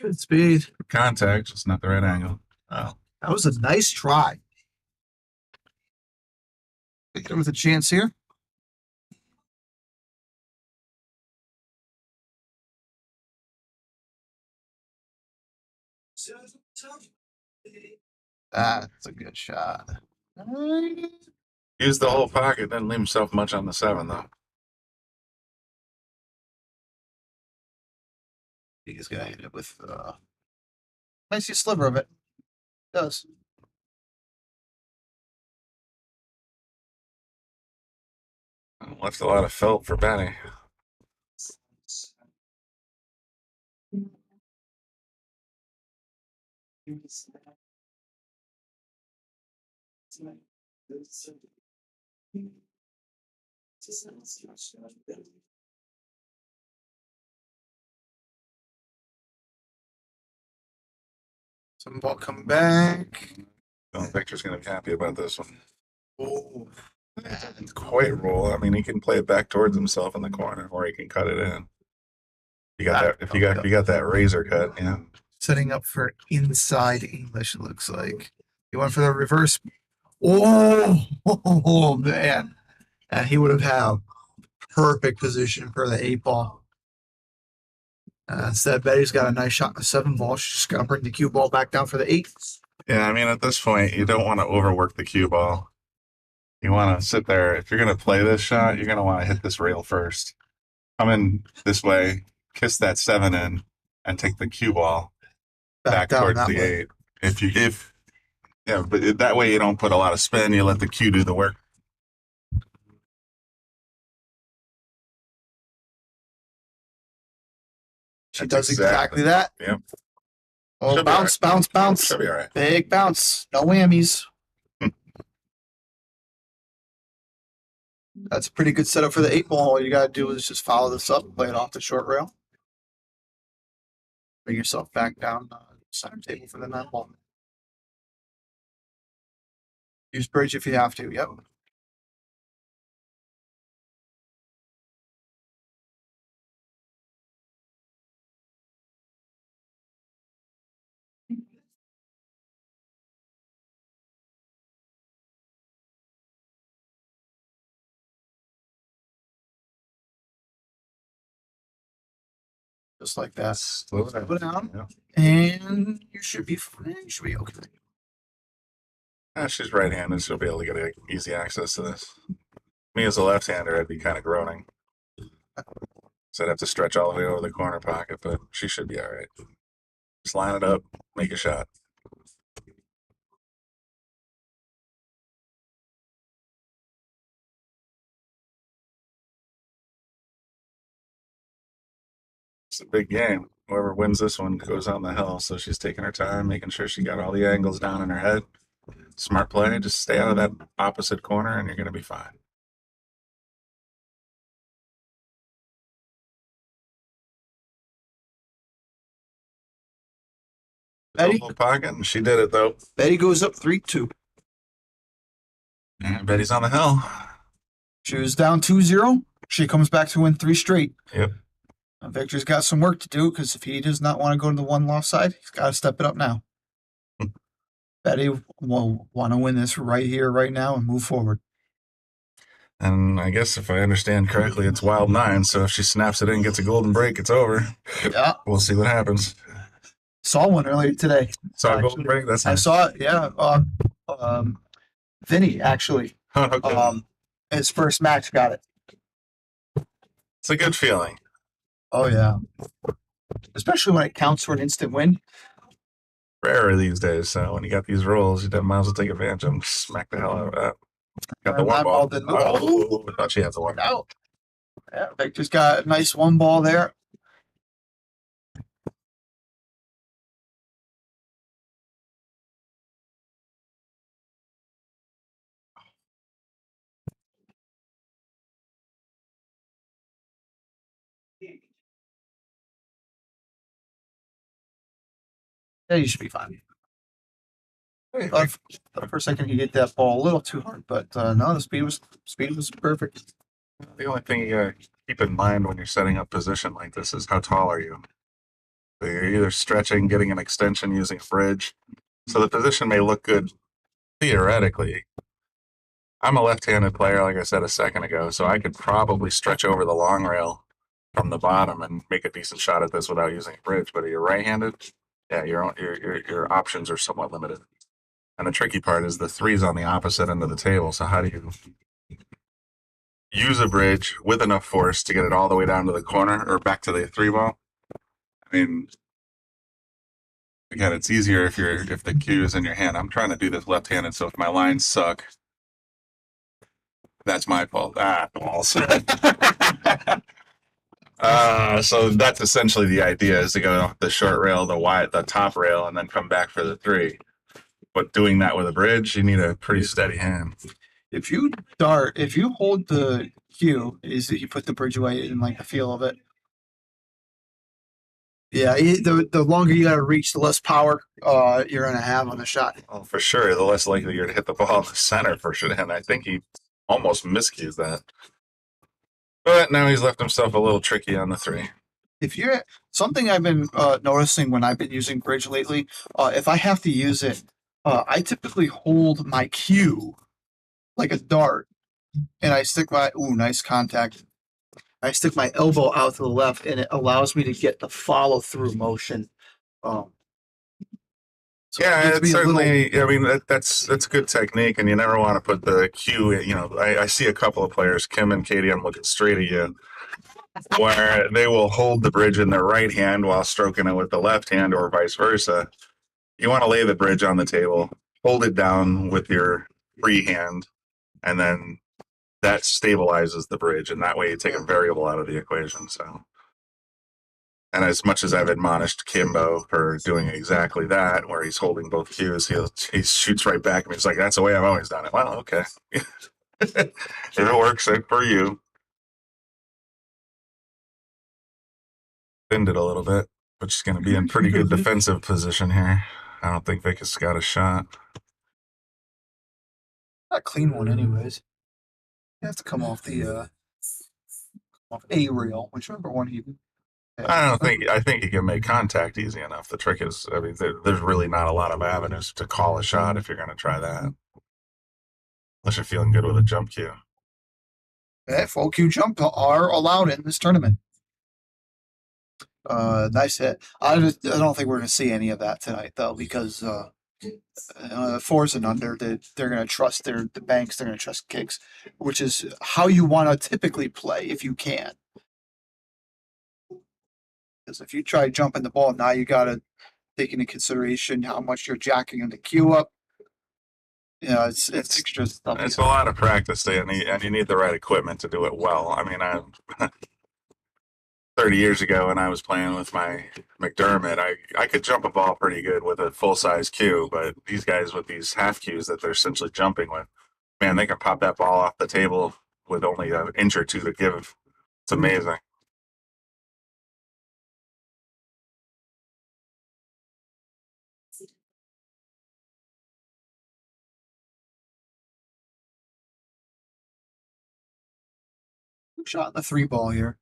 Speaker 7: good speed.
Speaker 6: Contact, just not the right angle. Oh.
Speaker 7: That was a nice try. Think there was a chance here. That's a good shot.
Speaker 6: Used the whole pocket, didn't leave himself much on the 7 though.
Speaker 7: He's gonna hit it with nice sliver of it. Does.
Speaker 6: Left a lot of felt for Benny.
Speaker 7: Some ball coming back.
Speaker 6: Victor's gonna be happy about this one.
Speaker 7: Oh,
Speaker 6: It's quite roll. I mean, he can play it back towards himself in the corner, or he can cut it in. You got that? If you got that razor cut, yeah.
Speaker 7: setting up for inside English, it looks like. He went for the reverse. Oh, man. And he would have had perfect position for the 8 ball. Instead, Betty's got a nice shot in the 7 ball. She's just got to bring the cue ball back down for the 8.
Speaker 6: Yeah, I mean, at this point, you don't want to overwork the cue ball. You want to sit there. If you're going to play this shot, you're going to want to hit this rail first. Come in this way, kiss that 7 in, and take the cue ball back
Speaker 7: down
Speaker 6: towards
Speaker 7: that
Speaker 6: the
Speaker 7: way.
Speaker 6: 8. Yeah, but that way you don't put a lot of spin. You let the cue do the work.
Speaker 7: She
Speaker 6: That's
Speaker 7: does exactly that.
Speaker 6: Yep.
Speaker 7: Oh,
Speaker 6: Should be
Speaker 7: bounce,
Speaker 6: all
Speaker 7: bounce, bounce.
Speaker 6: Should be all right.
Speaker 7: Big bounce. No whammies. That's a pretty good setup for the 8-ball. All you gotta do is just follow this up, play it off the short rail. Bring yourself back down center table for the 9-ball. Use bridge if you have to. Yep. Just like that.
Speaker 6: Slow
Speaker 7: it down.
Speaker 6: Yeah.
Speaker 7: And you should be fine. You should be okay.
Speaker 6: She's right-handed. She'll be able to get easy access to this. Me as a left-hander, I'd be kind of groaning. So I'd have to stretch all the way over the corner pocket, but she should be all right. Just line it up, make a shot. It's a big game. Whoever wins this one goes on the hill, so she's taking her time, making sure she got all the angles down in her head. Smart play, just stay out of that opposite corner and you're going to be fine.
Speaker 7: Betty?
Speaker 6: Pocket, and she did it though.
Speaker 7: Betty goes up 3-2.
Speaker 6: And Betty's on the hill.
Speaker 7: She was down 2-0. She comes back to win 3 straight.
Speaker 6: Yep.
Speaker 7: Victor's got some work to do because if he does not want to go to the one loss side, he's got to step it up now. Betty will want to win this right here, right now, and move forward.
Speaker 6: And I guess if I understand correctly, it's wild 9. So if she snaps it in, gets a golden break, it's over.
Speaker 7: Yeah.
Speaker 6: We'll see what happens.
Speaker 7: Saw one earlier today.
Speaker 6: Saw a golden break? That's
Speaker 7: I
Speaker 6: nice.
Speaker 7: saw it, yeah. Vinny, actually.
Speaker 6: Okay.
Speaker 7: His first match got it.
Speaker 6: It's a good feeling.
Speaker 7: Oh, yeah. Especially when it counts for an instant win.
Speaker 6: Rarer these days, so when you got these rolls, you might as well take advantage of them. Smack the hell out of that. Got the one ball. Oh, I thought she had the one.
Speaker 7: Out. Yeah, Victor's got a nice 1 ball there. Yeah, you should be fine. For a second, he hit that ball a little too hard, but no, the speed was perfect.
Speaker 6: The only thing you gotta keep in mind when you're setting up position like this is how tall are you? So you're either stretching, getting an extension using a bridge. So the position may look good theoretically. I'm a left-handed player, like I said a second ago, so I could probably stretch over the long rail from the bottom and make a decent shot at this without using a bridge. But if you're right-handed, yeah, your options are somewhat limited. And the tricky part is the 3's on the opposite end of the table. So how do you use a bridge with enough force to get it all the way down to the corner or back to the 3-ball? I mean, again, it's easier if the cue is in your hand. I'm trying to do this left-handed, so if my lines suck, that's my fault. Balls. So that's essentially the idea: is to go off the short rail, the top rail, and then come back for the 3. But doing that with a bridge, you need a pretty steady hand.
Speaker 7: If you hold the cue, is that you put the bridge away in like the feel of it. Yeah, the longer you got to reach, the less power you're going to have on the shot.
Speaker 6: Well, for sure, the less likely you're to hit the ball in the center for sure. And I think he almost miscues that. But now he's left himself a little tricky on the 3.
Speaker 7: If you're something I've been noticing when I've been using bridge lately, if I have to use it, I typically hold my cue like a dart, and I stick my nice contact. I stick my elbow out to the left, and it allows me to get the follow through motion. So
Speaker 6: yeah, it's certainly. I mean, that's good technique, and you never want to put the cue. I see a couple of players, Kim and Katie. I'm looking straight at you, where they will hold the bridge in their right hand while stroking it with the left hand, or vice versa. You want to lay the bridge on the table, hold it down with your free hand, and then that stabilizes the bridge, and that way you take a variable out of the equation. So, and as much as I've admonished Kimbo for doing exactly that, where he's holding both cues, he shoots right back at me. He's like, "That's the way I've always done it." Well, okay. If it works for you. Bend it a little bit, but she's going to be in pretty good defensive position here. I don't think Vic has got a shot.
Speaker 7: Not a clean one, anyways. You have to come off the off a rail, whichever one you.
Speaker 6: I think he can make contact easy enough. The trick is, I mean, there's really not a lot of avenues to call a shot if you're going to try that. Unless you're feeling good with a jump cue.
Speaker 7: Full Q jump are allowed in this tournament. Nice hit. I don't think we're going to see any of that tonight, though, because fours and under, they're going to trust the banks. They're going to trust kicks, which is how you want to typically play if you can. Because if you try jumping the ball, now you got to take into consideration how much you're jacking the cue up. Yeah, it's extra stuff.
Speaker 6: It's a lot of practice, and you need the right equipment to do it well. I mean, 30 years ago when I was playing with my McDermott, I could jump a ball pretty good with a full-size cue, but these guys with these half cues that they're essentially jumping with, man, they can pop that ball off the table with only an inch or two to give. It's amazing.
Speaker 7: Shot in the 3-ball here.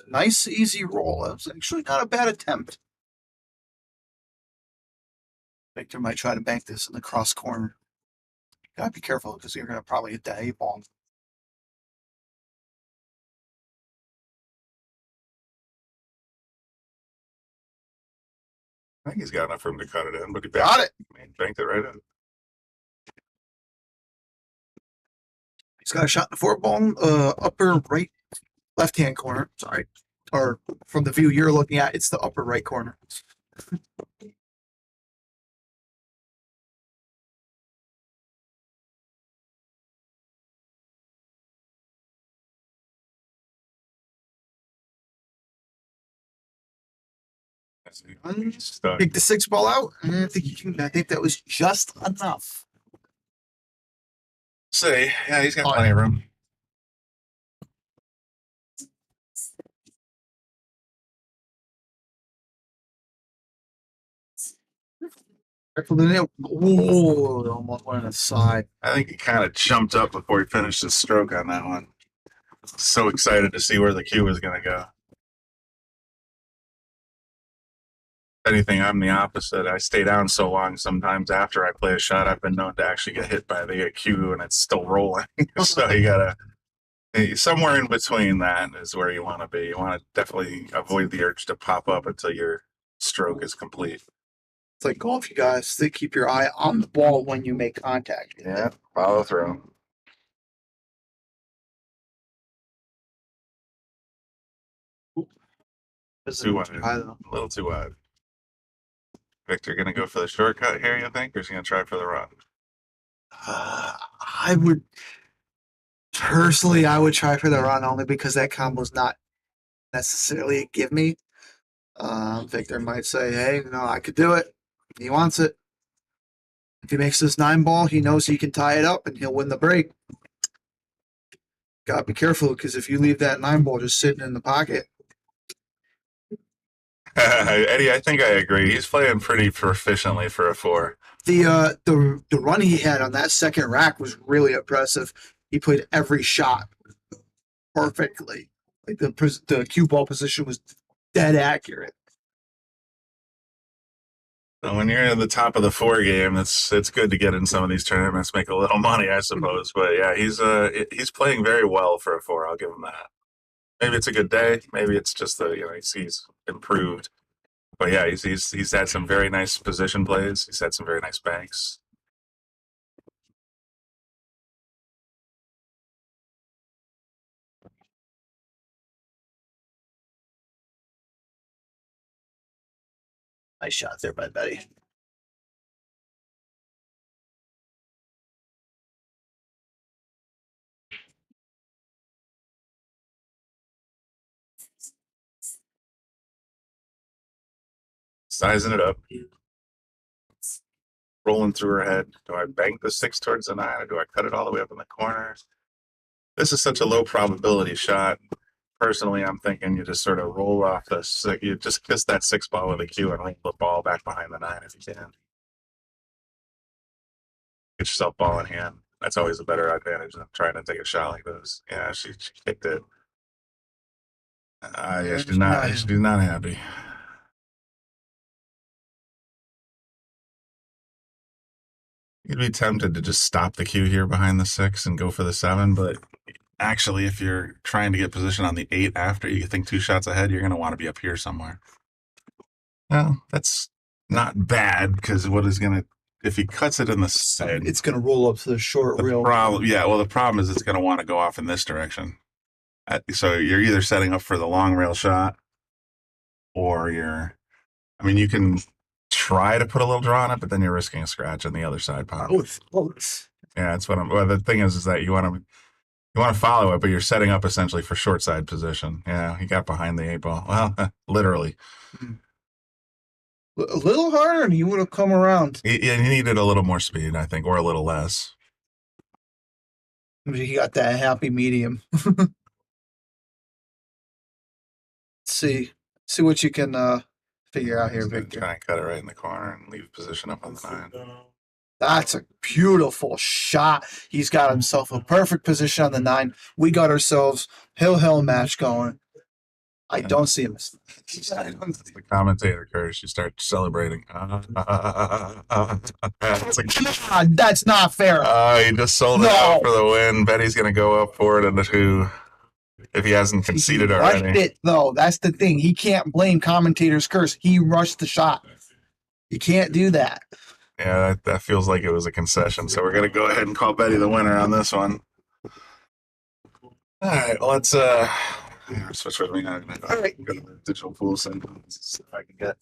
Speaker 7: Nice, easy roll. It was actually not a bad attempt. Victor might try to bank this in the cross corner. Gotta be careful because you're gonna probably hit that 8-ball.
Speaker 6: I think he's got enough room to cut it in, but he
Speaker 7: Got it.
Speaker 6: Banked it right in.
Speaker 7: He's got a shot in the 4-ball, upper right, left-hand corner. Sorry, or from the view you're looking at, it's the upper right corner.
Speaker 6: Stuck.
Speaker 7: Take the 6-ball out. I think you can. I think that was just enough.
Speaker 6: Say, yeah, he's got plenty of room.
Speaker 7: Whoa, almost went aside.
Speaker 6: I think he kind of jumped up before he finished his stroke on that one. So excited to see where the cue was going to go. If anything, I'm the opposite. I stay down so long sometimes after I play a shot, I've been known to actually get hit by the cue and it's still rolling. So you got to, somewhere in between that is where you want to be. You want to definitely avoid the urge to pop up until your stroke is complete.
Speaker 7: It's like golf, you guys. They keep your eye on the ball when you make contact.
Speaker 6: Yeah, follow through. Too wide. A little too wide. Victor gonna go for the shortcut here, you think, or is he gonna try for the run?
Speaker 7: I would personally, I would try for the run only because that combo's not necessarily a give me. Victor might say, "Hey, no, I could do it." He wants it. If he makes this 9-ball, he knows he can tie it up and he'll win the break. Gotta be careful because if you leave that 9-ball just sitting in the pocket.
Speaker 6: Eddie, I think I agree. He's playing pretty proficiently for a 4.
Speaker 7: The run he had on that second rack was really impressive. He played every shot perfectly. Like the cue ball position was dead accurate.
Speaker 6: So when you're in the top of the 4 game, it's good to get in some of these tournaments, make a little money, I suppose. But yeah, he's playing very well for a 4. I'll give him that. Maybe it's a good day. Maybe it's just he's improved. But yeah, he's had some very nice position plays. He's had some very nice banks.
Speaker 7: Nice shot there by Betty.
Speaker 6: Sizing it up. Rolling through her head. Do I bank the 6 towards the 9 or do I cut it all the way up in the corner? This is such a low probability shot. Personally, I'm thinking you just sort of roll off the 6. You just kiss that 6 ball with a cue and roll the ball back behind the 9 if you can. Get yourself ball in hand. That's always a better advantage than trying to take a shot like this. Yeah, she kicked it. Yeah, she's not happy. You'd be tempted to just stop the cue here behind the 6 and go for the 7, but actually, if you're trying to get position on the 8 after you think 2 shots ahead, you're going to want to be up here somewhere. Well, that's not bad because what is going to, if he cuts it in the side,
Speaker 7: It's going to roll up to the short reel.
Speaker 6: the problem is it's going to want to go off in this direction. So you're either setting up for the long rail shot or you can try to put a little draw on it, but then you're risking a scratch on the other side pop. Yeah, that's what well, the thing is that you want to follow it, but you're setting up essentially for short side position. Yeah, he got behind the 8 ball. Well, literally.
Speaker 7: A little harder, and he would have come around.
Speaker 6: He needed a little more speed, I think, or a little less.
Speaker 7: He got that happy medium. See what you can figure out here, Victor.
Speaker 6: Try and cut it right in the corner and leave position up on the 9.
Speaker 7: That's a beautiful shot. He's got himself a perfect position on the 9. We got ourselves hill match going. I don't see him.
Speaker 6: The commentator curse. You start celebrating. It's like,
Speaker 7: that's not fair.
Speaker 6: He just sold it out for the win. Betty's going to go up for it in the 2 if he hasn't conceded already.
Speaker 7: Rushed it, though. That's the thing. He can't blame commentator's curse. He rushed the shot. You can't do that.
Speaker 6: Yeah, that feels like it was a concession. So we're going to go ahead and call Betty the winner on this one. All right, well, let's switch with me. I'm going to go to the digital pool so I can get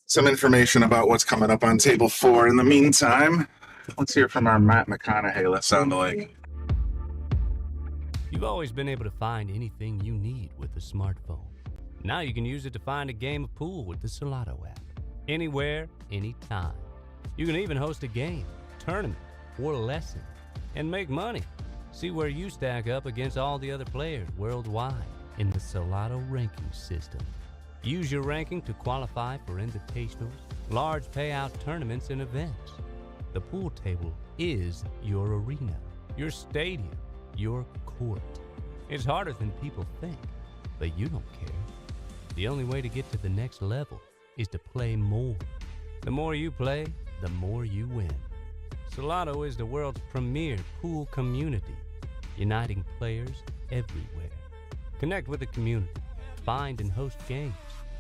Speaker 6: some information about what's coming up on table 4. In the meantime, let's hear from our Matt McConaughey. Let's sound alike.
Speaker 5: You've always been able to find anything you need with a smartphone. Now you can use it to find a game of pool with the Solato app. Anywhere, anytime. You can even host a game, tournament, or lesson, and make money. See where you stack up against all the other players worldwide in the Solato ranking system. Use your ranking to qualify for invitationals, large payout tournaments, and events. The pool table is your arena, your stadium, your court. It's harder than people think, but you don't care. The only way to get to the next level is to play more. The more you play, the more you win. Solato is the world's premier pool community, uniting players everywhere. Connect with the community, find and host games,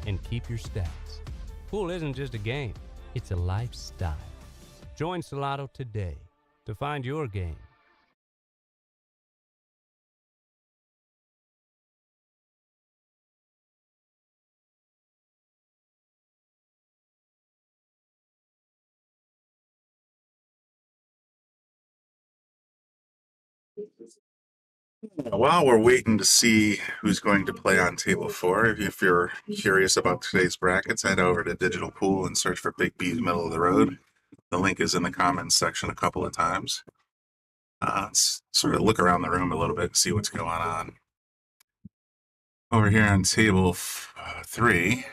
Speaker 5: and keep your stats. Pool isn't just a game, it's a lifestyle. Join Solato today to find your game.
Speaker 6: While we're waiting to see who's going to play on table 4, if you're curious about today's brackets, head over to Digital Pool and search for Big B's Middle of the Road. The link is in the comments section a couple of times. Let's sort of look around the room a little bit and see what's going on. Over here on table 3,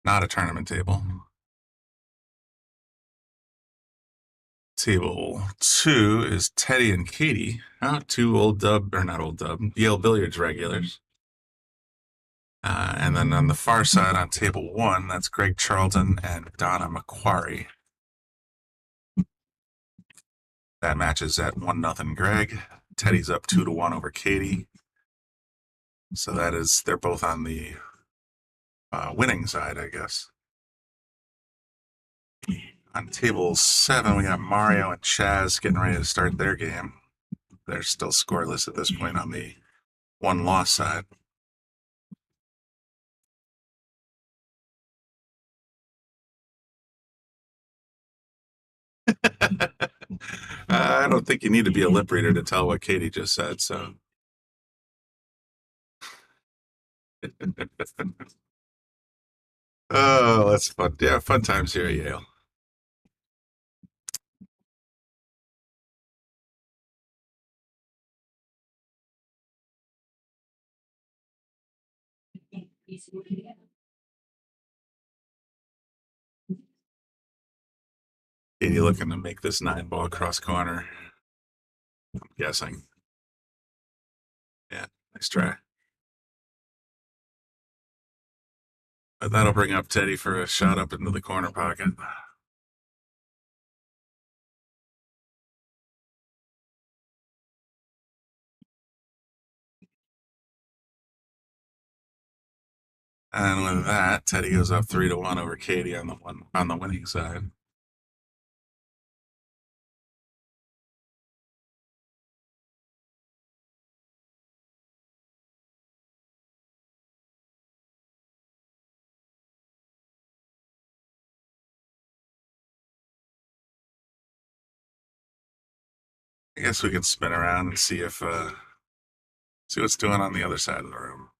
Speaker 6: not a tournament table. Table 2 is Teddy and Katie, 2 Yale Billiards regulars. And then on the far side on table 1, that's Greg Charlton and Donna McQuarrie. That match is at 1-0 Greg. Teddy's up 2-1 over Katie. So they're both on the winning side, I guess. On table 7, we got Mario and Chaz getting ready to start their game. They're still scoreless at this point on the 1-loss side. I don't think you need to be a lip reader to tell what Katie just said, so. Oh, that's fun. Yeah, fun times here at Yale. Katie looking to make this 9-ball cross corner. I'm guessing. Yeah, nice try. But that'll bring up Teddy for a shot up into the corner pocket. And with that, Teddy goes up 3-1 over Katie on the winning side. I guess we can spin around and see if see what's doing on the other side of the room.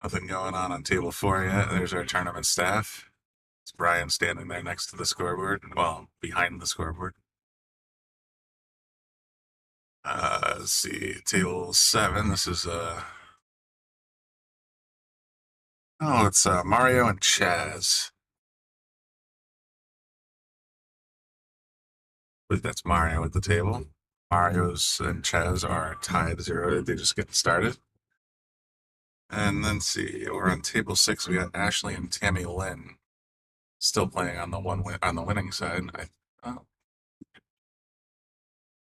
Speaker 6: Nothing going on table 4 yet. There's our tournament staff. It's Brian standing there next to the scoreboard. Well, behind the scoreboard. Let's see, table 7. This is it's Mario and Chaz. I believe that's Mario at the table. Mario's and Chaz are tied 0. They just getting started. And then see, over on table 6, we got Ashley and Tammy Lynn still playing on the winning side.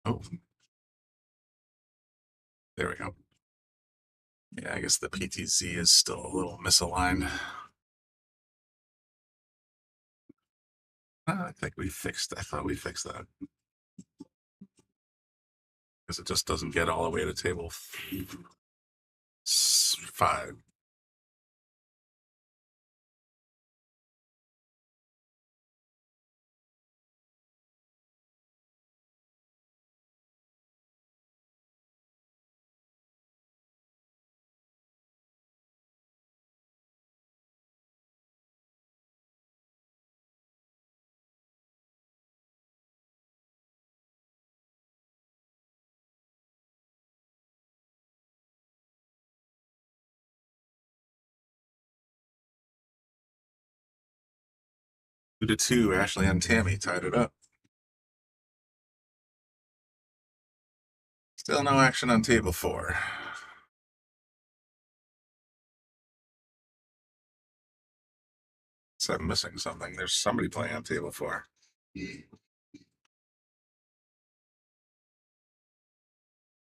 Speaker 6: Oh, there we go. Yeah, I guess the PTZ is still a little misaligned. I thought we fixed that. Because it just doesn't get all the way to table 5. Two to 2, Ashley and Tammy tied it up. Still no action on table 4. So I'm missing something. There's somebody playing on table 4. Well,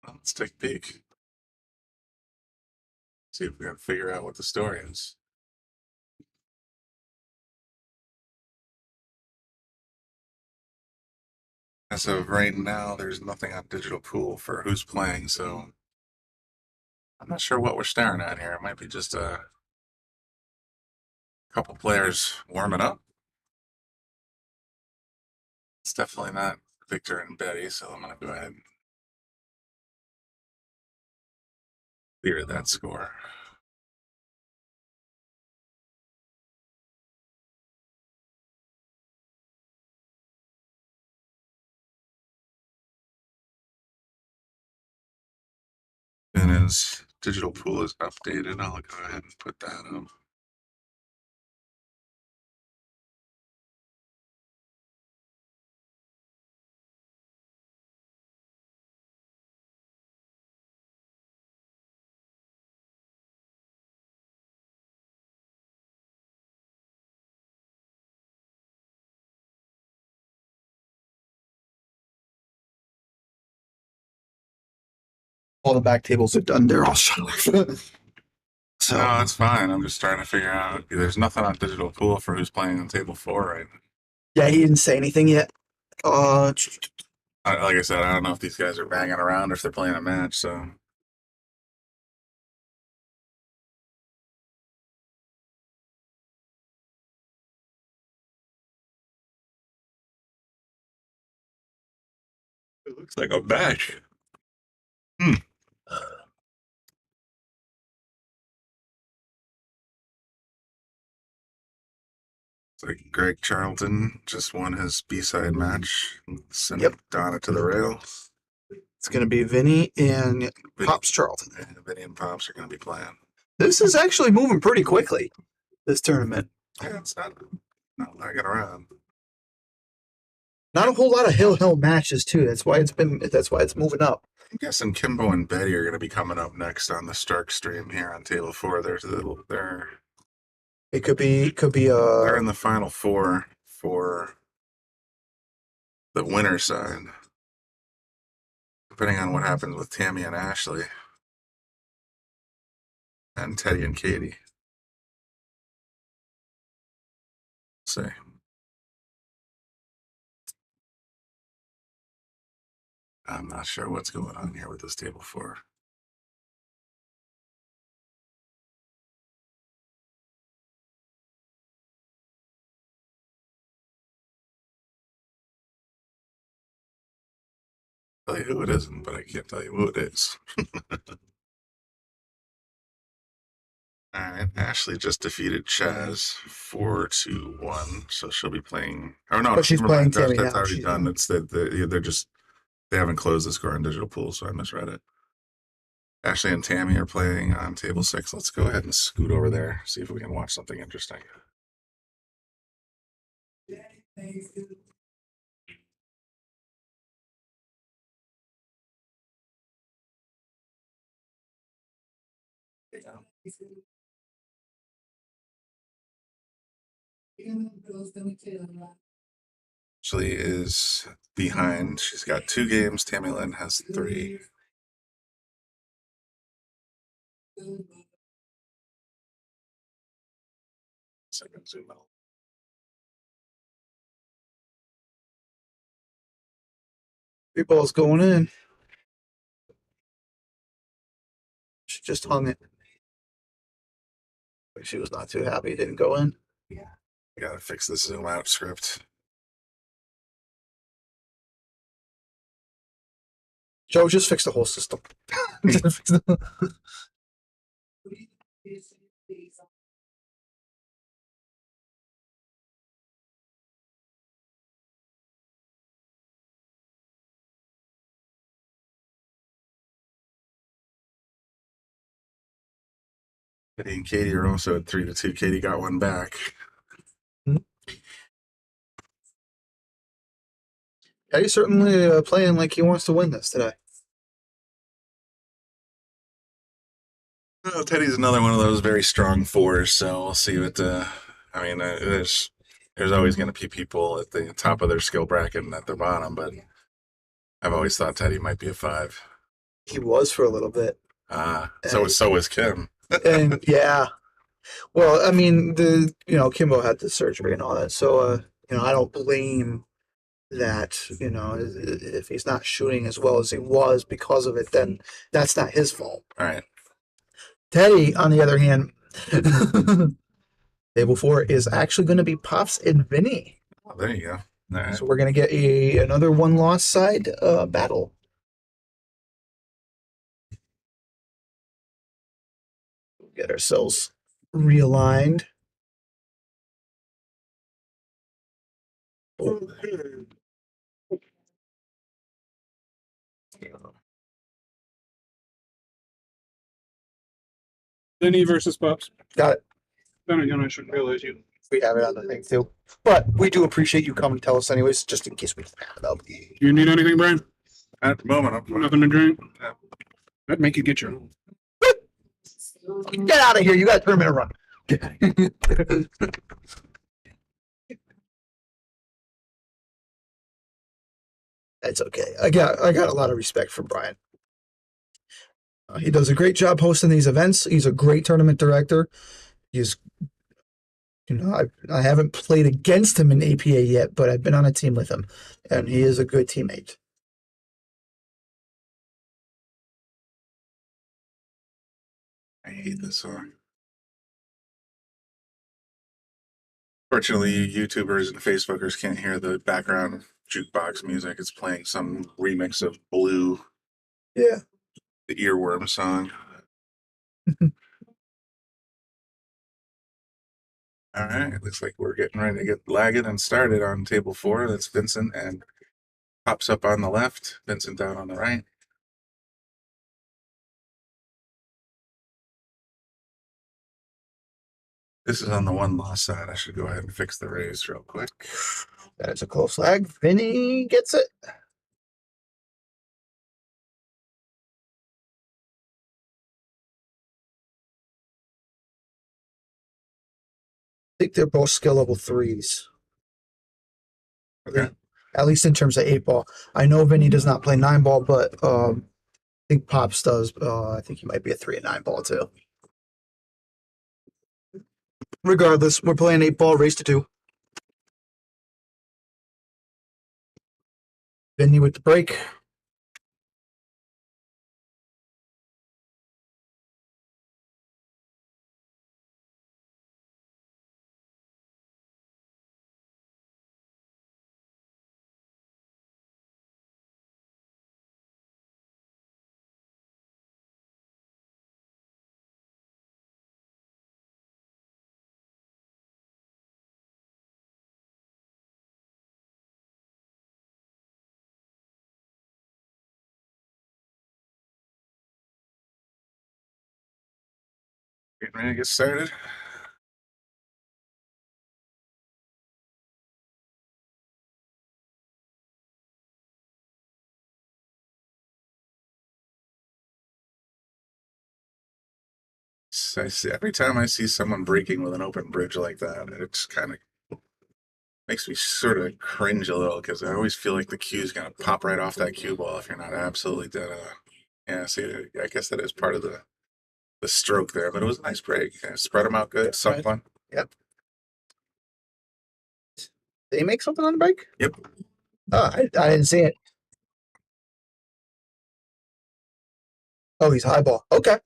Speaker 6: let's take a peek. See if we can figure out what the story is. As of right now, there's nothing on Digital Pool for who's playing, so I'm not sure what we're staring at here. It might be just a couple players warming up. It's definitely not Victor and Betty, so I'm going to go ahead and clear that score. And as Digital Pool is updated, I'll go ahead and put that up.
Speaker 7: All the back tables are done. They're all shut off. So
Speaker 6: No, that's fine. I'm just trying to figure out. There's nothing on Digital Pool for who's playing on table 4 right now.
Speaker 7: yeah, he didn't say anything yet.
Speaker 6: Like I said, I don't know if these guys are banging around or if they're playing a match, so. It looks like a match. It's like Greg Charlton just won his B-side match. Sending
Speaker 7: Yep.
Speaker 6: Donna to the rails.
Speaker 7: It's going to be Vinny and Pops Charlton.
Speaker 6: And Vinny and Pops are going to be playing.
Speaker 7: This is actually moving pretty quickly, this tournament.
Speaker 6: Yeah, it's not lagging around.
Speaker 7: Not a whole lot of hill matches too. That's why it's moving up.
Speaker 6: I'm guessing Kimbo and Betty are going to be coming up next on the Stark stream here on table 4.
Speaker 7: It could be
Speaker 6: They're in the final 4 for the winner side. Depending on what happens with Tammy and Ashley. And Teddy and Katie. Let's see. I'm not sure what's going on here with this table 4. I'll tell you who it isn't, but I can't tell you who it is. Alright, Ashley just defeated Chaz 4-1, so she'll be playing. Oh no,
Speaker 7: But she's
Speaker 6: never mind,
Speaker 7: playing Tammy
Speaker 6: that's
Speaker 7: now.
Speaker 6: already
Speaker 7: She's-
Speaker 6: done. It's they're just they haven't closed the score on digital pool, so I misread it. Ashley and Tammy are playing on table 6. Let's go ahead and scoot over there, see if we can watch something interesting. Ashley is behind. She's got 2 games. Tammy Lynn has 3. Second zoom out.
Speaker 7: Three balls going in. She just hung it. She was not too happy it didn't go in.
Speaker 6: Gotta fix this zoom out script.
Speaker 7: Joe, just fix the whole system. Just fix the-
Speaker 6: Eddie and Katie are also at 3-2. Katie got one back.
Speaker 7: Eddie's certainly playing like he wants to win this today.
Speaker 6: Well, Teddy's another one of those very strong 4s, so we'll see what. I mean, there's always going to be people at the top of their skill bracket and at the bottom, but I've always thought Teddy might be a 5.
Speaker 7: He was for a little bit.
Speaker 6: So was Kim.
Speaker 7: And yeah. Well, I mean, Kimbo had the surgery and all that, so I don't blame that. If he's not shooting as well as he was because of it, then that's not his fault.
Speaker 6: All right.
Speaker 7: Teddy, on the other hand, table 4 is actually going to be Pops and Vinny.
Speaker 6: Oh, there you go. All right.
Speaker 7: So we're going to get another one-loss side battle. Get ourselves realigned.
Speaker 8: Vinny versus Pops.
Speaker 7: Got it.
Speaker 8: Then again, I should realize you.
Speaker 7: We have it on the thing too. But we do appreciate you coming to tell us anyways, just in case we don't have it up.
Speaker 8: You need anything, Brian?
Speaker 6: At the moment, I'm
Speaker 8: Nothing to drink?
Speaker 6: Yeah.
Speaker 8: That'd make you get your.
Speaker 7: Get out of here. You got a tournament to run. That's okay. I got a lot of respect for Brian. He does a great job hosting these events. He's a great tournament director. He's, I haven't played against him in APA yet, but I've been on a team with him, and he is a good teammate.
Speaker 6: I hate this song. Fortunately, YouTubers and Facebookers can't hear the background jukebox music. It's playing some remix of Blue,
Speaker 7: Yeah.
Speaker 6: the Earworm song. All right, looks like we're getting ready to get lagged and started on table 4. That's Vincent and Pops up on the left, Vincent down on the right. This is on the 1-loss side. I should go ahead and fix the raise real quick.
Speaker 7: That is a close lag. Vinny gets it. I think they're both skill level 3s.
Speaker 6: Okay.
Speaker 7: At least in terms of 8-ball. I know Vinny does not play 9-ball, but I think Pops does. I think he might be a 3 and 9-ball too. Regardless, we're playing 8-ball, race to 2. Vinny with the break.
Speaker 6: Getting ready to get started. I see, every time I see someone breaking with an open bridge like that, it's kind of makes me sort of cringe a little because I always feel like the cue is going to pop right off that cue ball if you're not absolutely dead on. Yeah, see, I guess that is part of the stroke there, but it was a nice break. Yeah, spread them out good, some fun.
Speaker 7: Yep. Did he make something on the break?
Speaker 6: Yep.
Speaker 7: Oh, I didn't see it. Oh, he's high ball. Okay.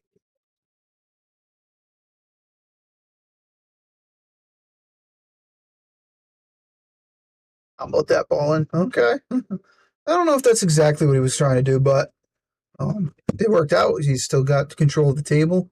Speaker 7: How about that ball in? Okay. I don't know if that's exactly what he was trying to do, but it worked out. He's still got control of the table.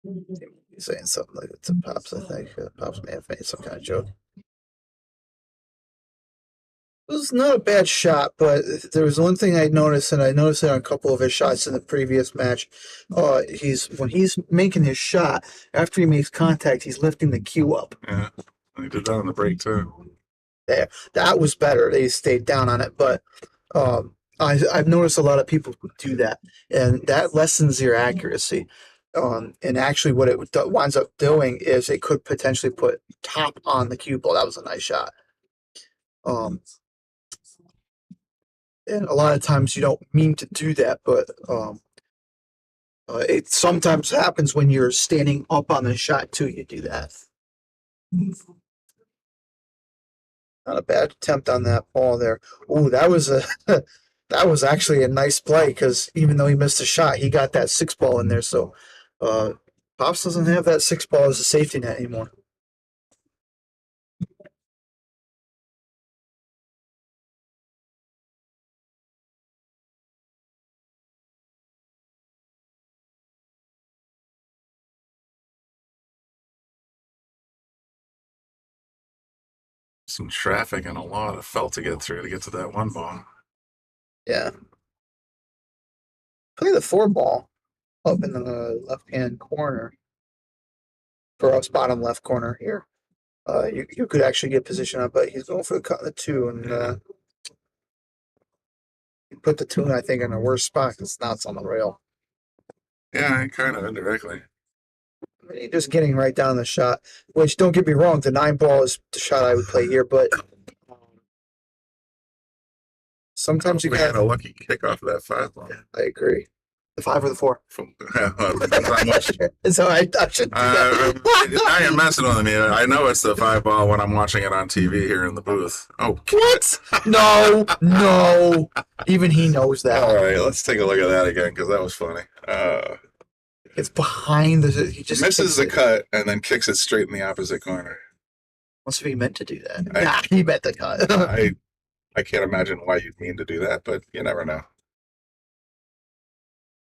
Speaker 7: He's saying something like to Pops, I think. Pops may have made some kind of joke. It was not a bad shot, but there was one thing I noticed, and I noticed it on a couple of his shots in the previous match. When he's making his shot, after he makes contact, he's lifting the cue up.
Speaker 6: Yeah, he did that on the break too.
Speaker 7: There, that was better. They stayed down on it, but I've noticed a lot of people who do that, and that lessens your accuracy. And actually, what it winds up doing is it could potentially put top on the cue ball. That was a nice shot. And a lot of times you don't mean to do that, but it sometimes happens when you're standing up on the shot too. You do that. Not a bad attempt on that ball there. Ooh, that was that was actually a nice play because even though he missed a shot, he got that 6-ball in there. So Pops doesn't have that 6-ball as a safety net anymore.
Speaker 6: Some traffic and a lot of felt to get through to get to that 1 ball.
Speaker 7: Yeah. Play the 4-ball up in the left-hand corner. For us, bottom left corner here. You could actually get position on, but he's going for the cut of the 2, and he put the 2, I think, in a worse spot because now it's on the rail.
Speaker 6: Yeah, kind of indirectly.
Speaker 7: I mean, just getting right down the shot, which don't get me wrong, the 9-ball is the shot I would play here, but sometimes you
Speaker 6: We had
Speaker 7: got
Speaker 6: a lucky kick off of that 5 ball.
Speaker 7: I agree. The 5 or the 4?
Speaker 6: Depends on which.
Speaker 7: So I should do that.
Speaker 6: Now you're messing with me. I know it's the 5 ball when I'm watching it on TV here in the booth. Oh,
Speaker 7: What? No. Even he knows that.
Speaker 6: all right. Let's take a look at that again because that was funny.
Speaker 7: It's behind the. He just
Speaker 6: Misses
Speaker 7: kicks
Speaker 6: the
Speaker 7: it.
Speaker 6: cut and then kicks it straight in the opposite corner.
Speaker 7: Must have he meant to do that.
Speaker 6: I-
Speaker 7: He meant the cut.
Speaker 6: I can't imagine why you'd mean to do that, but you never know.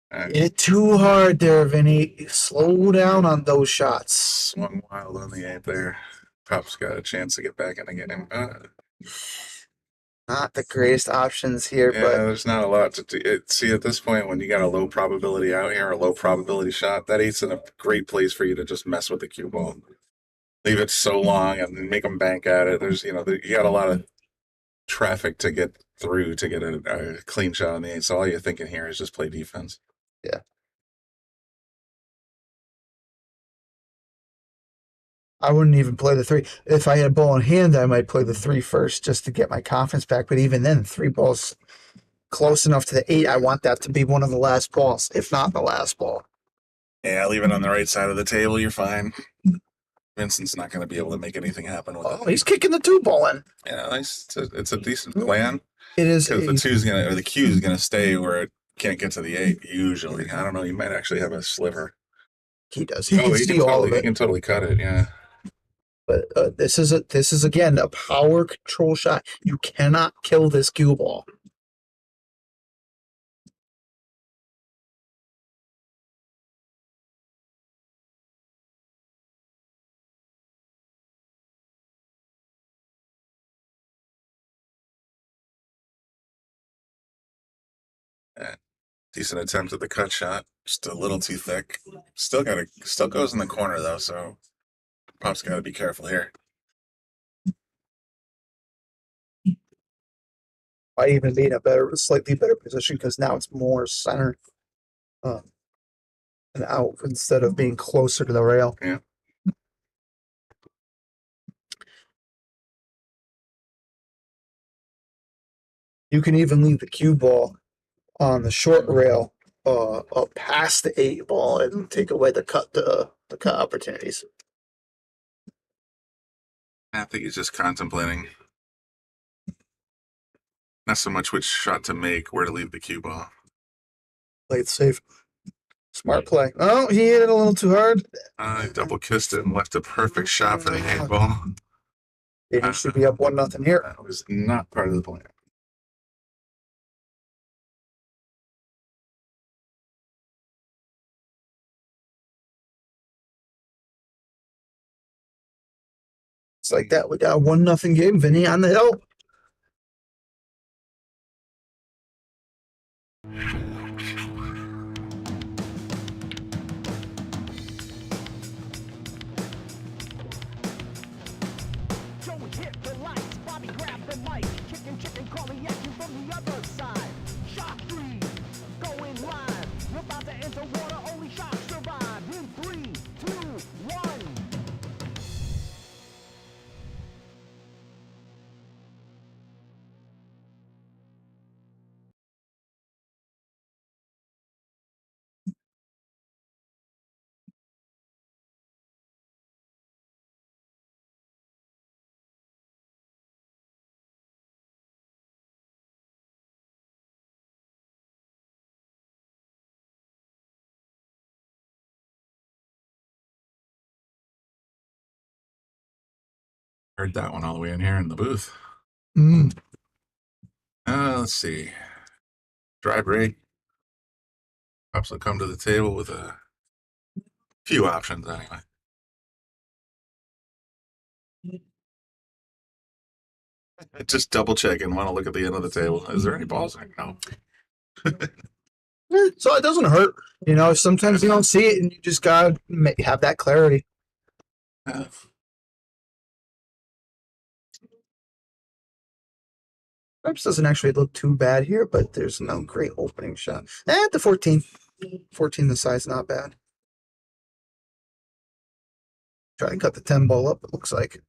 Speaker 6: And
Speaker 7: Hit too hard there, Vinny. Slow down on those shots.
Speaker 6: swung wild on the 8th there. Pop's got a chance to get back in and get him.
Speaker 7: Not the greatest options here,
Speaker 6: Yeah,
Speaker 7: but
Speaker 6: there's not a lot to do. See, at this point, when you got a low probability out here, a low probability shot, that 8's in a great place for you to just mess with the cue ball. Leave it so long and make them bank at it. There's, you got a lot of traffic to get through to get a clean shot on the 8. So all you're thinking here is just play defense.
Speaker 7: yeah. I wouldn't even play the 3. If I had a ball in hand, I might play the 3 first just to get my confidence back. But even then, 3 balls close enough to the 8. I want that to be one of the last balls, if not the last ball.
Speaker 6: Yeah, leave it on the right side of the table. You're fine. Vincent's not going to be able to make anything happen with
Speaker 7: Oh,
Speaker 6: it.
Speaker 7: he's kicking the 2 ball in.
Speaker 6: Yeah, it's a decent plan
Speaker 7: It is.
Speaker 6: because the 2's gonna, or the Q is gonna stay where it can't get to the 8. Usually, I don't know. You might actually have a sliver.
Speaker 7: He does. He can
Speaker 6: he
Speaker 7: see all
Speaker 6: totally,
Speaker 7: of
Speaker 6: he
Speaker 7: it.
Speaker 6: can totally cut it. Yeah.
Speaker 7: But this is again a power control shot. You cannot kill this cue ball.
Speaker 6: Decent attempt at the cut shot. Just a little too thick. Still goes in the corner though, so Pop's got to be careful here.
Speaker 7: Might even be in a slightly better position because now it's more center and out instead of being closer to the rail.
Speaker 6: Yeah.
Speaker 7: You can even leave the cue ball on the short rail up past the 8 ball and take away the cut opportunities.
Speaker 6: I think he's just contemplating not so much which shot to make, where to leave the cue ball.
Speaker 7: Play it safe. Smart play. Oh, he hit it a little too hard.
Speaker 6: He double kissed it and left a perfect shot for the 8 ball.
Speaker 7: It should be up 1-0 here.
Speaker 6: That was not part of the plan.
Speaker 7: It's like that. We got a 1-0 game. Vinny on the hill.
Speaker 4: Joey hit the lights, Bobby grabbed the mic, chicken calling at you from the other side. Shock 3, going live. We're about to enter water, only sharks survive. In 3, 2, 1.
Speaker 6: Heard that one all the way in here in the booth.
Speaker 7: Mm.
Speaker 6: Let's see. Dry break. Pops will come to the table with a few options anyway. Just double check and want to look at the end of the table. Is there any balls in it? No.
Speaker 7: So it doesn't hurt. Sometimes you don't see it and you just gotta have that clarity. Perhaps doesn't actually look too bad here, but there's no great opening shot. The 14. 14 the size, not bad. Try and cut the 10 ball up, it looks like.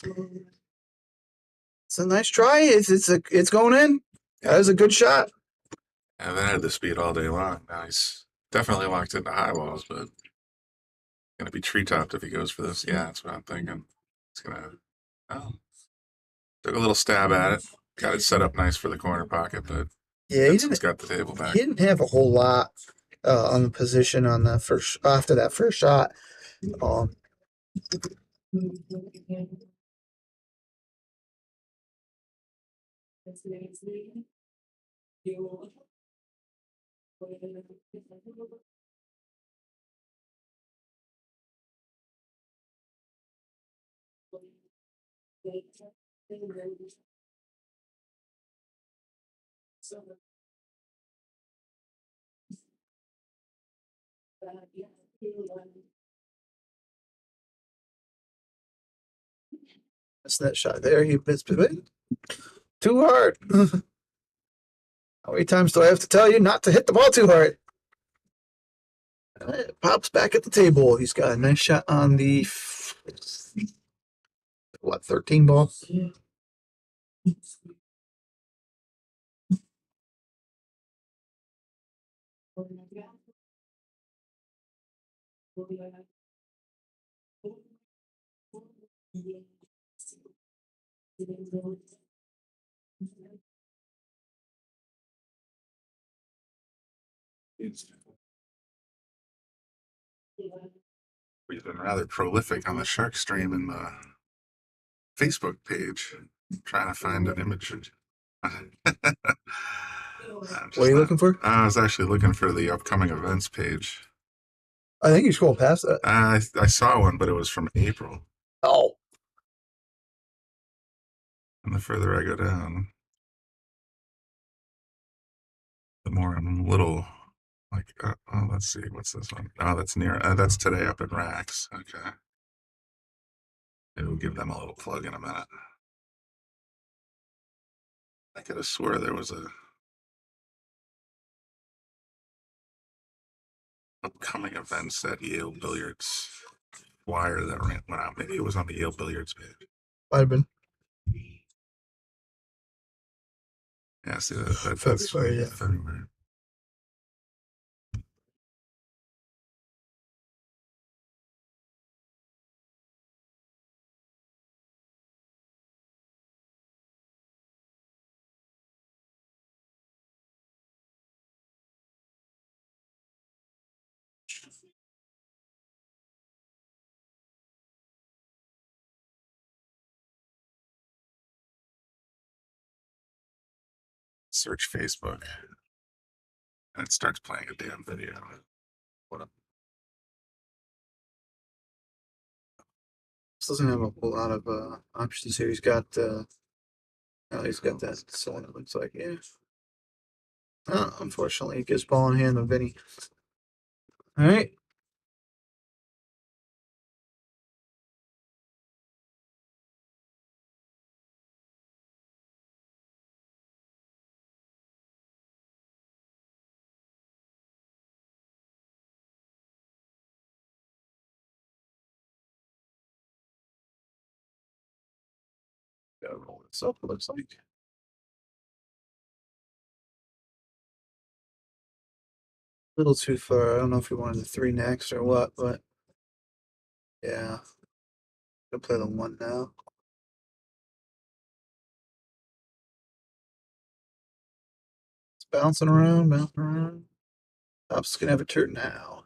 Speaker 7: It's a nice try. It's going in. That was a good shot.
Speaker 6: And then had the speed all day long. Now he's definitely locked into high balls, but gonna be treetopped if he goes for this. Yeah, that's what I'm thinking. It's gonna took a little stab at it. Got it set up nice for the corner pocket, but
Speaker 7: Yeah,
Speaker 6: Vincent's got the table back.
Speaker 7: he didn't have a whole lot on the position on the first after that first shot. Um, that's that shot there. He missed it too hard. How many times do I have to tell you not to hit the ball too hard? It pops back at the table. He's got a nice shot on the 13 ball.
Speaker 6: We've been rather prolific on the Shark Stream and the Facebook page, trying to find an image.
Speaker 7: What are you looking for?
Speaker 6: I was actually looking for the upcoming events page.
Speaker 7: I think you scroll past that.
Speaker 6: I saw one, but it was from April.
Speaker 7: Oh,
Speaker 6: And the further I go down, the more I'm a little like, oh, let's see, what's this one? Oh, that's near, that's today up in Rax. Okay. Maybe we'll give them a little plug in a minute. I could have swore there was a upcoming events at Yale Billiards flyer that went out. Maybe it was on the Yale Billiards page.
Speaker 7: might have been.
Speaker 6: Yeah, see that's
Speaker 7: February, yeah.
Speaker 6: February. Search Facebook. And it starts playing a damn video. What up?
Speaker 7: This doesn't have a whole lot of options here. He's got oh, he's got that. So it looks like, yeah. Unfortunately, he gets ball in hand of Vinny. All right. Gotta roll this up, it looks like. A little too far. I don't know if we wanted the 3 next or what, but yeah. Gonna play the 1 now. It's bouncing around, bouncing around. Top's gonna have a turn now.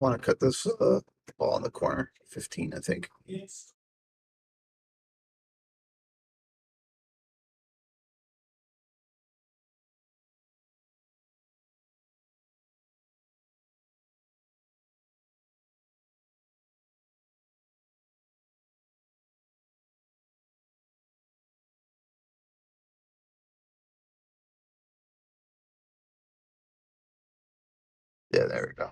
Speaker 7: Want to cut this ball in the corner. 15, I think. Yes. Yeah, there we go.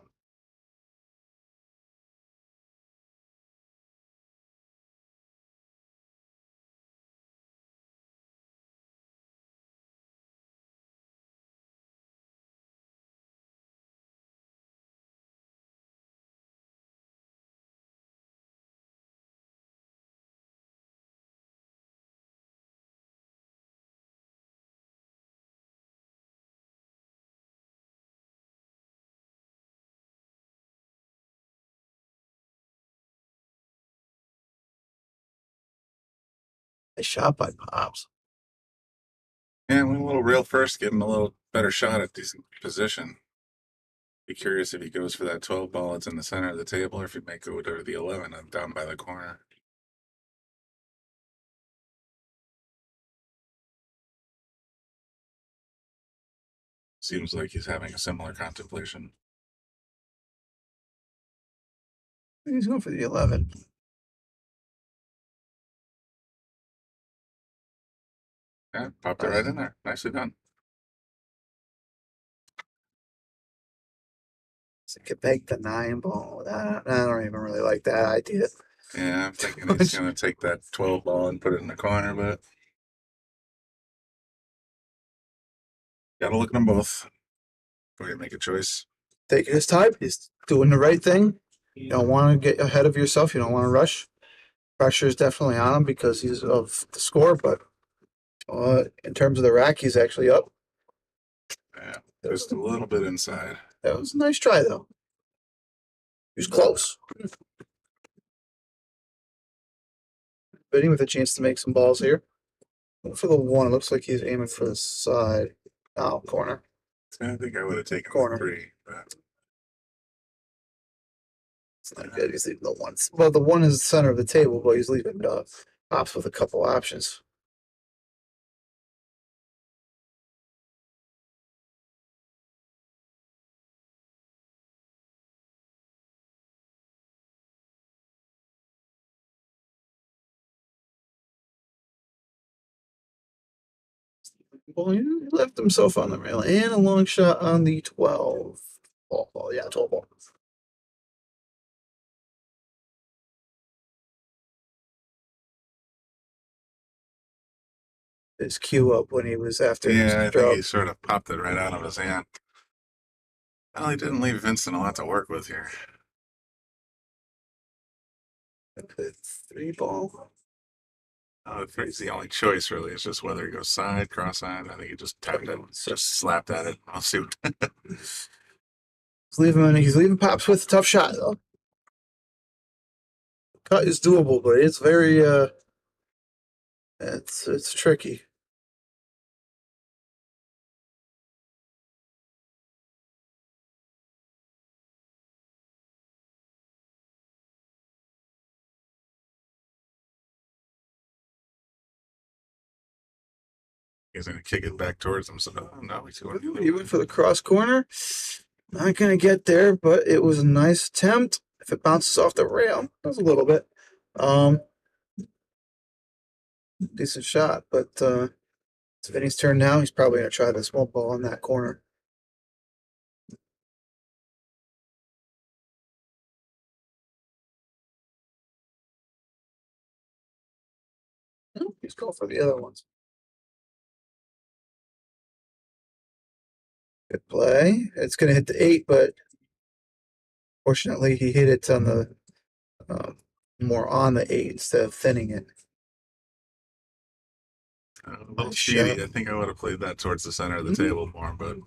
Speaker 7: A shot by Pops.
Speaker 6: Yeah, win a little real first, give him a little better shot at decent position. Be curious if he goes for that 12 ball that's in the center of the table, or if he may go to the 11 and down by the corner. Seems like he's having a similar contemplation.
Speaker 7: He's going for the 11.
Speaker 6: Yeah, popped it right in there. Nicely done.
Speaker 7: So he could make the 9 ball. I don't even really like that idea.
Speaker 6: Yeah, I'm thinking he's going to take that 12 ball and put it in the corner, but gotta look at them both before you make a choice.
Speaker 7: Taking his time. He's doing the right thing. You don't want to get ahead of yourself. You don't want to rush. Pressure is definitely on him because he's of the score, but in terms of the rack, he's actually up.
Speaker 6: Yeah, just a little bit inside.
Speaker 7: That was a nice try, though. He was close. Bidding with a chance to make some balls here. For the 1, it looks like he's aiming for the side. Oh, corner.
Speaker 6: I think I would have taken
Speaker 7: Corner.
Speaker 6: 3, but
Speaker 7: It's not good. He's leaving the 1. Well, the 1 is the center of the table, but he's leaving pops with a couple options. Well, he left himself on the rail and a long shot on the 12 ball. Yeah, 12 ball. His cue up when he was after his
Speaker 6: yeah, I
Speaker 7: throw.
Speaker 6: think he sort of popped it right out of his hand. Well, he didn't leave Vincent a lot to work with here.
Speaker 7: The 3 ball.
Speaker 6: Three's the only choice, really. It's just whether he goes side, cross-side. I think he just tapped it, just slapped at it. I'll see what.
Speaker 7: He's leaving pops with a tough shot, though. Cut is doable, but it's very it's tricky.
Speaker 6: He's going to kick it back towards him. So no, he's going to
Speaker 7: He went for the cross corner. Not gonna get there, but it was a nice attempt. If it bounces off the rail, that was a little bit. Decent shot, but it's Vinny's turn now. He's probably gonna try the small ball in that corner. He's going for the other ones. Good play. It's going to hit the 8, but fortunately he hit it on the more on the 8 instead of thinning it.
Speaker 6: a little speedy. I think I would have played that towards the center of the table more, but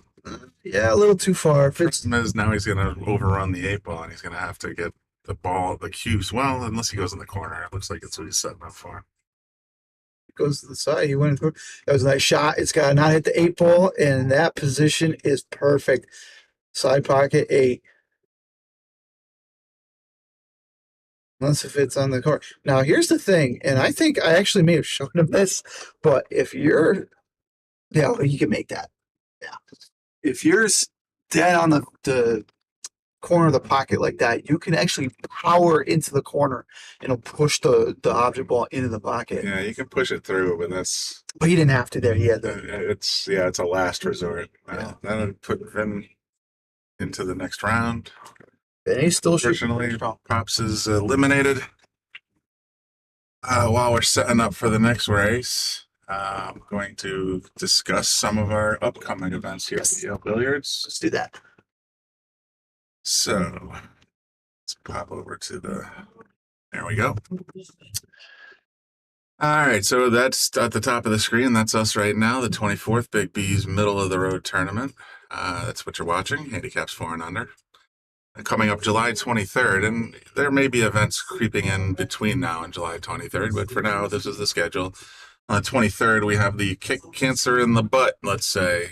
Speaker 7: Yeah, a little too far.
Speaker 6: problem is now he's going to overrun the 8 ball and he's going to have to get the ball, the cubes. Well, unless he goes in the corner, it looks like it's what he's setting up for.
Speaker 7: Goes to the side. He went through. That was a nice shot. It's got to not hit the 8 ball, and that position is perfect. Side pocket 8. Unless if it's on the corner. Now, here's the thing, and I think I actually may have shown him this, but if you're, yeah, you can make that. Yeah. If you're dead on the corner of the pocket like that, you can actually power into the corner and it'll push the object ball into the pocket.
Speaker 6: Yeah, you can push it through, but that's.
Speaker 7: But he didn't have to there. He had the.
Speaker 6: It's a last resort. That'll put Vin into the next round.
Speaker 7: And he's still
Speaker 6: Fortunately, Pops is eliminated. While we're setting up for the next race, I'm going to discuss some of our upcoming events here at Yale Billiards.
Speaker 7: Let's do that.
Speaker 6: So let's pop over to the. There we go. All right, so that's at the top of the screen. That's us right now, the 24th Big B's middle of the road tournament. That's what you're watching. Handicaps 4 and under. Coming up July 23rd, and there may be events creeping in between now and July 23rd, but for now, this is the schedule. On the 23rd, we have the Kick Cancer in the Butt, let's say,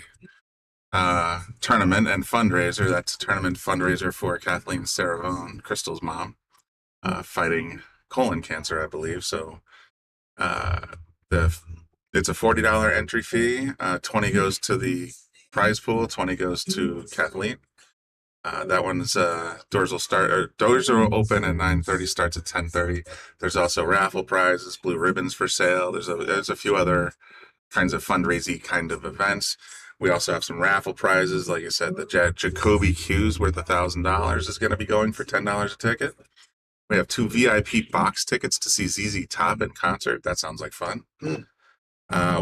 Speaker 6: tournament and fundraiser. That's a tournament fundraiser for Kathleen Saravone, Crystal's mom, fighting colon cancer, I believe. So it's a $40 entry fee. 20 goes to the prize pool, 20 goes to Kathleen. That one's doors will open at 9:30, starts at 10:30. There's also raffle prizes, blue ribbons for sale. There's a few other kinds of fundraising kind of events. We also have some raffle prizes. Like I said, the Jacoby Q's worth $1,000 is going to be going for $10 a ticket. We have 2 VIP box tickets to see ZZ Top in concert. That sounds like fun.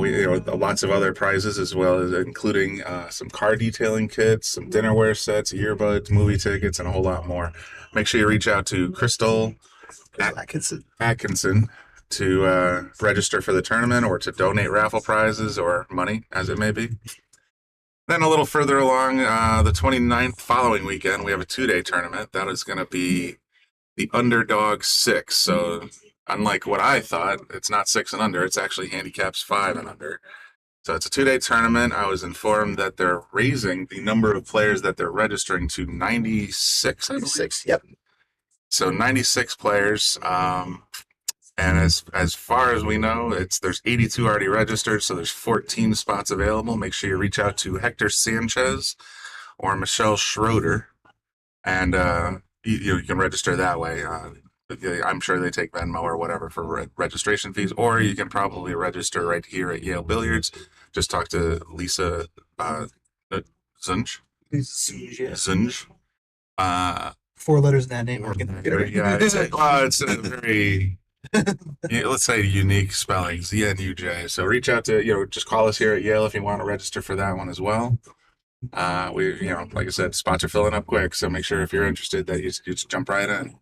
Speaker 6: We lots of other prizes as well, as including some car detailing kits, some dinnerware sets, earbuds, movie tickets, and a whole lot more. Make sure you reach out to Crystal Atkinson to register for the tournament or to donate raffle prizes or money, as it may be. Then a little further along, the 29th following weekend, we have a 2-day tournament. That is going to be the Underdog 6. So unlike what I thought, it's not 6 and under. It's actually handicaps 5 and under. So it's a 2-day tournament. I was informed that they're raising the number of players that they're registering to 96.
Speaker 7: 96, yep.
Speaker 6: So 96 players. And as far as we know, there's 82 already registered, so there's 14 spots available. Make sure you reach out to Hector Sanchez or Michelle Schroeder, and you can register that way. I'm sure they take Venmo or whatever for registration fees, or you can probably register right here at Yale Billiards. Just talk to Lisa Zunj. Zunj.
Speaker 7: 4 letters in that name.
Speaker 6: It's a very let's say unique spelling, ZNUJ. So reach out to just call us here at Yale if you want to register for that one as well. We like I said, spots are filling up quick, so make sure if you're interested that you just jump right in.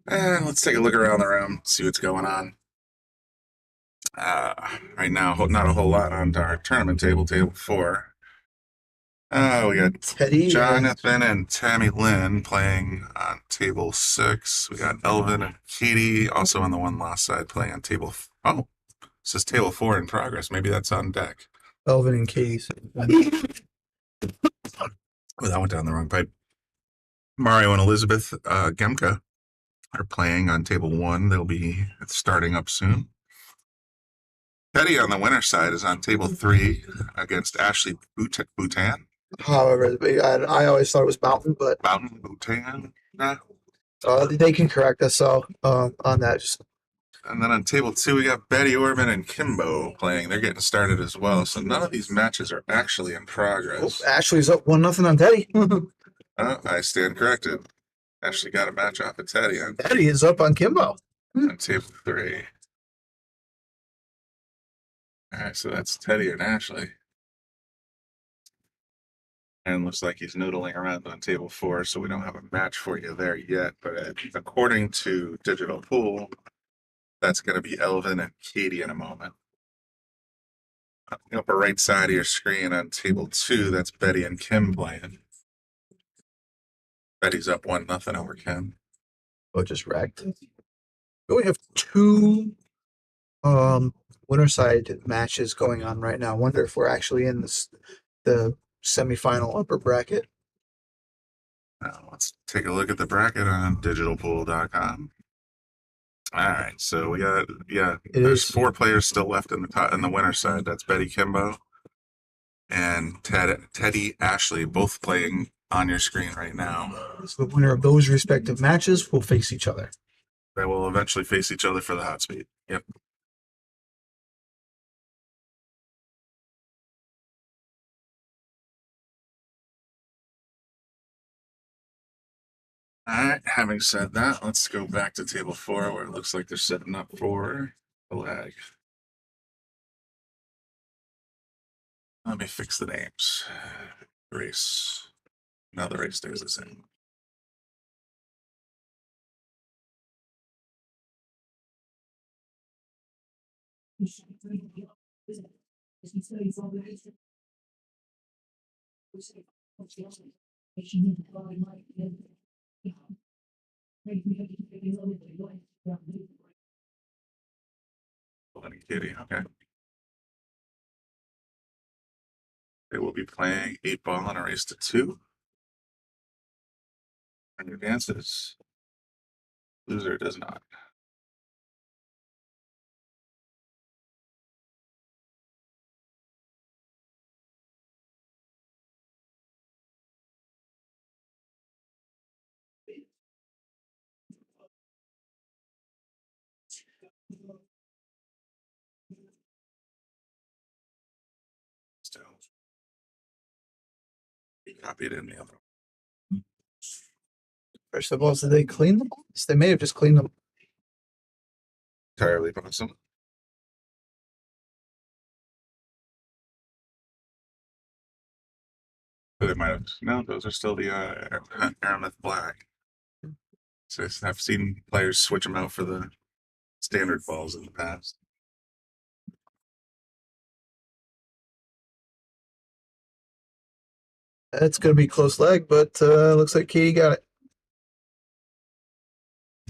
Speaker 6: And let's take a look around the room, see what's going on. Right now, not a whole lot on our tournament table 4. We got
Speaker 7: Teddy,
Speaker 6: Jonathan and Tammy Lynn playing on table 6. We got Elvin and Katie also on the one lost side playing on table. It says table 4 in progress. Maybe that's on deck.
Speaker 7: Elvin and Katie.
Speaker 6: That went down the wrong pipe. Mario and Elizabeth Gemka are playing on table 1. They'll be starting up soon. Teddy on the winner's side is on table 3 against Ashley Bhutan.
Speaker 7: However, I always thought it was Mountain, but
Speaker 6: Bhutan.
Speaker 7: they can correct us on that.
Speaker 6: And then on table 2, we got Betty Orban and Kimbo playing. They're getting started as well. So none of these matches are actually in progress.
Speaker 7: Ashley's up 1-0 on Teddy.
Speaker 6: I stand corrected. Ashley got a match off of Teddy.
Speaker 7: Teddy is up on Kimbo.
Speaker 6: On table 3. All right, so that's Teddy and Ashley. And looks like he's noodling around on table 4, so we don't have a match for you there yet. But according to Digital Pool, that's going to be Elvin and Katie in a moment. On the upper right side of your screen on table 2, that's Betty and Kim playing. Betty's up 1-0 over Kim.
Speaker 7: Oh, just wrecked. We only have 2 winner side matches going on right now. I wonder if we're actually in the semifinal upper bracket.
Speaker 6: Now, let's take a look at the bracket on digitalpool.com. All right, so we got there's 4 players still left in the winner side. That's Betty Kimbo and Teddy Ashley, both playing on your screen right now.
Speaker 7: So the winner of those respective matches will face each other.
Speaker 6: They will eventually face each other for the hot seat. Yep. All right, having said that, let's go back to table 4 where it looks like they're setting up for a lag. Let me fix the names. Race. Now the race stays the same. Golden and Kitty. Okay. They will be playing 8-ball on a race to 2. And advances. Loser does not. Still. He copied in the other.
Speaker 7: First of all, did they clean the balls? They may have just cleaned them.
Speaker 6: Entirely possible. But it might have. No, those are still the Aramith Black. So I've seen players switch them out for the standard balls in the past.
Speaker 7: That's going to be close leg, but looks like Katie got it.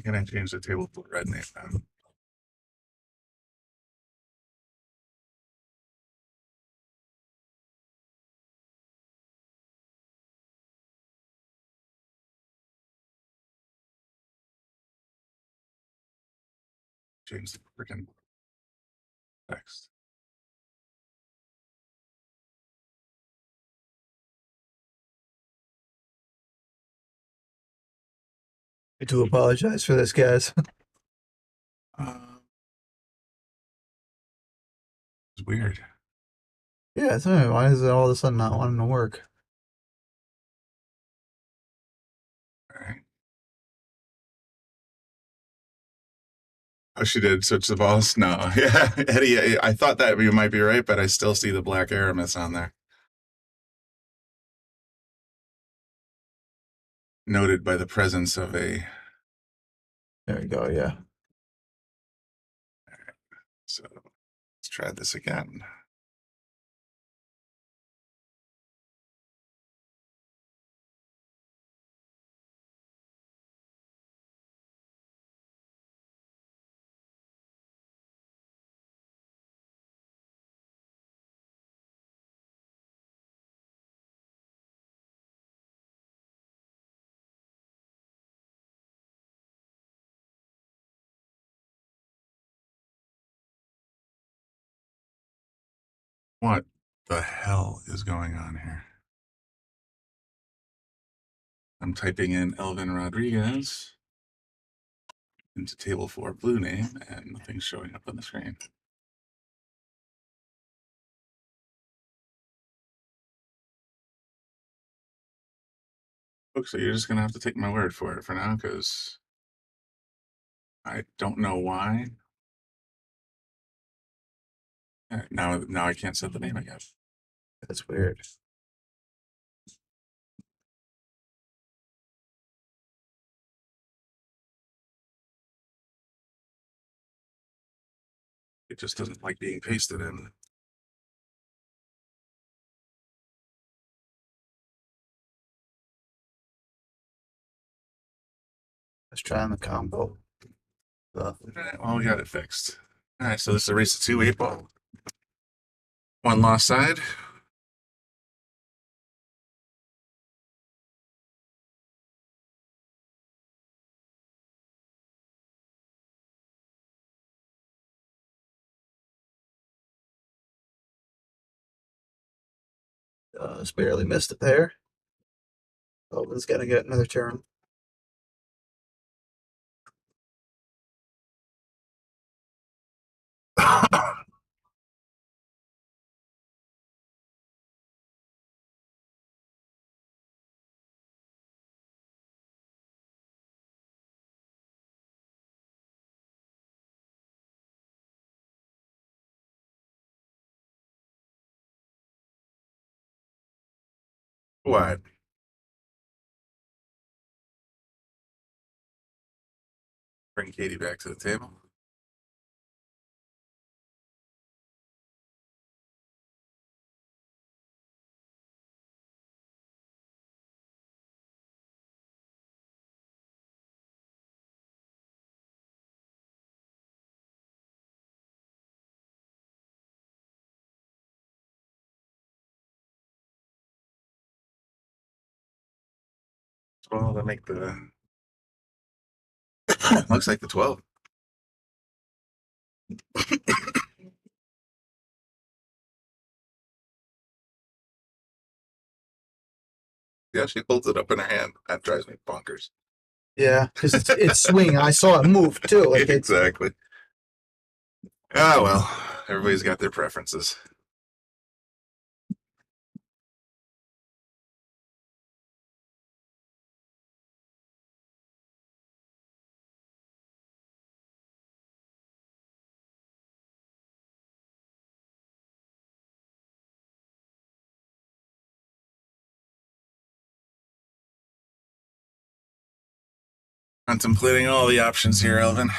Speaker 6: Can I change the table to red name now? Change the freaking text.
Speaker 7: I do apologize for this, guys.
Speaker 6: It's weird.
Speaker 7: Yeah, it's alright. Why is it all of a sudden not wanting to work?
Speaker 6: All right. Oh, she did switch the balls? No. Yeah, Eddie, I thought that you might be right, but I still see the black Aramis on there. Noted by the presence of a.
Speaker 7: There we go, yeah.
Speaker 6: So let's try this again. What the hell is going on here? I'm typing in Elvin Rodriguez into table 4 blue name and nothing's showing up on the screen. Look, so you're just gonna have to take my word for it for now, because I don't know why. Now I can't set the name again.
Speaker 7: That's weird.
Speaker 6: It just doesn't like being pasted in.
Speaker 7: Let's try on the combo.
Speaker 6: All right, well, we got it fixed. All right, so this is a race to 2 8-ball. 1 lost side.
Speaker 7: Just barely missed it there. Elvin's got to get another turn.
Speaker 6: What? Bring Katie back to the table. 12 to make the. Looks like the 12. Yeah, she holds it up in her hand. That drives me bonkers.
Speaker 7: Yeah, because it's swinging. I saw it move too. Like it's
Speaker 6: Exactly. Ah, well, everybody's got their preferences. Contemplating all the options here, Elvin.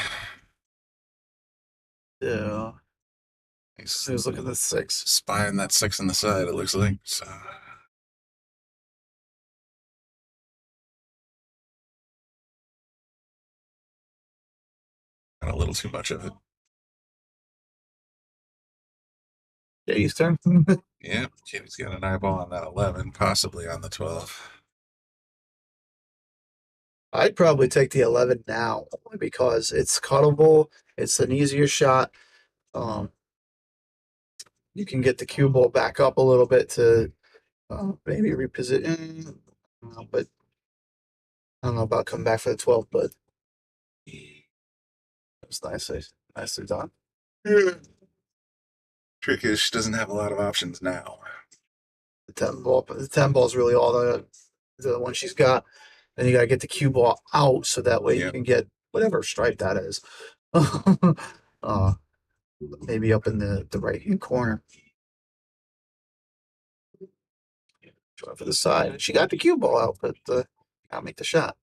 Speaker 7: yeah.
Speaker 6: He's
Speaker 7: I was looking at the 6.
Speaker 6: spying that 6 on the side, it looks like. So. Got a little too much of it.
Speaker 7: Katie's turn.
Speaker 6: Yeah, Katie's got an eyeball on that 11, possibly on the 12.
Speaker 7: I'd probably take the 11 now only because it's cuttable. It's an easier shot. You can get the cue ball back up a little bit to maybe reposition. But I don't know about coming back for the 12, but it's nicely done.
Speaker 6: Trick is she doesn't have a lot of options now.
Speaker 7: The 10 ball is really all the one she's got. Then you gotta get the cue ball out so that way you
Speaker 6: Yep.
Speaker 7: can get whatever stripe that is. Maybe up in the right hand corner. Try for the side. She got the cue ball out, but gotta make the shot.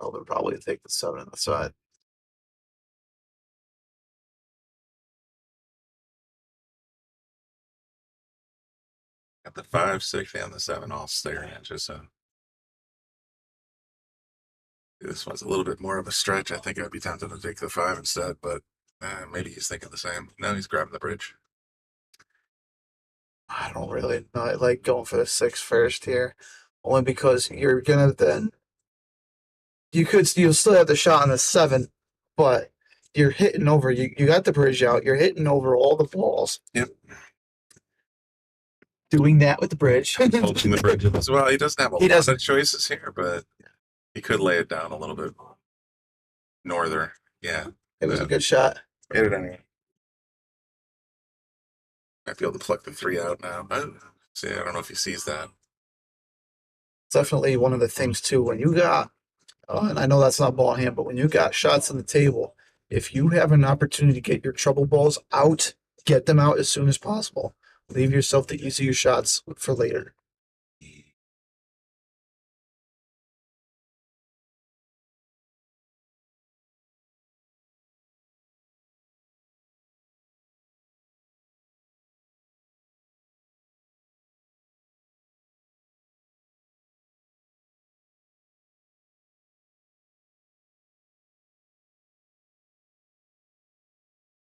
Speaker 7: I'll probably take the 7 on the side.
Speaker 6: Got the 5, 6, and the 7 all staring at you. So this one's a little bit more of a stretch. I think I'd be tempted to take the 5 instead, but maybe he's thinking the same. No, he's grabbing the bridge.
Speaker 7: I don't really know. I like going for the 6 first here, only because you're gonna then you'll still have the shot on the 7, but you're hitting over. You got the bridge out. You're hitting over all the balls.
Speaker 6: Yep.
Speaker 7: Doing that with the bridge.
Speaker 6: Holding the bridge as well. He doesn't have a
Speaker 7: He
Speaker 6: lot
Speaker 7: doesn't.
Speaker 6: of choices here, but he could lay it down a little bit northern. Yeah.
Speaker 7: It was a good shot.
Speaker 6: Hit it anyway. Might be able to pluck the 3 out now. See, I don't know if he sees that.
Speaker 7: It's definitely one of the things too. When you got, and I know that's not ball hand, but when you got shots on the table, if you have an opportunity to get your trouble balls out, get them out as soon as possible. Leave yourself the easier shots for later.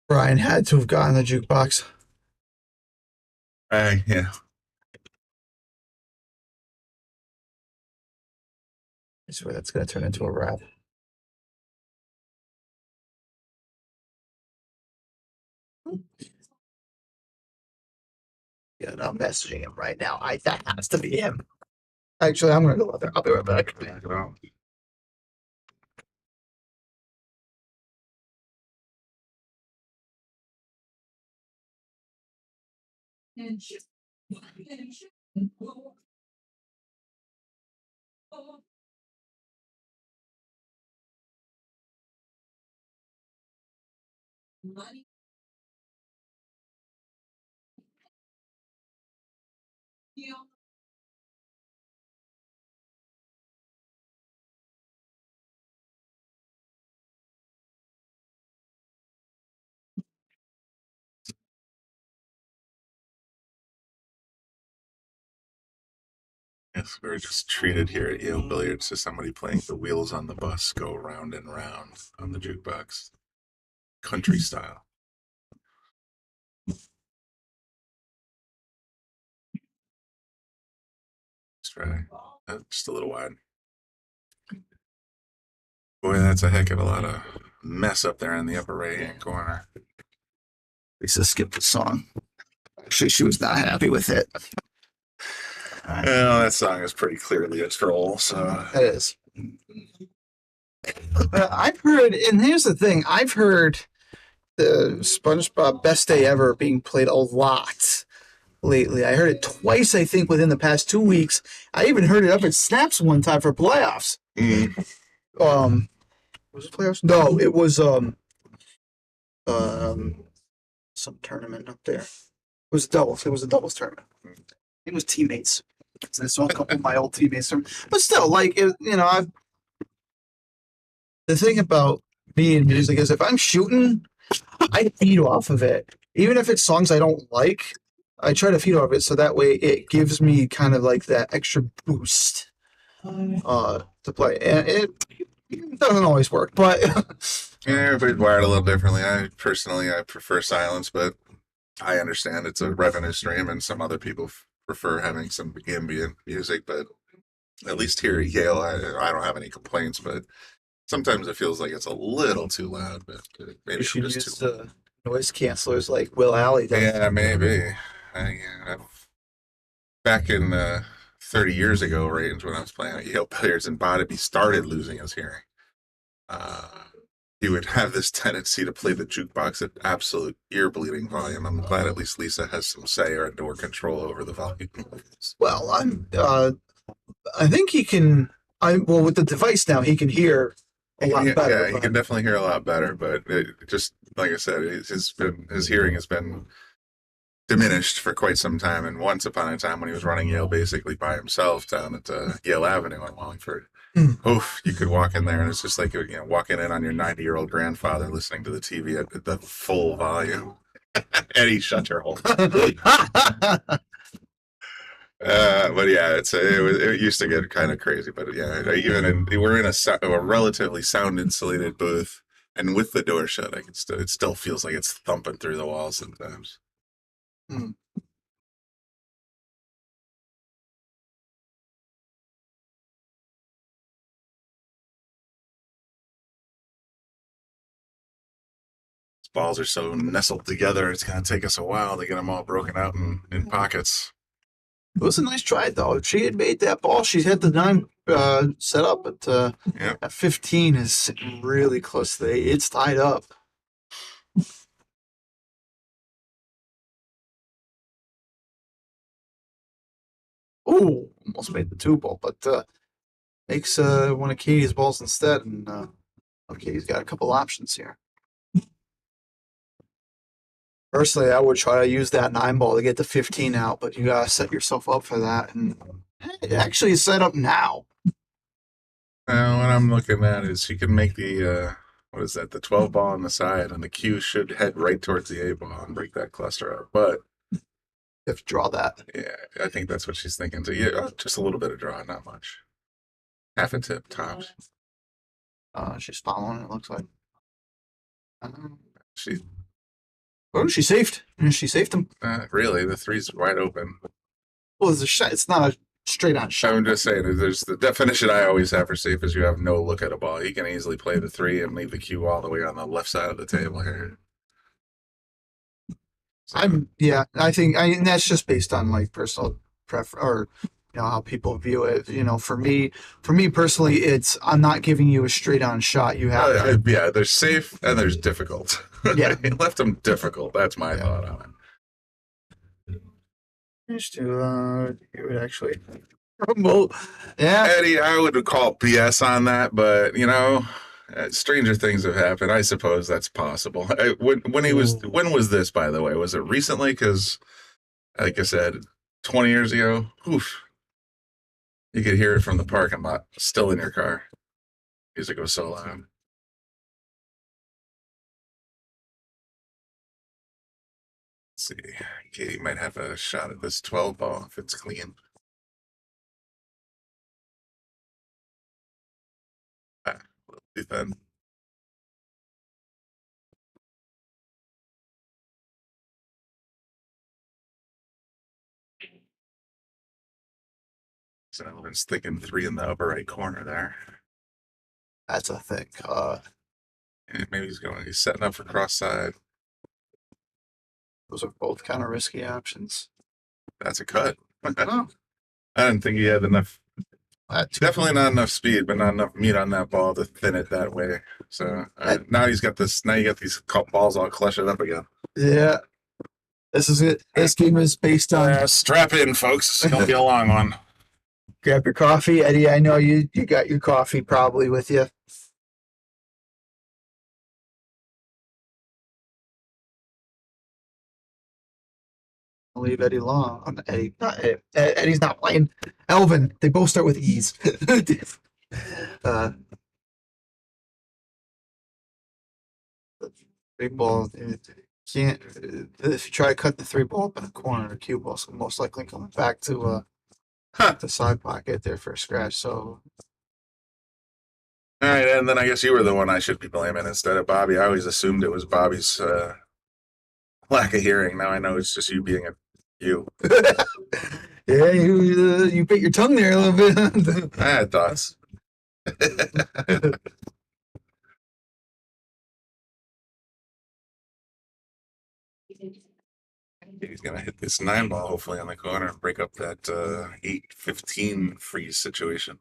Speaker 7: Brian had to have gotten the jukebox.
Speaker 6: Yeah.
Speaker 7: I swear that's going to turn into a wrap. Yeah, no, I'm messaging him right now. That has to be him. Actually, I'm going to go out there. I'll be right back.
Speaker 6: Check it out. Yes, we're just treated here at Yale Billiards to somebody playing the wheels on the bus go round and round on the jukebox. Country style. Let's try. Just a little wide. Boy, that's a heck of a lot of mess up there in the upper right hand corner.
Speaker 7: Lisa skipped the song. Actually, she was not happy with it.
Speaker 6: Well, that song is pretty clearly a troll, so.
Speaker 7: It is. I've heard, and here's the thing, I've heard the SpongeBob Best Day Ever being played a lot lately. I heard it twice, I think, within the past 2 weeks. I even heard it up at Snaps one time for playoffs. Was it playoffs? No, it was some tournament up there. It was doubles. It was a doubles tournament. It was teammates. So I saw a couple of my old teammates. But still, like, the thing about me and music is if I'm shooting, I feed off of it. Even if it's songs I don't like, I try to feed off it so that way it gives me kind of like that extra boost to play. And it doesn't always work, but
Speaker 6: yeah, everybody's wired a little differently. I prefer silence, but I understand it's a revenue stream, and some other people prefer having some ambient music. But at least here at Yale, I don't have any complaints. But sometimes it feels like it's a little too loud. But maybe
Speaker 7: you should
Speaker 6: just
Speaker 7: use
Speaker 6: too loud.
Speaker 7: Noise cancelers like Will Alley does.
Speaker 6: Yeah, maybe. Back in 30 years ago range when I was playing at Yale, players in Bottomby started losing his hearing. He would have this tendency to play the jukebox at absolute ear-bleeding volume. I'm glad at least Lisa has some say or door control over the volume.
Speaker 7: Well, I think he can. Well, with the device now, he can hear a lot better.
Speaker 6: Yeah, he can definitely hear a lot better. But just like I said, his hearing has been diminished for quite some time. And once upon a time, when he was running Yale basically by himself down at Yale Avenue in Wallingford, oof, you could walk in there and it's just like walking in on your 90-year-old grandfather listening to the TV at the full volume. Eddie Shutterhold. But yeah, it used to get kind of crazy. But yeah, we're in a relatively sound insulated booth, and with the door shut, it still feels like it's thumping through the walls sometimes. Balls are so nestled together, it's going to take us a while to get them all broken out in pockets.
Speaker 7: It was a nice try, though. If she had made that ball, she had the 9 set up, but at 15 is sitting really close to the 8. It's tied up. Oh, almost made the 2 ball, but makes one of Katie's balls instead. And Katie's got a couple options here. Personally, I would try to use that 9 ball to get the 15 out, but you gotta set yourself up for that. And it actually is set up now.
Speaker 6: What I'm looking at is she can make the what is that? The 12 ball on the side, and the cue should head right towards the 8 ball and break that cluster up. But
Speaker 7: you have to draw that.
Speaker 6: Yeah, I think that's what she's thinking. So yeah, just a little bit of draw, not much. Half a tip tops.
Speaker 7: She's following. It looks like.
Speaker 6: She.
Speaker 7: Oh, she safed. She safed him.
Speaker 6: Really, the 3's wide open.
Speaker 7: Well, it's a shot. It's not a straight-on shot.
Speaker 6: I'm just saying, there's the definition I always have for safe is you have no look at a ball. You can easily play the 3 and leave the cue all the way on the left side of the table here. So,
Speaker 7: I think that's just based on like personal preference or how people view it. For me personally, it's I'm not giving you a straight-on shot. You have
Speaker 6: there's safe and there's difficult.
Speaker 7: Yeah,
Speaker 6: it left them difficult. That's my thought on it.
Speaker 7: Just to it would actually promote. Yeah,
Speaker 6: Eddie, I would call BS on that, but stranger things have happened. I suppose that's possible. When was this, by the way? Was it recently? Because, like I said, 20 years ago, oof, you could hear it from the parking lot, still in your car. Music was so loud. Let's see, Katie might have a shot at this 12 ball if it's clean. A little too thin. So I was thinking 3 in the upper right corner there.
Speaker 7: That's a thing.
Speaker 6: And maybe he's setting up for cross side.
Speaker 7: Those are both kind of risky options.
Speaker 6: That's a cut.
Speaker 7: Oh,
Speaker 6: I didn't think he had enough.
Speaker 7: that
Speaker 6: Definitely not enough speed, but not enough meat on that ball to thin it that way. So now he's got this. Now you got these balls all cluttered up again.
Speaker 7: Yeah. This is it. This game is based on
Speaker 6: Strap in, folks. It's gonna be a long one.
Speaker 7: grab your coffee. Eddie, I know you got your coffee probably with you. I'll leave Eddie long. Eddie, not Eddie. Eddie's not playing. Elvin. They both start with E's. Big ball. Can't. If you try to cut the 3 ball up in a corner, the cue ball's most likely coming back to the side pocket there for a scratch. So
Speaker 6: All right, and then I guess you were the one I should be blaming instead of Bobby. I always assumed it was Bobby's lack of hearing. Now I know it's just you being you.
Speaker 7: yeah, you bit your tongue there a little bit.
Speaker 6: I had thoughts. He's gonna hit this 9 ball hopefully on the corner and break up that 8-15 freeze situation.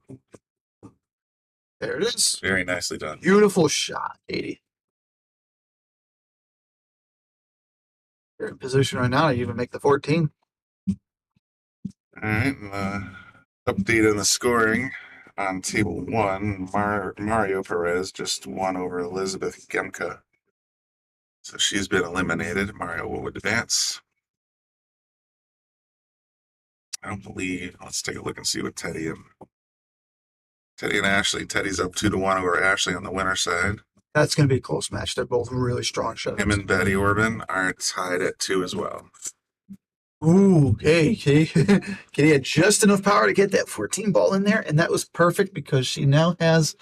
Speaker 7: There it is.
Speaker 6: Very nicely done.
Speaker 7: Beautiful shot, 80. You're in position right now to even make the 14.
Speaker 6: All right, update on the scoring on table 1. Mario Perez just won over Elizabeth Gemka. So she's been eliminated. Mario will advance. I don't believe. Let's take a look and see what Teddy and Ashley. Teddy's up 2-1 over Ashley on the winner side.
Speaker 7: That's going to be a close match. They're both really strong shots.
Speaker 6: Him and Betty Orban are tied at 2 as well.
Speaker 7: Ooh, okay. Kitty had just enough power to get that 14 ball in there, and that was perfect because she now has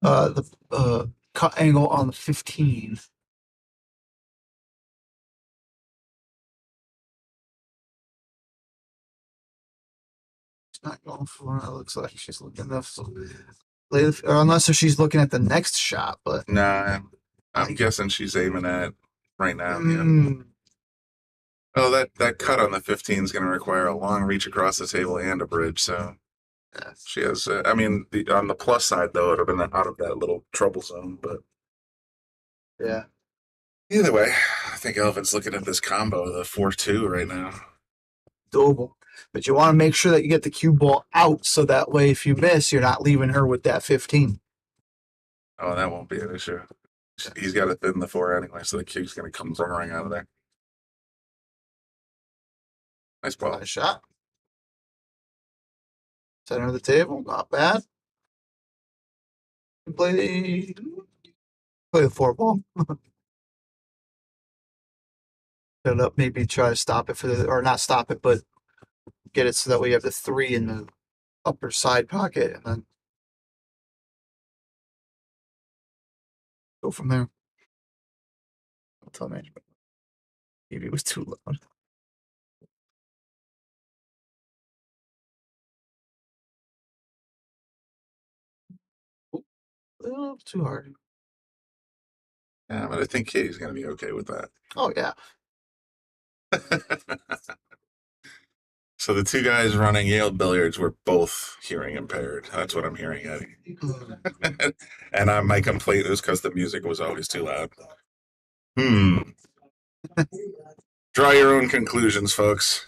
Speaker 7: the cut angle on the 15. Not going for it. It looks like she's looking enough. Unless if she's looking at the next shot, but
Speaker 6: Nah, I'm guessing she's aiming at right now. Yeah.
Speaker 7: mm,
Speaker 6: Oh, that cut on the 15 is going to require a long reach across the table and a bridge. So she has. I mean, on the plus side though, it would have been out of that little trouble zone. But
Speaker 7: yeah,
Speaker 6: either way, I think Elvin's looking at this combo, the 4-2 right now.
Speaker 7: doable. But you want to make sure that you get the cue ball out so that way if you miss, you're not leaving her with that 15.
Speaker 6: Oh, that won't be an issue. He's got to thin the 4 anyway, so the cue's going to come roaring out of there. Nice ball.
Speaker 7: Nice shot. Center of the table, not bad. Play the 4 ball. Set it up, maybe try to stop it or not stop it, but get it so that we have the 3 in the upper side pocket and then go from there. I'll tell management. Maybe it was too loud. Oh, too hard.
Speaker 6: Yeah, but I think Katie's going to be okay with that.
Speaker 7: Oh, yeah.
Speaker 6: So the 2 guys running Yale Billiards were both hearing impaired. That's what I'm hearing, Eddie. And my complaint was because the music was always too loud. Draw your own conclusions, folks.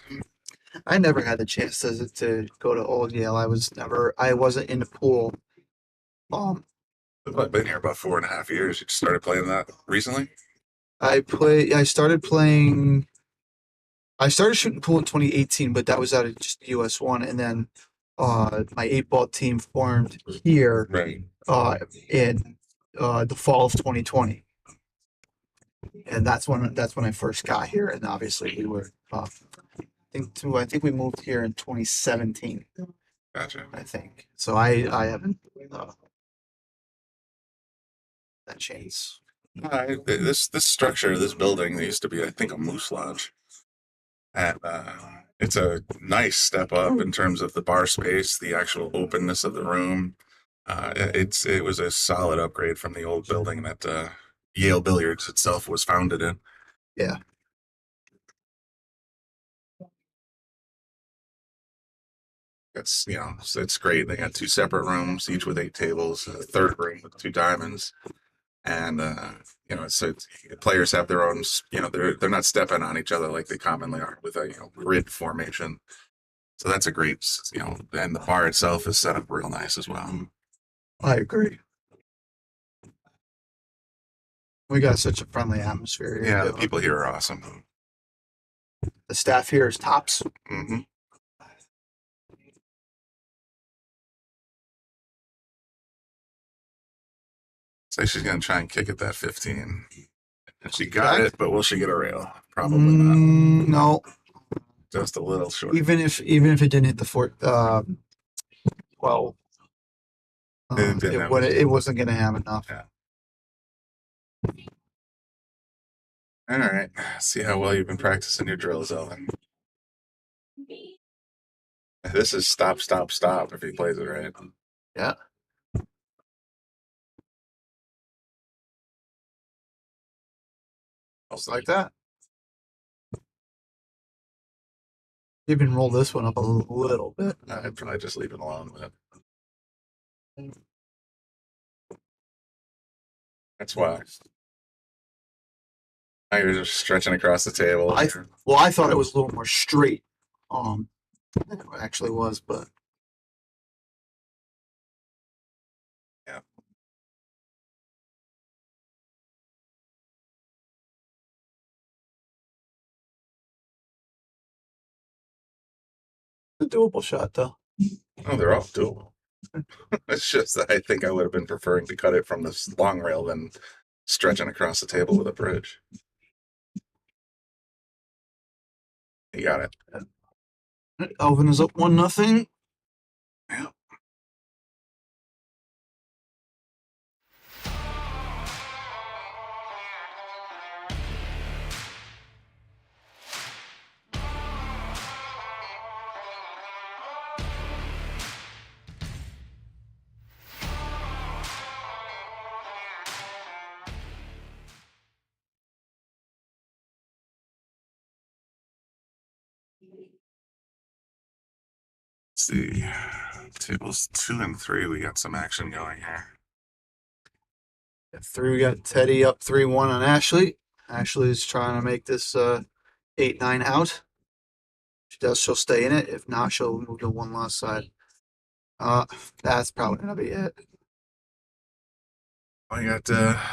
Speaker 7: I never had the chance to go to Old Yale. I wasn't in the pool.
Speaker 6: I've been here about 4.5 years. You just started playing that recently?
Speaker 7: I started shooting pool in 2018, but that was out of just US 1, and then my 8-ball team formed here
Speaker 6: Right.
Speaker 7: in the fall of 2020, and that's when I first got here. And obviously we were I think we moved here in 2017.
Speaker 6: Gotcha.
Speaker 7: I think so. I haven't that changed.
Speaker 6: This structure, this building, there used to be, I think, a moose lodge. And It's a nice step up in terms of the bar space, the actual openness of the room. It was a solid upgrade from the old building that Yale Billiards itself was founded in.
Speaker 7: Yeah.
Speaker 6: It's great. They got 2 separate rooms, each with 8 tables, a third room with 2 diamonds. And, so players have their own, they're not stepping on each other like they commonly are with a, grid formation. So that's a great, and the bar itself is set up real nice as well.
Speaker 7: I agree. We got such a friendly atmosphere here.
Speaker 6: Yeah, the
Speaker 7: too.
Speaker 6: people here are awesome.
Speaker 7: The staff here is tops.
Speaker 6: Mm-hmm. So she's going to try and kick at that 15. And she got it, but will she get a rail? Probably not.
Speaker 7: No.
Speaker 6: Just a little short.
Speaker 7: Even if it didn't hit the 12, it wasn't going to have enough.
Speaker 6: Yeah. All right. See how well you've been practicing your drills, Ellen. This is stop, stop, stop if he plays it right.
Speaker 7: Yeah. Just like that. Even roll this one up a little bit.
Speaker 6: I'd probably just leave it alone with it. That's why. Now you're just stretching across the table.
Speaker 7: I thought it was a little more straight. Than it actually was, but
Speaker 6: yeah.
Speaker 7: a doable shot though.
Speaker 6: Oh, they're all doable. It's just that I think I would have been preferring to cut it from this long rail than stretching across the table with a bridge. You got it.
Speaker 7: Elvin is up 1-0.
Speaker 6: Yeah. Let's see. Tables 2 and 3, we got some action going here.
Speaker 7: At 3, we got Teddy up 3-1 on Ashley. Ashley's trying to make this 8-9 out. If she does, she'll stay in it. If not, she'll move to one last side. That's probably gonna be it.
Speaker 6: I got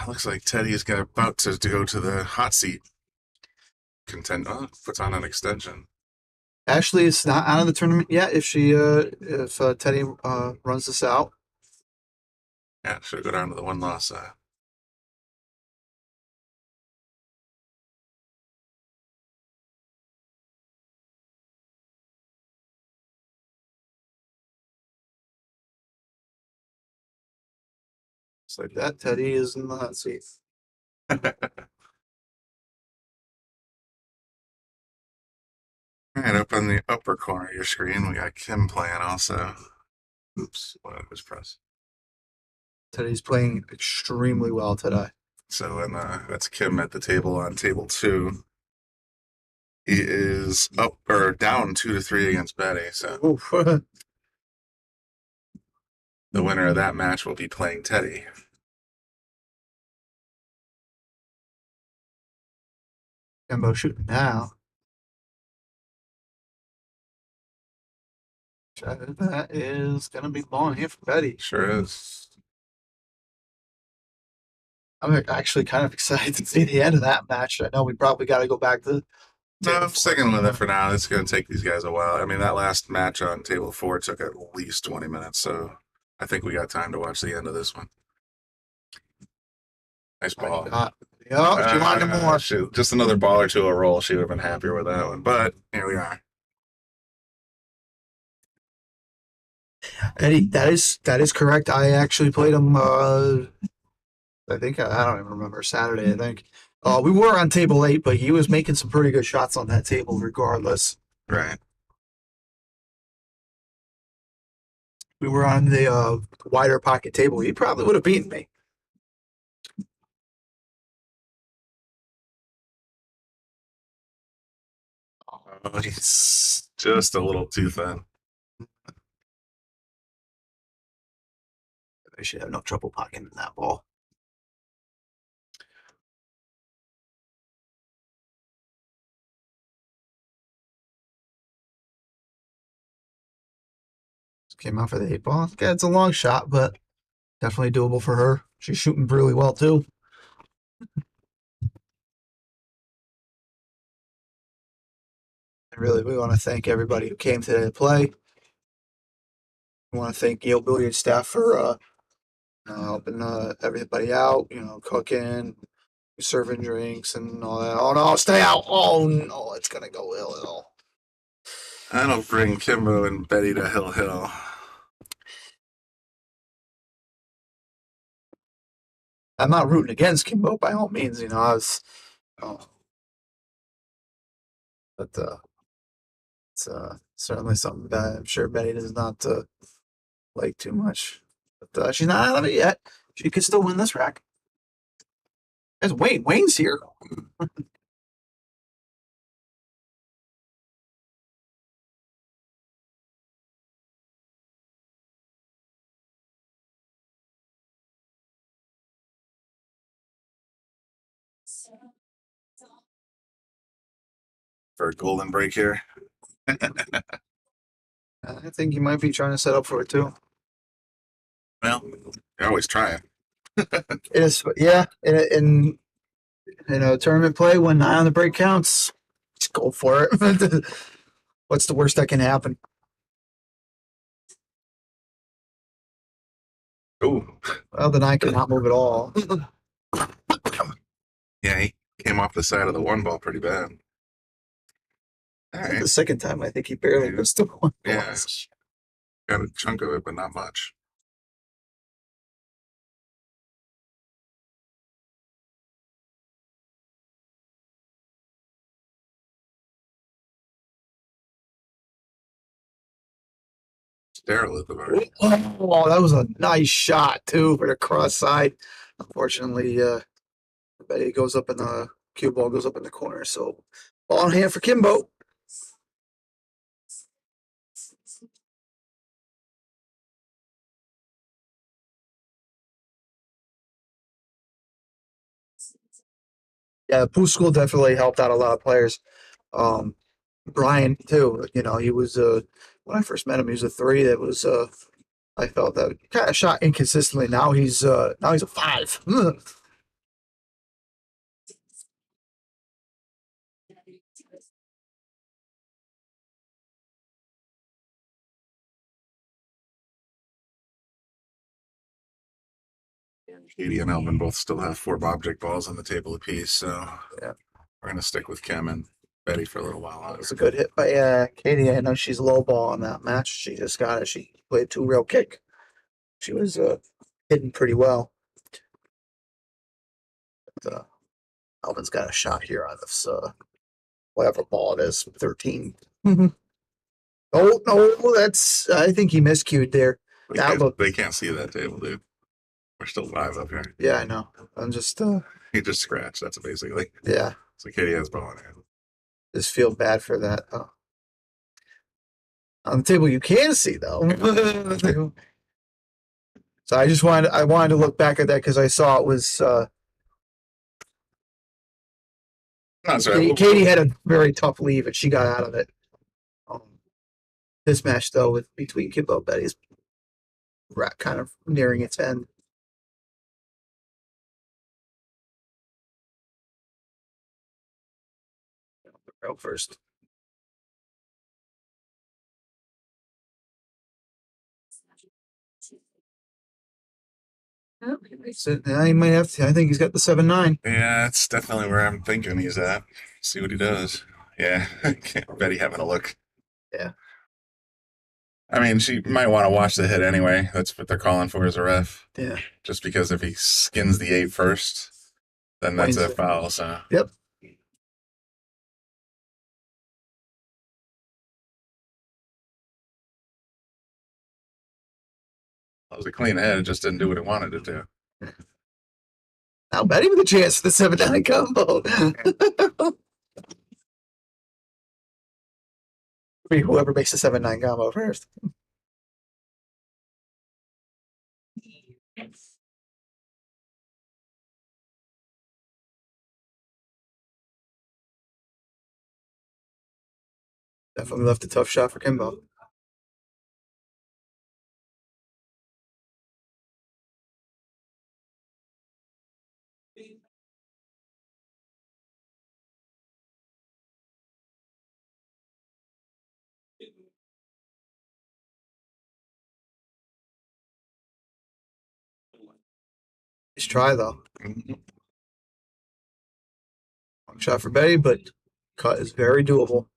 Speaker 6: looks like Teddy is about to go to the hot seat. Puts on an extension.
Speaker 7: Ashley is not out of the tournament yet. If Teddy runs this out,
Speaker 6: Yeah, should go down to the 1 loss side.
Speaker 7: it's like that. Teddy is in the hot seat.
Speaker 6: All right, up in the upper corner of your screen, we got Kim playing also. Oops, what did I just press?
Speaker 7: Teddy's playing extremely well today.
Speaker 6: So, and that's Kim at the table on table 2. He is up or down 2-3 against Betty. So
Speaker 7: Oof.
Speaker 6: the winner of that match will be playing Teddy.
Speaker 7: Kimbo shooting now. That is gonna be long here for Betty.
Speaker 6: Sure is.
Speaker 7: I'm actually kind of excited to see the end of that match. I know we probably got to go back to.
Speaker 6: No, I'm sticking with it for now. It's going to take these guys a while. I mean, that last match on table 4 took at least 20 minutes, so I think we got time to watch the end of this one. Nice ball.
Speaker 7: Yeah, she wanted more.
Speaker 6: Shoot, just another ball or two a roll. She would have been happier with that one, but here we are.
Speaker 7: Eddie, that is correct. I actually played him. I think I don't even remember Saturday. I think we were on table 8, but he was making some pretty good shots on that table, regardless.
Speaker 6: Right.
Speaker 7: we were on the wider pocket table, he probably would have beaten me.
Speaker 6: Oh, he's just a little too thin.
Speaker 7: I should have no trouble pocketing that ball. Came out for the 8-ball. Yeah, it's a long shot, but definitely doable for her. She's shooting really well too. And really, we want to thank everybody who came today to play. We want to thank Yale Billiard staff for helping everybody out. You know, cooking, serving drinks, and all that. Oh no, stay out! Oh no, it's gonna go ill.
Speaker 6: That'll bring Kimbo and Betty to Hill Hill.
Speaker 7: I'm not rooting against Kimbo by all means. You know, I was, but it's certainly something that I'm sure Betty does not like too much. But she's not out of it yet. She could still win this rack. There's Wayne. Wayne's here.
Speaker 6: For a golden break here.
Speaker 7: I think you might be trying to set up for it too.
Speaker 6: Well, you're always trying.
Speaker 7: It is, yeah. In a tournament play, when 9 on the break counts, just go for it. What's the worst that can happen?
Speaker 6: Ooh.
Speaker 7: Well, the 9 cannot move at all.
Speaker 6: Yeah, he came off the side of the 1 ball pretty bad. All right.
Speaker 7: The second time, I think he barely missed the 1 ball.
Speaker 6: Yeah. Got a chunk of it, but not much. Sterile at the very.
Speaker 7: Oh, that was a nice shot too for the cross side. Unfortunately, Betty goes up in the cue ball goes up in the corner. So ball in hand for Kimbo. Yeah, Pooh School definitely helped out a lot of players. Brian too. You know, he was when I first met him, he was a 3 that was I felt that kind of shot inconsistently. Now he's a 5.
Speaker 6: Katie and Elvin both still have 4 object balls on the table apiece, so
Speaker 7: Yeah.
Speaker 6: we're gonna stick with Kim and Betty for a little while
Speaker 7: It
Speaker 6: longer.
Speaker 7: was a good hit by Katie. I know she's low ball on that match. She just got it. She played 2 real kick. She was hitting pretty well. But, Alvin's got a shot here on this whatever ball it is, 13. Oh no, that's I think he miscued there. That looked,
Speaker 6: They can't see that table, dude. We're still 5 up here.
Speaker 7: yeah, I know. I'm just
Speaker 6: He just scratched. That's basically.
Speaker 7: yeah,
Speaker 6: So Katie has ball in hand.
Speaker 7: just feel bad for that. On the table you can see though. So I wanted to look back at that because I saw it was
Speaker 6: That's right.
Speaker 7: Katie had a very tough leave and she got out of it. This match though, with between Kimbo and Betty's rack kind of nearing its end. Go first. So now he might have to. I think he's got the 7-9.
Speaker 6: Yeah, that's definitely where I'm thinking he's at. See what he does. Yeah, Betty having a look.
Speaker 7: Yeah.
Speaker 6: I mean, she might want to watch the hit anyway. That's what they're calling for as a ref.
Speaker 7: Yeah.
Speaker 6: Just because if he skins the 8 first, then that's a foul. So.
Speaker 7: Yep.
Speaker 6: It was a clean head. It just didn't do what it wanted to do.
Speaker 7: Now betting with a chance for the 7-9 combo. Be whoever makes the 7-9 combo first. Definitely left a tough shot for Kimbo. Nice try though. Long shot for Betty, but cut is very doable.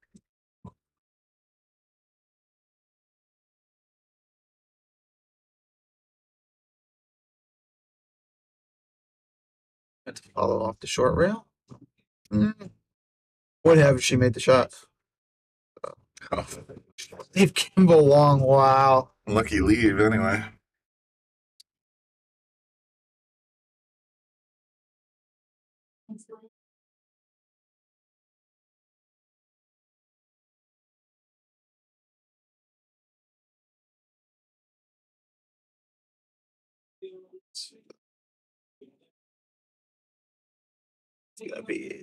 Speaker 7: Had to follow off the short rail. Would have if she made the shot. Leave Kimbo long. Wow.
Speaker 6: Lucky leave anyway.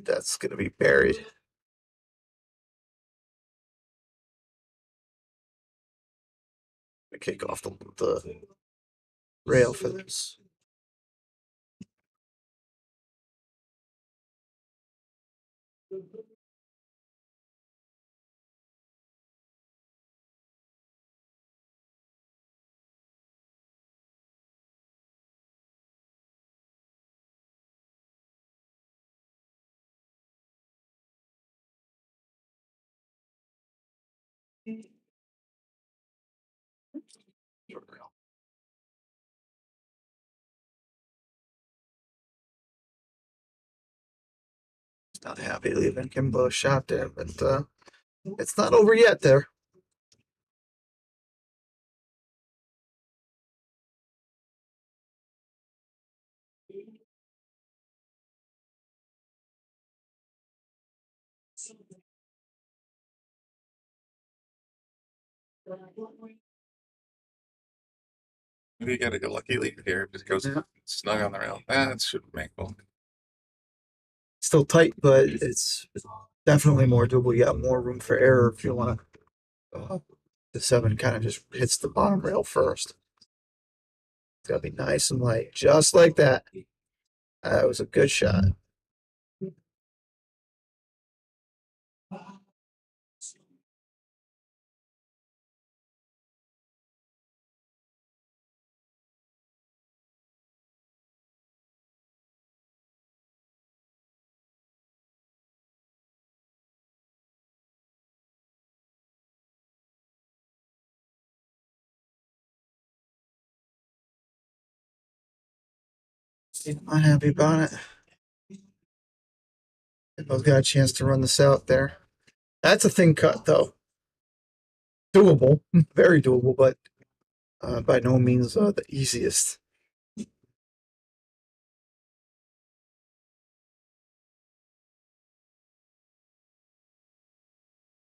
Speaker 6: That's gonna be buried. Kick off the rail for this. Short rail. Not happy leaving Kimbo a shot there, but it's not over yet there. Maybe you got a lucky leave here. Just goes snug on the rail. That should make one.
Speaker 7: Still tight, but it's definitely more doable. You got more room for error if you want to. The 7 kind of just hits the bottom rail first. It's gotta be nice and light, just like that. That was a good shot. Not happy about it. Both got a chance to run this out there. That's a thin cut, though. Doable, very doable, but by no means the easiest.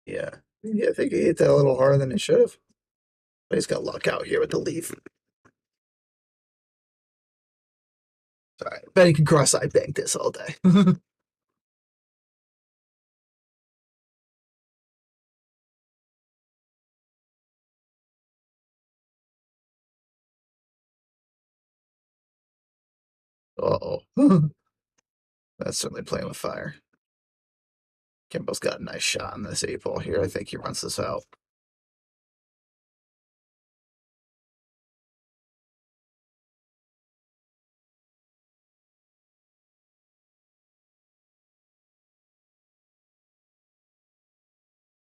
Speaker 7: Yeah, I think he hit that a little harder than he should have. But he's got luck out here with the leaf. Sorry, I bet he can cross-eye bank this all day. Uh-oh. That's certainly playing with fire. Kimbo's got a nice shot on this 8-ball here. I think he runs this out.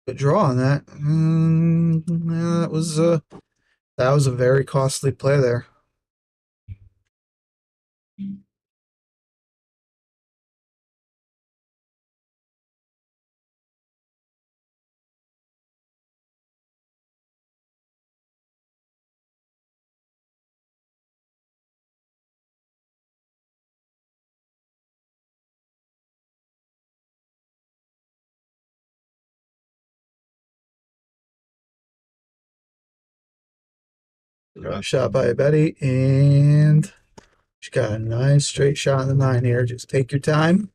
Speaker 7: Good draw on that. Yeah, that was a very costly play there. Shot by Betty, and she got a nice straight shot in the 9 here. Just take your time.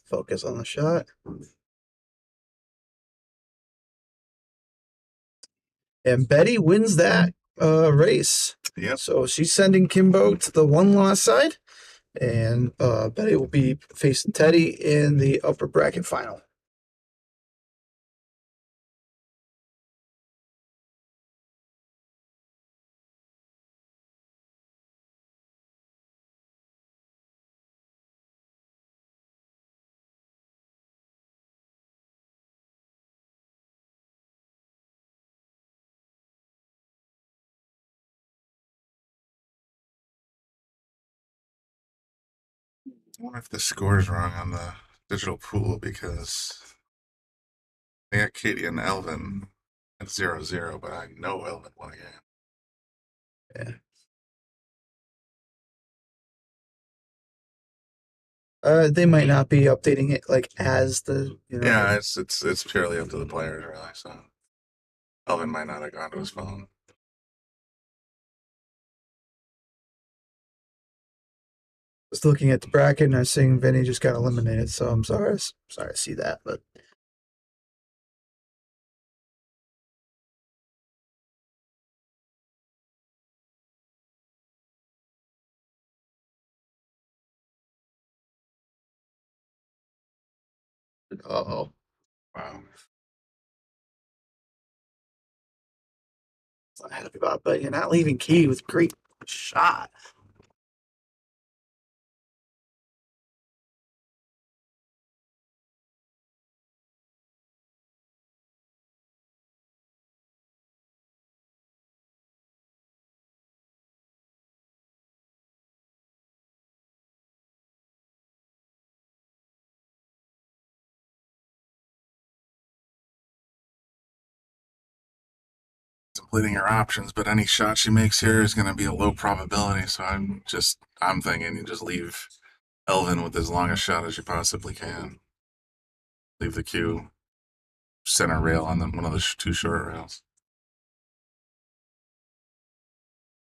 Speaker 7: Focus on the shot. And Betty wins that race.
Speaker 6: Yep.
Speaker 7: So she's sending Kimbo to the 1-loss side, and Betty will be facing Teddy in the upper bracket final.
Speaker 6: I wonder if the score's wrong on the digital pool because they got Katie and Elvin at 0-0, but I know Elvin won a game.
Speaker 7: Yeah. They might not be updating it like as the
Speaker 6: Yeah, it's purely up to the players, really. So Elvin might not have gone to his phone.
Speaker 7: Just looking at the bracket and I'm seeing Vinny just got eliminated, so I'm sorry to see that, but
Speaker 6: Wow.
Speaker 7: I'm happy about it, but you're not leaving Key with a great shot.
Speaker 6: Completing her options, but any shot she makes here is going to be a low probability. So I'm thinking you just leave Elvin with as long a shot as you possibly can. Leave the cue center rail on one of the 2 short rails.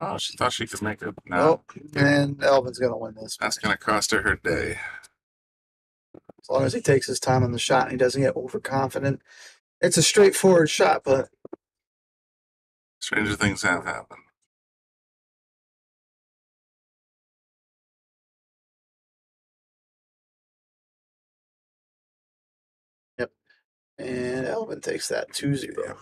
Speaker 6: Oh, she thought she could make it. No,
Speaker 7: Nope. And Elvin's gonna win this.
Speaker 6: that's going to cost her her day.
Speaker 7: As long as he takes his time on the shot and he doesn't get overconfident. It's a straightforward shot, but
Speaker 6: Stranger things have happened.
Speaker 7: yep. And Elvin takes that 2-0.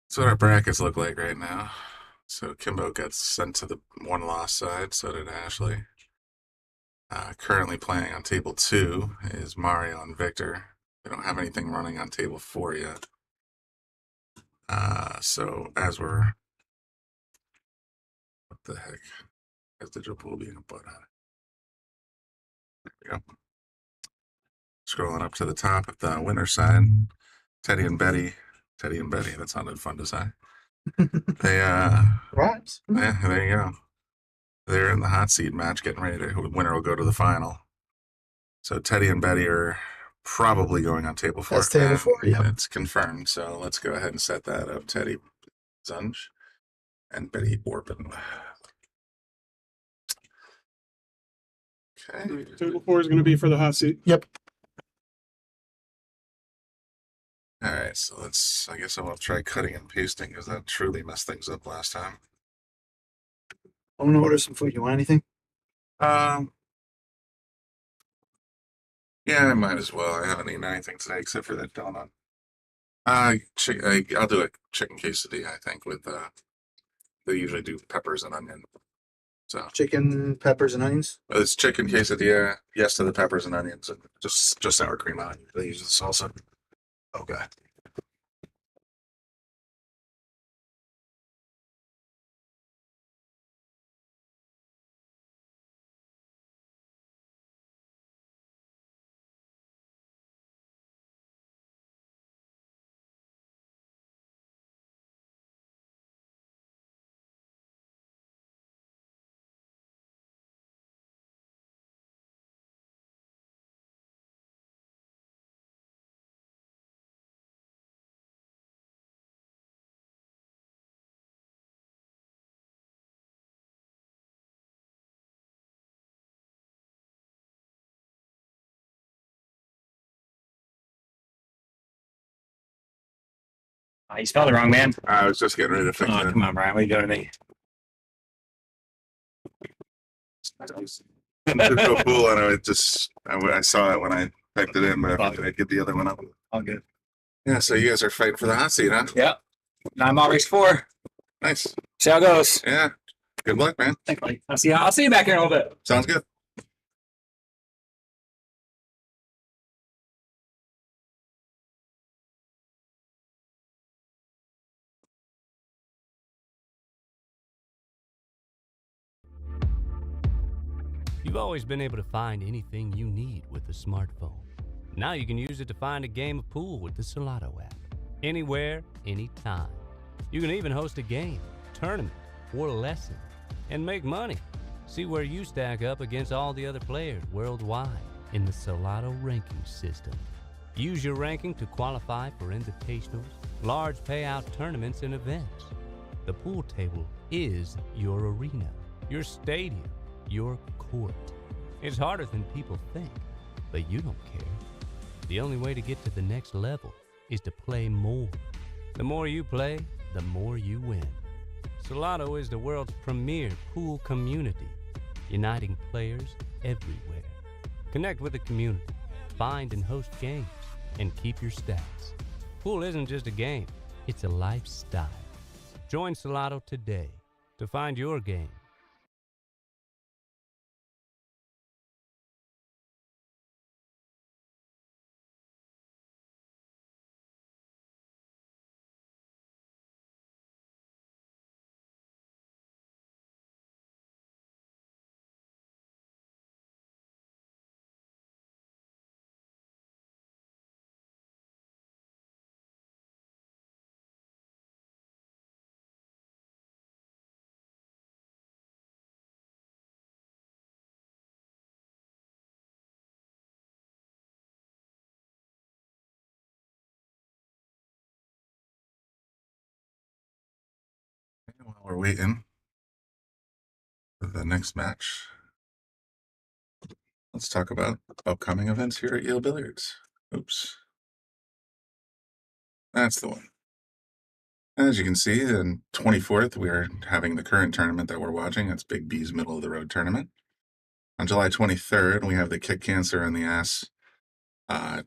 Speaker 6: That's what our brackets look like right now. So Kimbo gets sent to the 1-loss side. So did Ashley. Currently playing on table 2 is Mario and Victor. We don't have anything running on table 4 yet. So as we're... What the heck? Is digital pool being a butt on it? There we go. Scrolling up to the top of the winner side, Teddy and Betty. That sounded fun to say. They
Speaker 7: Rhymes.
Speaker 6: Yeah, there you go. They're in the hot seat match, getting ready to. The winner will go to the final. So Teddy and Betty are probably going on table 4.
Speaker 7: That's table 4. Yep.
Speaker 6: It's confirmed. So let's go ahead and set that up. Teddy Zunge and Betty Orban. Okay.
Speaker 8: Table 4 is going to be for the hot seat.
Speaker 7: Yep.
Speaker 6: All right, so I guess I want to try cutting and pasting because that truly messed things up last time.
Speaker 7: I'm gonna order some food. You want anything?
Speaker 6: Yeah, I might as well. I haven't eaten anything today except for that donut. I'll do a chicken quesadilla, I think, with they usually do peppers and onion. So
Speaker 7: Chicken, peppers, and onions.
Speaker 6: it's chicken quesadilla, yes to the peppers and onions, and just sour cream on it. They use the salsa. Okay.
Speaker 10: You spelled it wrong, man.
Speaker 6: I was just getting ready to fix
Speaker 10: Oh,
Speaker 6: it.
Speaker 10: come on, Brian. What are you doing to me?
Speaker 6: So cool, and I saw it when I typed it in, but I figured I'd get the other one up.
Speaker 10: All good.
Speaker 6: Yeah, so you guys are fighting for the hot seat, huh?
Speaker 10: Yeah. 9 mile race 4.
Speaker 6: Nice.
Speaker 10: See how it goes.
Speaker 6: Yeah. Good luck, man.
Speaker 10: Thanks, buddy. I'll see you back here in a little bit.
Speaker 6: Sounds good.
Speaker 5: You've always been able to find anything you need with a smartphone. Now you can use it to find a game of pool with the Solato app. Anywhere, anytime. You can even host a game, tournament, or lesson, and make money. See where you stack up against all the other players worldwide in the Solato ranking system. Use your ranking to qualify for invitationals, large payout tournaments, and events. The pool table is your arena, your stadium, your court. It's harder than people think, but you don't care. The only way to get to the next level is to play more. The more you play, the more you win. Solato is the world's premier pool community, uniting players everywhere. Connect with the community, find and host games, and keep your stats. Pool isn't just a game, it's a lifestyle. Join Solato today to find your game.
Speaker 6: While we're waiting for the next match, let's talk about upcoming events here at Yale Billiards. Oops. That's the one. As you can see, on 24th, we are having the current tournament that we're watching. That's Big B's Middle of the Road tournament. On July 23rd, we have the Kick Cancer in the Ass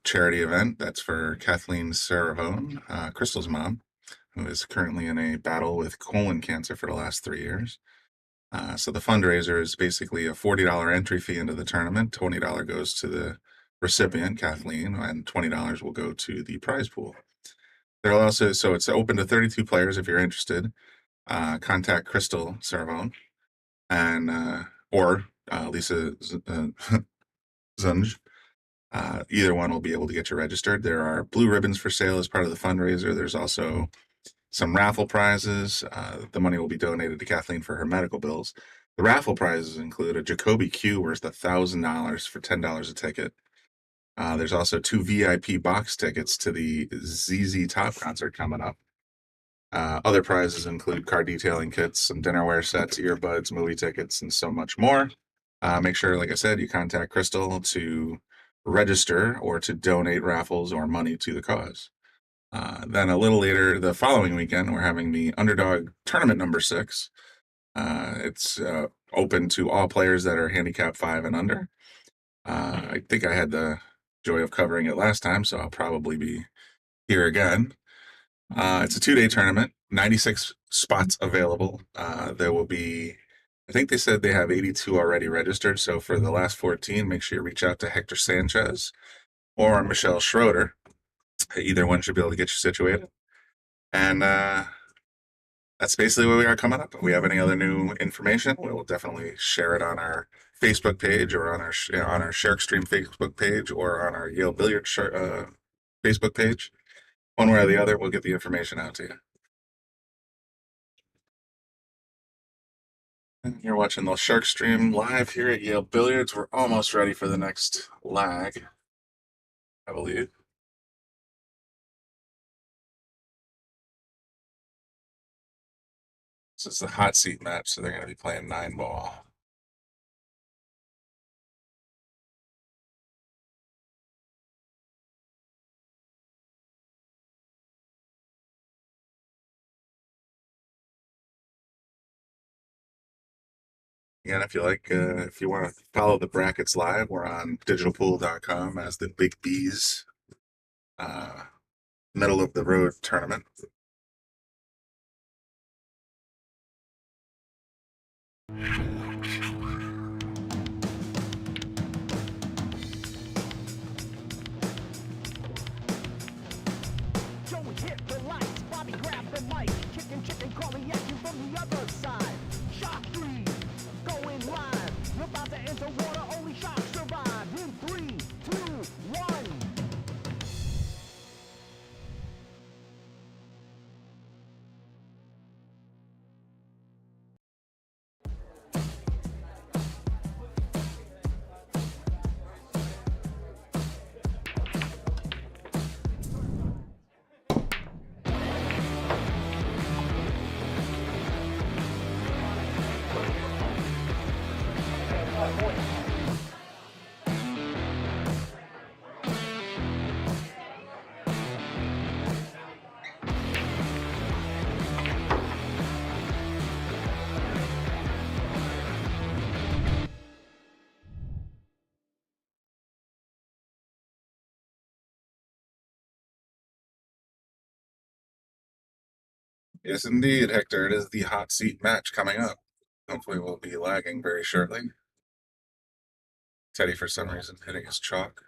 Speaker 6: charity event. That's for Kathleen Saravone, Crystal's mom, who is currently in a battle with colon cancer for the last 3 years. So the fundraiser is basically a $40 entry fee into the tournament. $20 goes to the recipient, Kathleen, and $20 will go to the prize pool. There'll also, so it's open to 32 players if you're interested. Contact Crystal Saravone and or Lisa Zunj. Either one will be able to get you registered. There are blue ribbons for sale as part of the fundraiser. There's also some raffle prizes. The money will be donated to Kathleen for her medical bills. The raffle prizes include a Jacoby Q worth $1,000 for $10 a ticket. There's also 2 VIP box tickets to the ZZ Top concert coming up. Other prizes include car detailing kits, some dinnerware sets, earbuds, movie tickets, and so much more. Make sure, like I said, you contact Crystal to register or to donate raffles or money to the cause. Then a little later, the following weekend, we're having the Underdog Tournament number 6. It's open to all players that are handicap 5 and under. I think I had the joy of covering it last time, so I'll probably be here again. It's a 2-day tournament, 96 spots available. There will be, I think they said they have 82 already registered. So for the last 14, make sure you reach out to Hector Sanchez or Michelle Schroeder. Either one should be able to get you situated. And that's basically where we are coming up. If we have any other new information, we will definitely share it on our Facebook page or on our SharkStream Facebook page or on our Yale Billiard Facebook page. One way or the other, we'll get the information out to you. And you're watching the SharkStream live here at Yale Billiards. We're almost ready for the next lag, I believe. This is the hot seat match, so they're going to be playing 9-ball. Again, if you like, if you want to follow the brackets live, we're on digitalpool.com as the Big Bees middle of the road tournament.
Speaker 4: Joey hit the lights, Bobby grabbed the mic, chicken calling at you from the other side. Shock 3, going live. You're about to enter water, only sharks survive. In 3, 2, 1.
Speaker 6: Yes, indeed, Hector. It is the hot seat match coming up. Hopefully, we'll be lagging very shortly. Teddy, for some reason, hitting his chalk.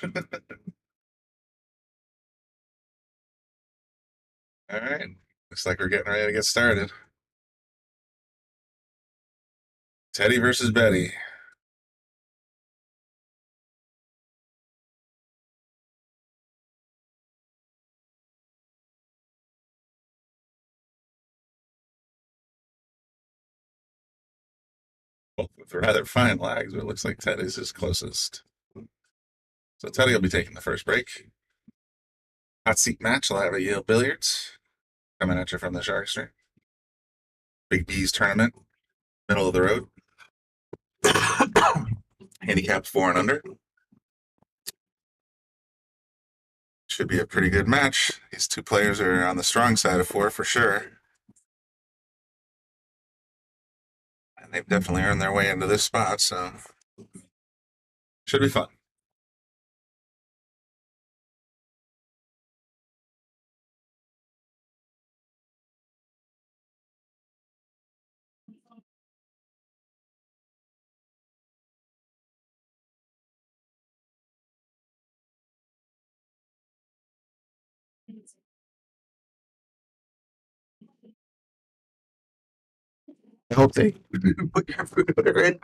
Speaker 6: All right. Looks like we're getting ready to get started. Teddy versus Betty. Both with rather fine lags, but it looks like Teddy's his closest. So Teddy will be taking the first break. Hot seat match live at Yale Billiards. Coming at you from the Shark Stream. Big Bees tournament. Middle of the road. Handicap 4 and under. Should be a pretty good match. These two players are on the strong side of 4 for sure. And they've definitely earned their way into this spot, so should be fun.
Speaker 7: I hope they put your food order in.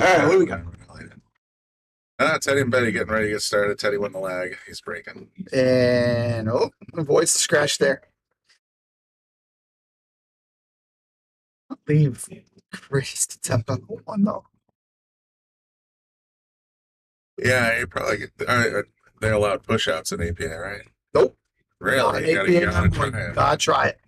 Speaker 7: All right, what do we got?
Speaker 6: Teddy and Betty getting ready to get started. Teddy won the lag. He's breaking.
Speaker 7: And avoids the scratch there. Leave Chris to attempt on the one though.
Speaker 6: Yeah, you probably get. They allowed push outs in APA, right?
Speaker 7: Nope.
Speaker 6: Really? You gotta try it.
Speaker 7: Gotta try it.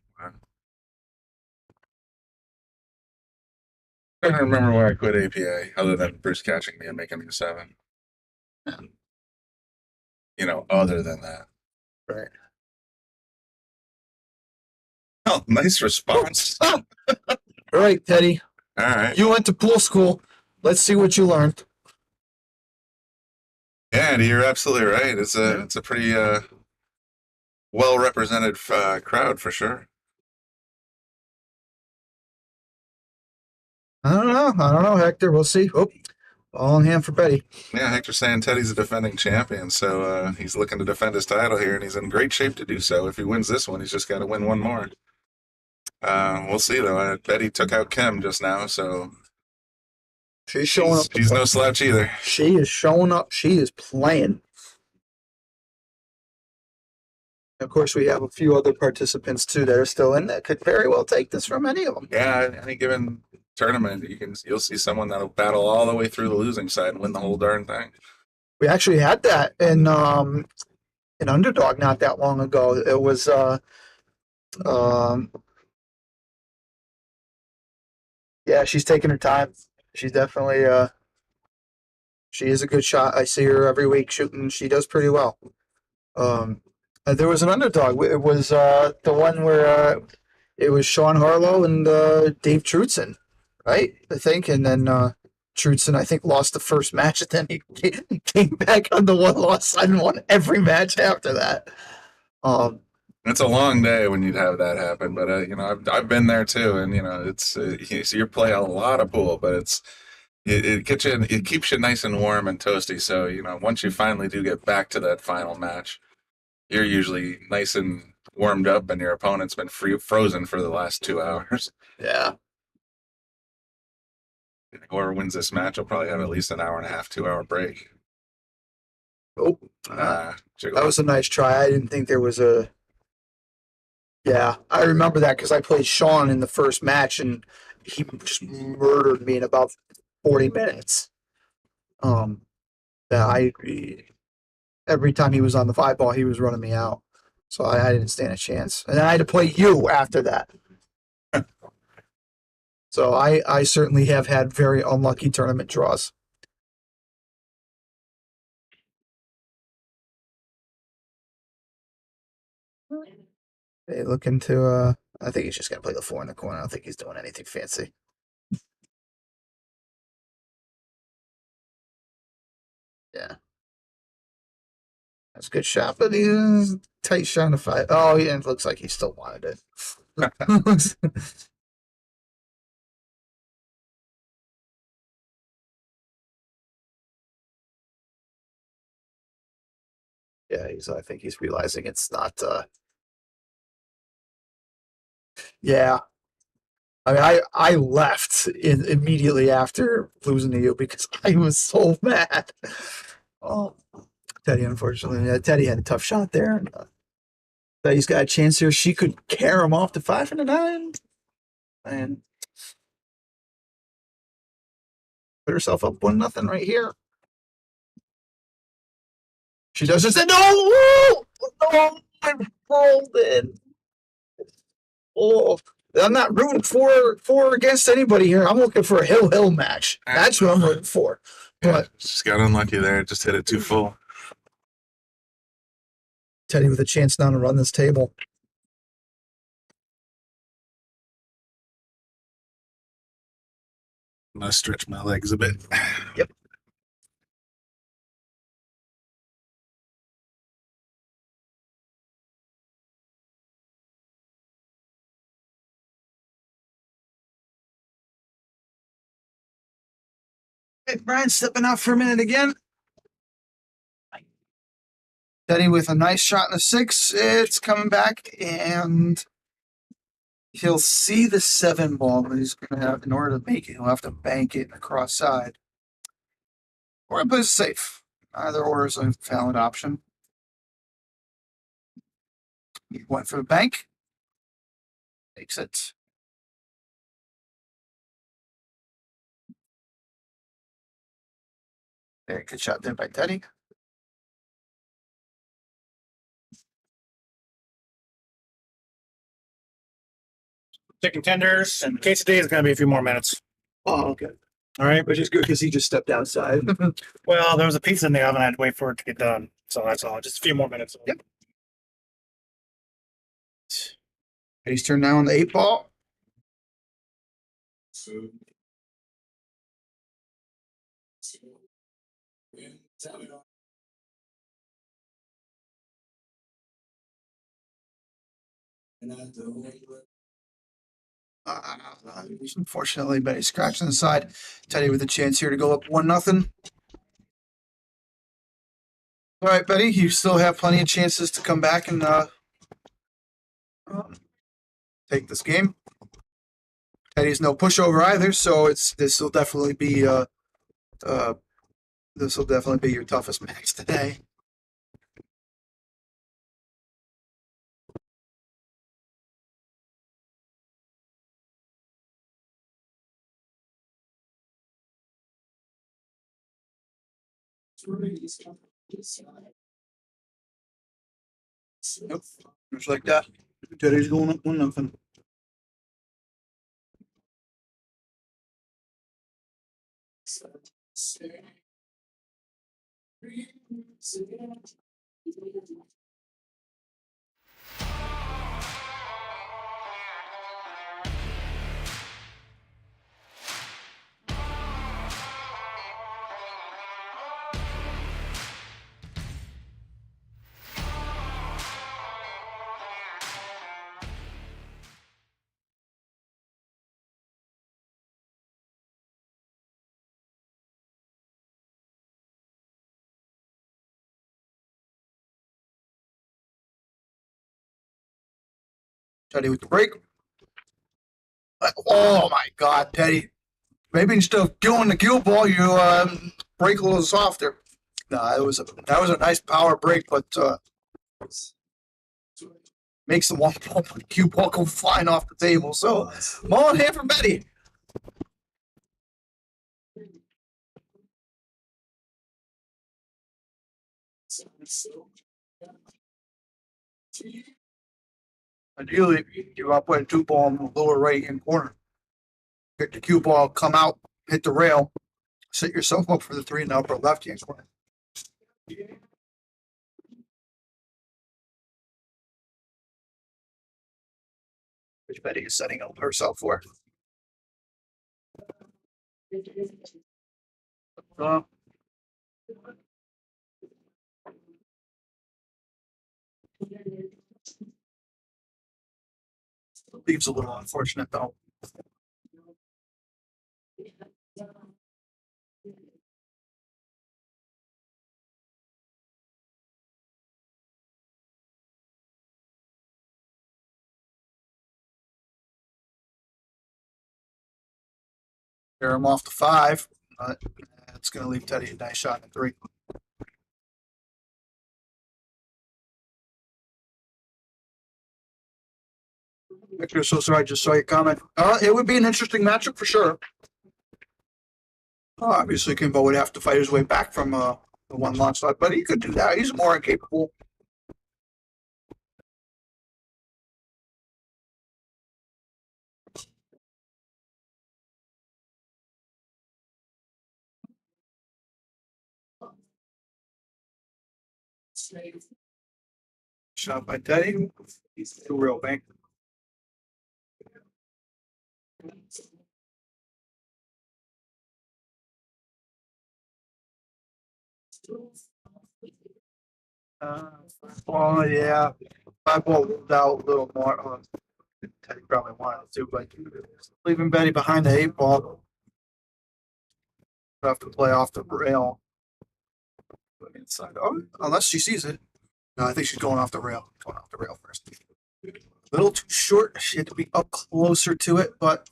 Speaker 6: I don't remember where I quit APA, other than Bruce catching me and making me a 7. You know, other than that.
Speaker 7: Right.
Speaker 6: Oh, nice response.
Speaker 7: All right, Teddy.
Speaker 6: All right.
Speaker 7: You went to pool school. Let's see what you learned.
Speaker 6: Yeah, Andy, you're absolutely right. It's a pretty well represented crowd for sure.
Speaker 7: I don't know, Hector. We'll see. Oh, all in hand for Betty.
Speaker 6: Yeah, Hector's saying Teddy's a defending champion, so he's looking to defend his title here, and he's in great shape to do so. If he wins this one, he's just got to win one more. We'll see, though. Betty took out Kim just now, so
Speaker 7: she's showing up.
Speaker 6: She's no slouch either.
Speaker 7: She is showing up. She is playing. Of course, we have a few other participants, too, that are still in that could very well take this from any of them.
Speaker 6: Yeah, any given tournament, you'll see someone that'll battle all the way through the losing side and win the whole darn thing.
Speaker 7: We actually had that in an underdog not that long ago. It was yeah, she's taking her time. She's definitely she is a good shot. I see her every week shooting. She does pretty well. There was an underdog. It was the one where it was Sean Harlow and Dave Trutzen. right? I think, and then Trutzen, I think, lost the first match, and then he came back on the one loss and won every match after that.
Speaker 6: It's a long day when you'd have that happen, but I've been there too, and it's so you play a lot of pool, but it gets you, it keeps you nice and warm and toasty. So once you finally do get back to that final match, you're usually nice and warmed up, and your opponent's been frozen for the last 2 hours.
Speaker 7: Yeah.
Speaker 6: Whoever wins this match will probably have at least an hour and a half, 2 hour break.
Speaker 7: Oh, that was a nice try. I didn't think there was a. Yeah, I remember that because I played Sean in the first match, and he just murdered me in about 40 minutes. Yeah, every time he was on the 5-ball, he was running me out, so I didn't stand a chance. And then I had to play you after that. So I certainly have had very unlucky tournament draws. Hey, looking to I think he's just gonna play the 4 in the corner. I don't think he's doing anything fancy. Yeah. That's a good shot, but he's tight shot on the 5. Oh, yeah, it looks like he still wanted it. Yeah, I think he's realizing it's not yeah. I mean, I left immediately after losing to you because I was so mad. Oh, Teddy, unfortunately, Teddy had a tough shot there. And, Teddy's got a chance here. She could carry him off to 5 and a 9, and put herself up 1-0 right here. She does just say no, I'm folded. Oh. I'm not rooting for against anybody here. I'm looking for a hill match. That's what I'm rooting for. But
Speaker 6: just got unlucky there. Just hit it too full.
Speaker 7: Teddy with a chance now to run this table.
Speaker 6: I'm gonna stretch my legs a bit.
Speaker 7: Yep. Hey, Brian stepping out for a minute again. Teddy with a nice shot in the 6. It's coming back, and he'll see the 7 ball, but he's going to have, in order to make it, he'll have to bank it in the cross side. Or play safe. Either or is a valid option. He went for the bank. Takes it. Very good shot there by Teddy.
Speaker 1: Chicken tenders and quesadilla is going to be a few more minutes.
Speaker 7: Oh, okay.
Speaker 1: All right.
Speaker 7: Which is good because he just stepped outside.
Speaker 1: Well, there was a pizza in the oven. I had to wait for it to get done. So that's all. Just a few more minutes.
Speaker 7: Yep. Teddy's turn now on the 8 ball. Unfortunately, Benny scratched on the side. Teddy with a chance here to go up 1-0. All right, Betty, you still have plenty of chances to come back and take this game. Teddy's no pushover either, so this will definitely be your toughest match today. Nope, just like that. Teddy's going up 1-0. Teddy with the break. Oh my God, Teddy. Maybe instead of killing the cue ball, you break a little softer. No, that was a nice power break, but makes the one cue ball go flying off the table. So ball in hand for Betty. Ideally, you want to put a 2 ball in the lower right hand corner. Get the cue ball, come out, hit the rail, set yourself up for the 3 in the upper left hand corner. Which Betty is setting up herself for. Leaves a little unfortunate though. Pair him off the 5, but it's going to leave Teddy a nice shot in 3. Victor, so sorry, I just saw your comment. It would be an interesting matchup for sure. Obviously, Kimbo would have to fight his way back from the 1 launch slot, but he could do that. He's more incapable. Shot by Teddy. He's a real bank. Oh yeah, 5-ball moved out a little more. Teddy probably wanted to, but leaving Betty behind the 8-ball. Have to play off the rail. Inside. Oh, unless she sees it. No, I think she's going off the rail. Going off the rail first. A little too short. She had to be up closer to it, but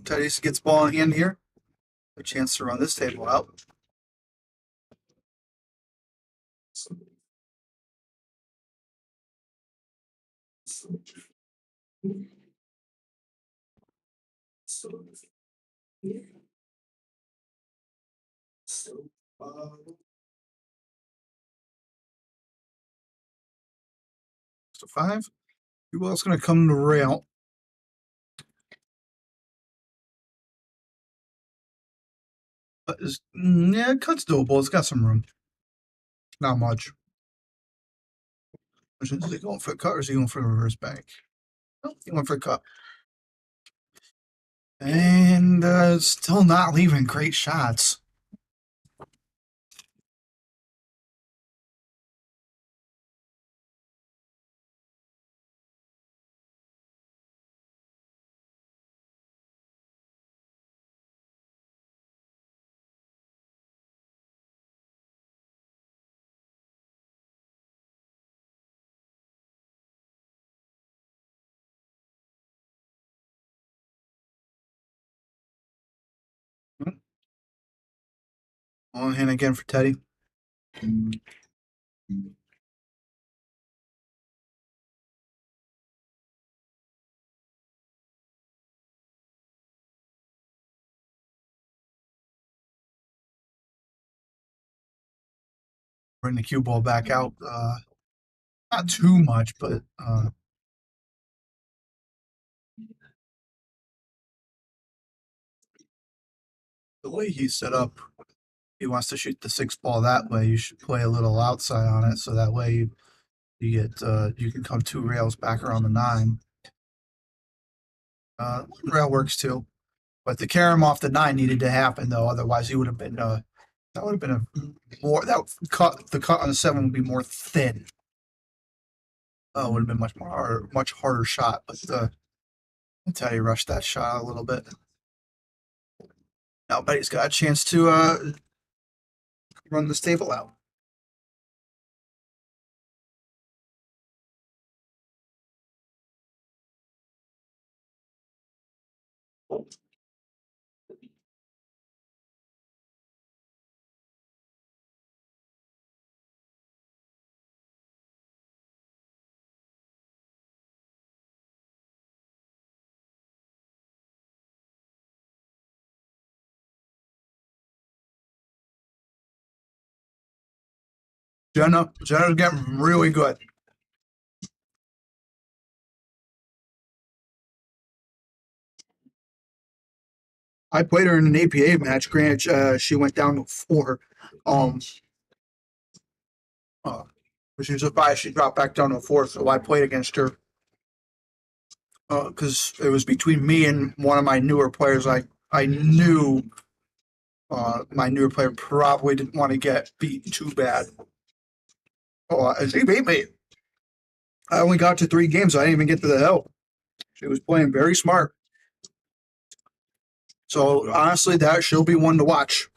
Speaker 7: Teddy gets ball in hand here. A chance to run this table out. So 5. Who else going to come to rail? Yeah, cut's doable. It's got some room. Not much. Is he going for a cut or is he going for a reverse bank? Oh, he went for a cut. And still not leaving great shots. On hand again for Teddy. Bring the cue ball back out. Not too much, but the way he's set up, he wants to shoot the 6-ball that way. You should play a little outside on it, so that way you get you can come 2 rails back around the 9. Rail works too, but the carry him off the 9 needed to happen though. Otherwise, he would have been that would have been a more that cut. The cut on the 7 would be more thin. Would have been much harder shot, but Teddy rushed that shot a little bit. Now Betty's got a chance to run this table out. Jenna's getting really good. I played her in an APA match. Granted, she went down to 4. Which is surprised she dropped back down to 4. So I played against her because it was between me and one of my newer players. I knew my newer player probably didn't want to get beat too bad. She beat me. I only got to 3 games. I didn't even get to the hill. She was playing very smart. So honestly, she'll be one to watch.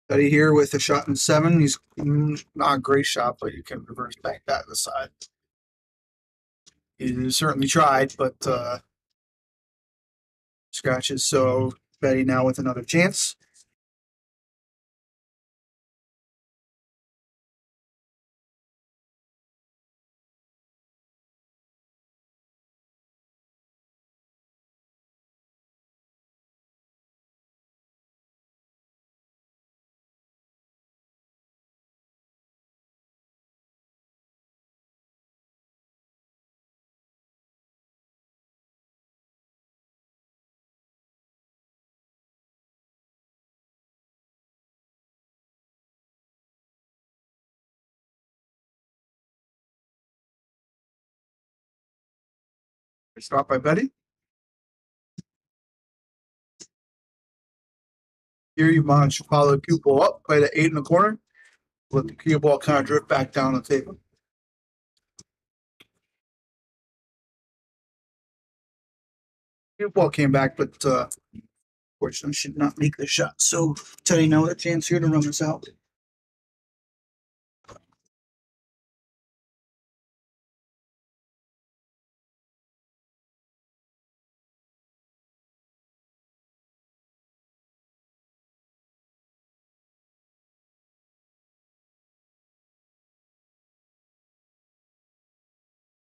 Speaker 7: Teddy here with a shot in 7. He's not a great shot, but you can reverse back that to the side. He certainly tried, but scratches. So Betty now with another chance. Stop by Betty. Here you want to follow the cue ball up, play the 8 in the corner. Let the cue ball kind of drift back down the table. Cue ball came back, but fortunately she did not make the shot. So Teddy now with a chance here to run this out.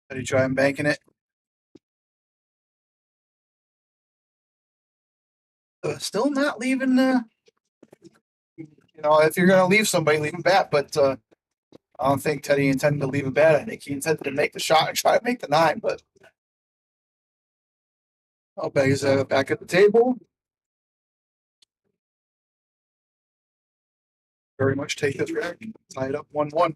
Speaker 7: Teddy try and banking it. Still not leaving. If you're gonna leave somebody, leave them bat. But I don't think Teddy intended to leave a bat. I think he intended to make the shot and try to make the 9. But Betty's back at the table. Very much take this rack. Tie it up 1-1.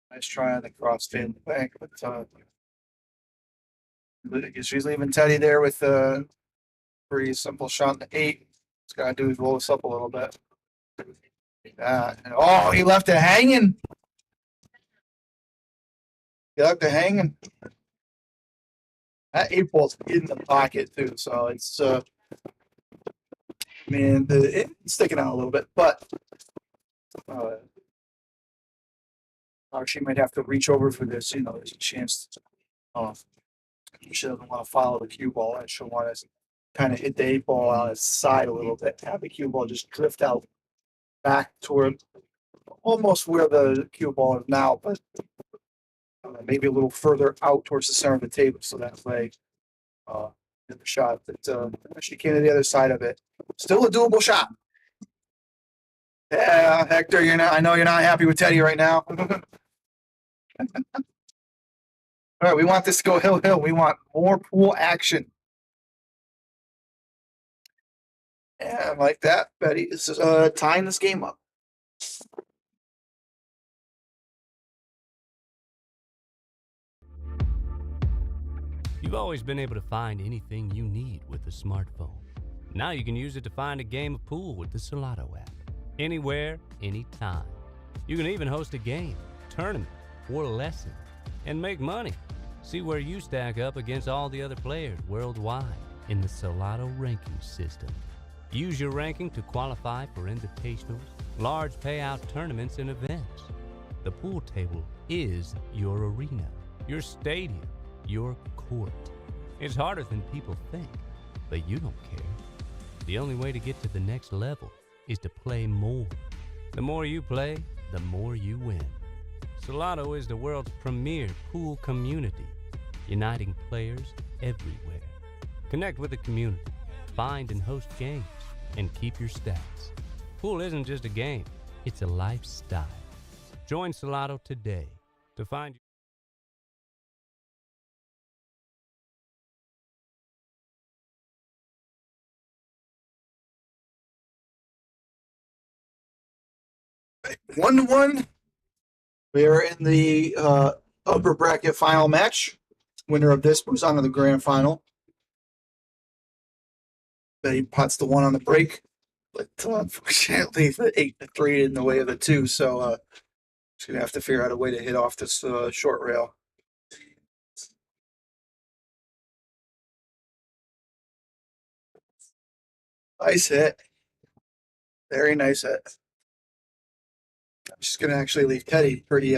Speaker 7: Nice try on the cross fade bank, but she's leaving Teddy there with a pretty simple shot in the 8. What's got to do is roll this up a little bit. He left it hanging. He left it hanging. That 8 ball's in the pocket too, so it's it's sticking out a little bit, but she might have to reach over for this. There's a chance. She doesn't want to follow the cue ball, and she'll want to kind of hit the 8 ball on its side a little bit. Have the cue ball just drift out back toward almost where the cue ball is now, but maybe a little further out towards the center of the table, so that way the shot that she came to the other side of it. Still a doable shot. Yeah, Hector, I know you're not happy with Teddy right now. All right, we want this to go hill. We want more pool action. Yeah, like that. Betty is tying this game up.
Speaker 5: You've always been able to find anything you need with a smartphone. Now you can use it to find a game of pool with the Solato app. Anywhere, anytime. You can even host a game, tournament, or lesson, and make money. See where you stack up against all the other players worldwide in the Solato ranking system. Use your ranking to qualify for invitationals, large payout tournaments, and events. The pool table is your arena, your stadium, your court. It's harder than people think, but you don't care. The only way to get to the next level is to play more. The more you play, the more you win. Solato is the world's premier pool community, uniting players everywhere. Connect with the community, find and host games, and keep your stats. Pool isn't just a game, it's a lifestyle. Join Solato today to find
Speaker 7: Right, 1-1. We are in the upper bracket final match. Winner of this moves on to the grand final. Betty pots the 1 on the break, but unfortunately the 8-3 in the way of the 2. So she's gonna have to figure out a way to hit off this short rail. Nice hit. Very nice hit. I'm just gonna actually leave Teddy. Pretty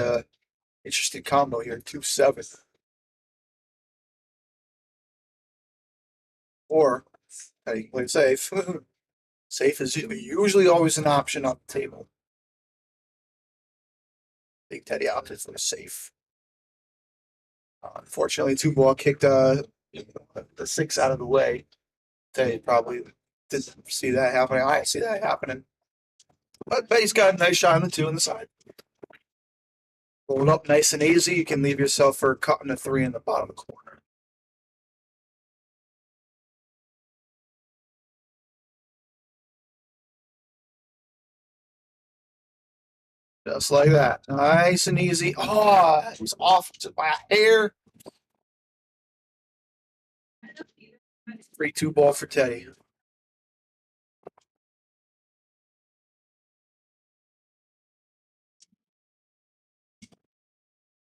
Speaker 7: interesting combo here. 2-7. Or Teddy can play safe. Safe is usually always an option on the table. Big Teddy opted for safe. Unfortunately, 2-ball kicked the 6 out of the way. Teddy probably didn't see that happening. I see that happening. But Betty's got a nice shot on the 2 on the side. Roll it up nice and easy. You can leave yourself for cutting a 3 in the bottom corner. Just like that. Nice and easy. Oh, it was off just by a hair. 3-2 ball for Teddy.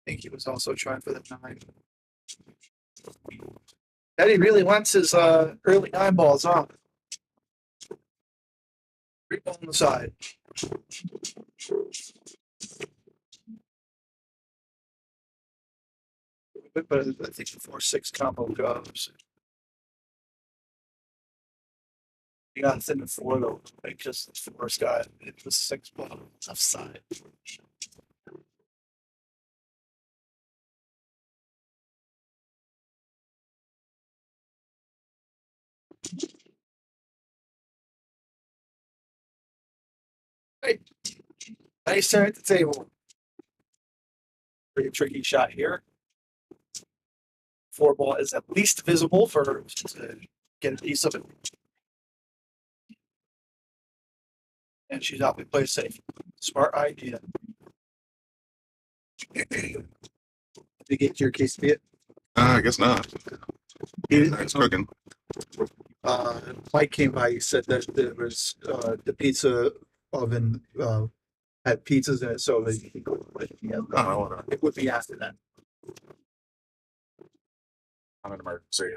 Speaker 7: I think he was also trying for the 9. Teddy really wants his early 9 balls, huh? 3 ball on the side. But I think the 4-6 combo goes. You got thin to 4 though, because the first guy it was 6 ball left side. Hey, nice turn at the table. Pretty tricky shot here. 4 ball is at least visible for her to get a piece of it. And she's out to play safe. Smart idea. Did you get your case to it?
Speaker 6: I guess not. It's cooking.
Speaker 7: Mike came by. He said that there was the pizza oven had pizzas in it, so it would be after that.
Speaker 6: I'm an emergency.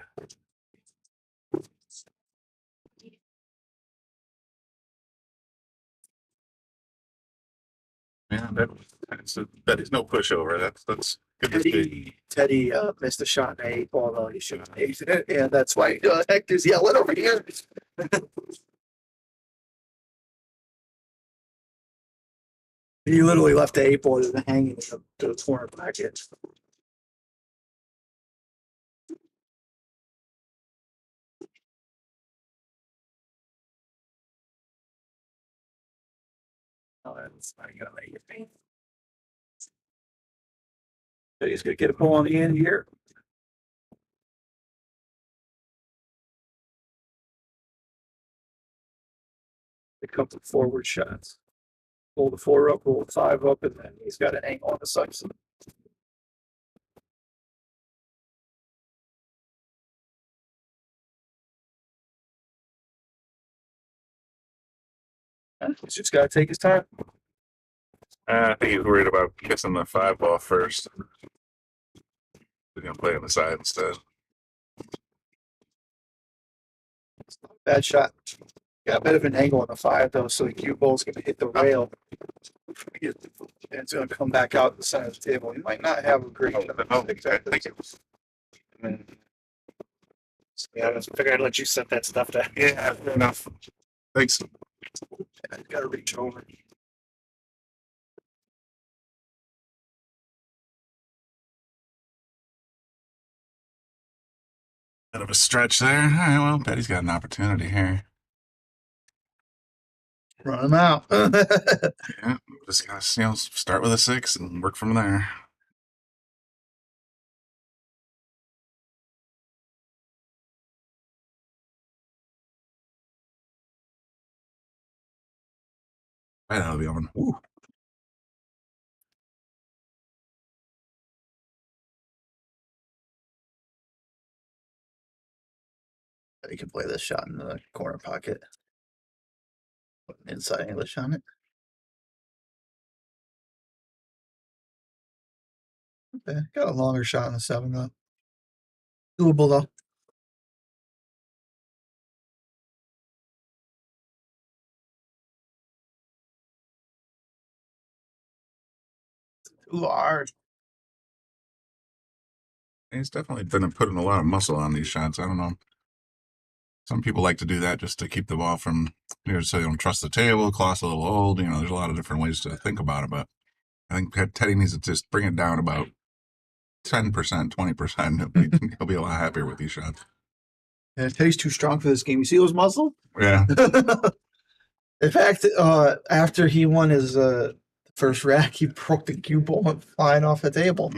Speaker 6: Yeah, Betty's no pushover. That's good to see.
Speaker 7: Teddy missed a shot in 8 ball though. He should have aced it, and that's why Hector's yelling over here. He literally left the 8 ball hanging in the corner bracket. Oh, that's not gonna make it. He's gonna get a ball on the end here. A couple of forward shots. Roll the 4 up, roll the 5 up, and then he's got an angle on the side. He's just got to take his time.
Speaker 6: I think he's worried about kissing the 5 ball first. We're gonna play on the side instead.
Speaker 7: Bad shot. Got a bit of an angle on the 5 though, so the cue ball's going to hit the rail. And it's going to come back out the center of the table. You might not have a great
Speaker 6: Exactly. Thank you.
Speaker 1: Yeah, I just figured I'd let you set that stuff down.
Speaker 6: Yeah, fair enough. Thanks.
Speaker 7: I got to reach over.
Speaker 6: Bit of a stretch there. All right, well, Betty's got an opportunity here.
Speaker 7: Run him out.
Speaker 6: Yeah, just gotta start with a 6 and work from there. Right out of the oven. Woo.
Speaker 7: You can play this shot in the corner pocket. Put an inside English on it. Okay, got a longer shot in the 7 though. Doable though. Too hard.
Speaker 6: He's definitely been putting a lot of muscle on these shots. I don't know. Some people like to do that just to keep the ball from, so they don't trust the table, clock's a little old. There's a lot of different ways to think about it, but I think Teddy needs to just bring it down about 10%, 20%. He'll be a lot happier with these shots.
Speaker 7: Yeah, Teddy's too strong for this game. You see those muscle?
Speaker 6: Yeah.
Speaker 7: In fact, after he won his first rack, he broke the cue ball and flying off the table.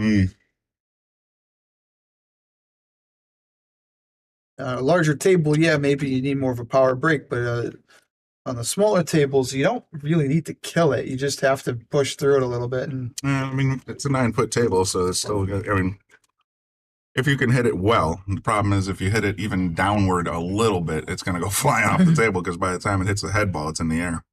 Speaker 7: A larger table, yeah, maybe you need more of a power break, but on the smaller tables, you don't really need to kill it. You just have to push through it a little bit. And
Speaker 6: I mean, it's a 9-foot table, so it's still good. I mean, if you can hit it well, the problem is if you hit it even downward a little bit, it's going to go flying off the table because by the time it hits the head ball, it's in the air.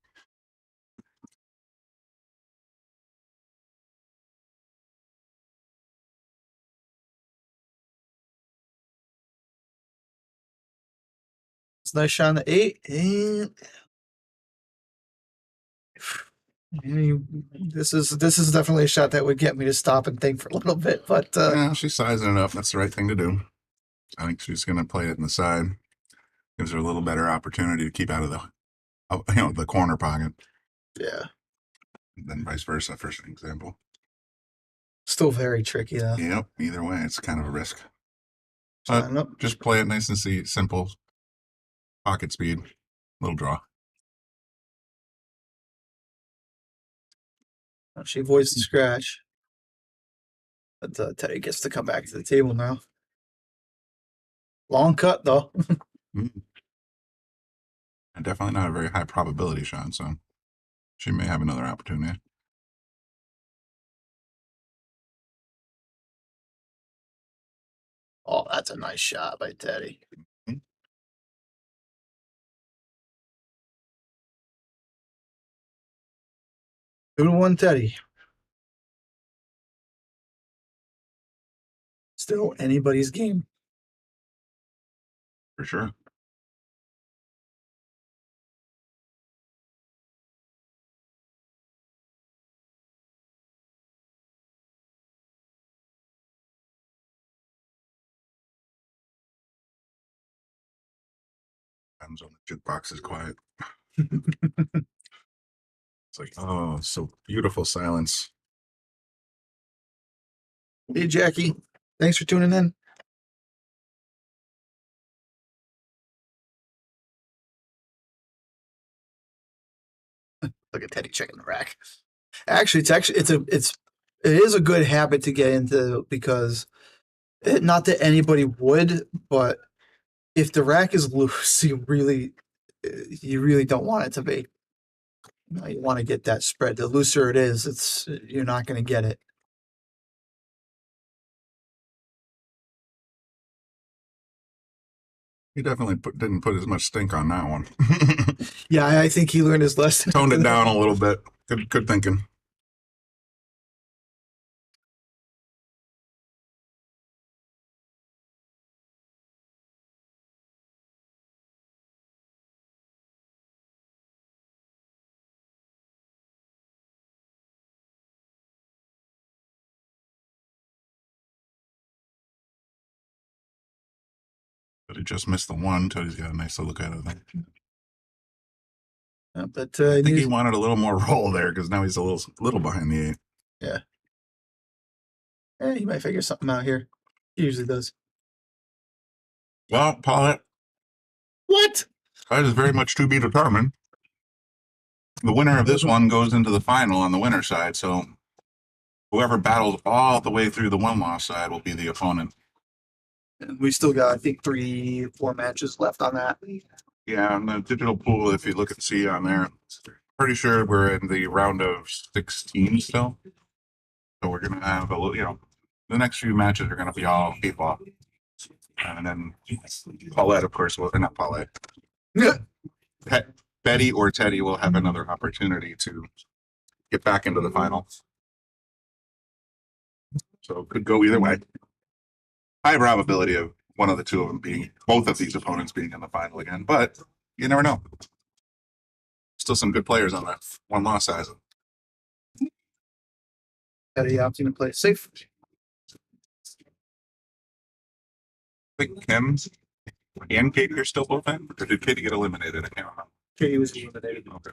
Speaker 7: it's a nice shot on the 8. And this is definitely a shot that would get me to stop and think for a little bit. But
Speaker 6: yeah, she's sizing it up. That's the right thing to do. I think she's going to play it in the side. Gives her a little better opportunity to keep out of the corner pocket.
Speaker 7: Yeah.
Speaker 6: And then vice versa, for example.
Speaker 7: Still very tricky though.
Speaker 6: Yep. Either way, it's kind of a risk. Just play it nice and simple. Pocket speed, little draw.
Speaker 7: She avoids the scratch. But Teddy gets to come back to the table now. Long cut though.
Speaker 6: And definitely not a very high probability shot, so she may have another opportunity.
Speaker 7: Oh, that's a nice shot by Teddy. 2-1 Teddy. Still anybody's game.
Speaker 6: For sure. Times on the jukebox is quiet. It's like, oh, so beautiful silence.
Speaker 7: Hey, Jackie. Thanks for tuning in. Look at Teddy checking the rack. Actually, it is a good habit to get into because not that anybody would, but if the rack is loose, you really don't want it to be. You want to get that spread. The looser it is, you're not going to get it.
Speaker 6: He definitely didn't put as much stink on that one.
Speaker 7: Yeah, I think he learned his lesson.
Speaker 6: Toned it down a little bit. Good thinking. But he just missed the one. Tody's got a nice look at it.
Speaker 7: But
Speaker 6: I think he wanted a little more roll there because now he's a little behind the 8.
Speaker 7: Yeah, he might figure something out here. He usually does.
Speaker 6: Well, Paulette,
Speaker 7: What?
Speaker 6: that is very much to be determined. The winner of this one goes into the final on the winner side. So whoever battles all the way through the one-loss side will be the opponent.
Speaker 7: And we still got, I think, 3-4 matches left on that.
Speaker 6: Yeah, on the digital pool, if you look and see on there, pretty sure we're in the round of 16 still. So we're going to have a little, the next few matches are going to be all people. And then Paulette, of course, not Paulette. Betty or Teddy will have another opportunity to get back into the final. So it could go either way. High probability of one of the two of them both of these opponents being in the final again, but you never know. Still some good players on that one-loss side.
Speaker 7: Teddy opting to play safe.
Speaker 6: I think Kim and Katie are still both in, or did Katie get eliminated? I can't remember.
Speaker 7: Katie was eliminated.
Speaker 6: Okay.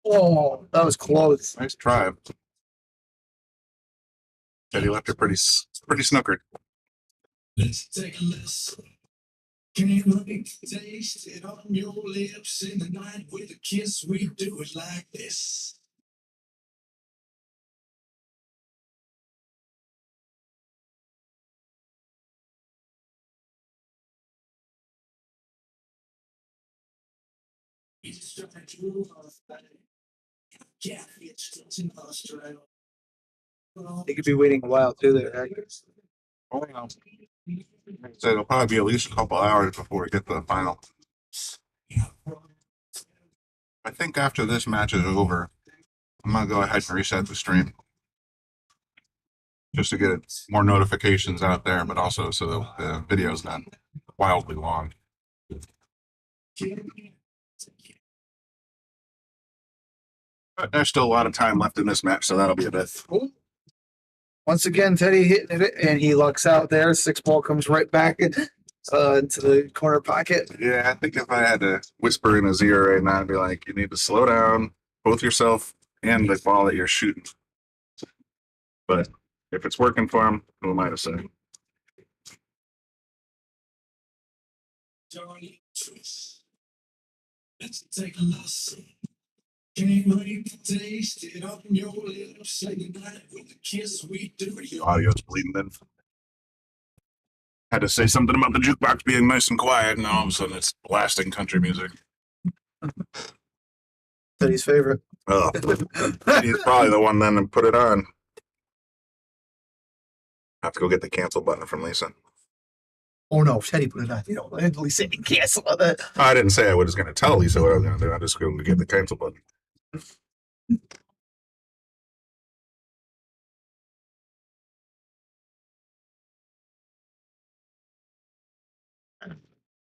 Speaker 7: Oh, that was close.
Speaker 6: Nice try. Teddy left her pretty snookered.
Speaker 4: Let's take a listen. Can't wait to taste it on your lips in the night with a kiss. We do it like this. It's trying to
Speaker 7: They could be waiting a while too. There.
Speaker 6: Oh, yeah. So it'll probably be at least a couple hours before we get to the final. I think after this match is over, I'm gonna go ahead and reset the stream. Just to get more notifications out there, but also so the video's not wildly long. But there's still a lot of time left in this match, so that'll be a bit.
Speaker 7: Once again, Teddy hitting it, and he lucks out there. 6-ball comes right back into the corner pocket.
Speaker 6: Yeah, I think if I had to whisper in his ear right now, I'd be like, you need to slow down, both yourself and the ball that you're shooting. But if it's working for him, who am I to say?
Speaker 4: Let's take a listen. Can't wait to taste it on your lips. Say goodnight with a kiss. We do it.
Speaker 6: The audio's bleeding in. Had to say something about the jukebox being nice and quiet, and all of a sudden it's blasting country music.
Speaker 7: Teddy's favorite.
Speaker 6: Oh, he's probably the one then to put it on. I have to go get the cancel button from Lisa.
Speaker 7: Oh no, Teddy put it on. You know, Lisa didn't cancel on that.
Speaker 6: I didn't say I was going to tell Lisa what I was going to do. I just going to get the cancel button.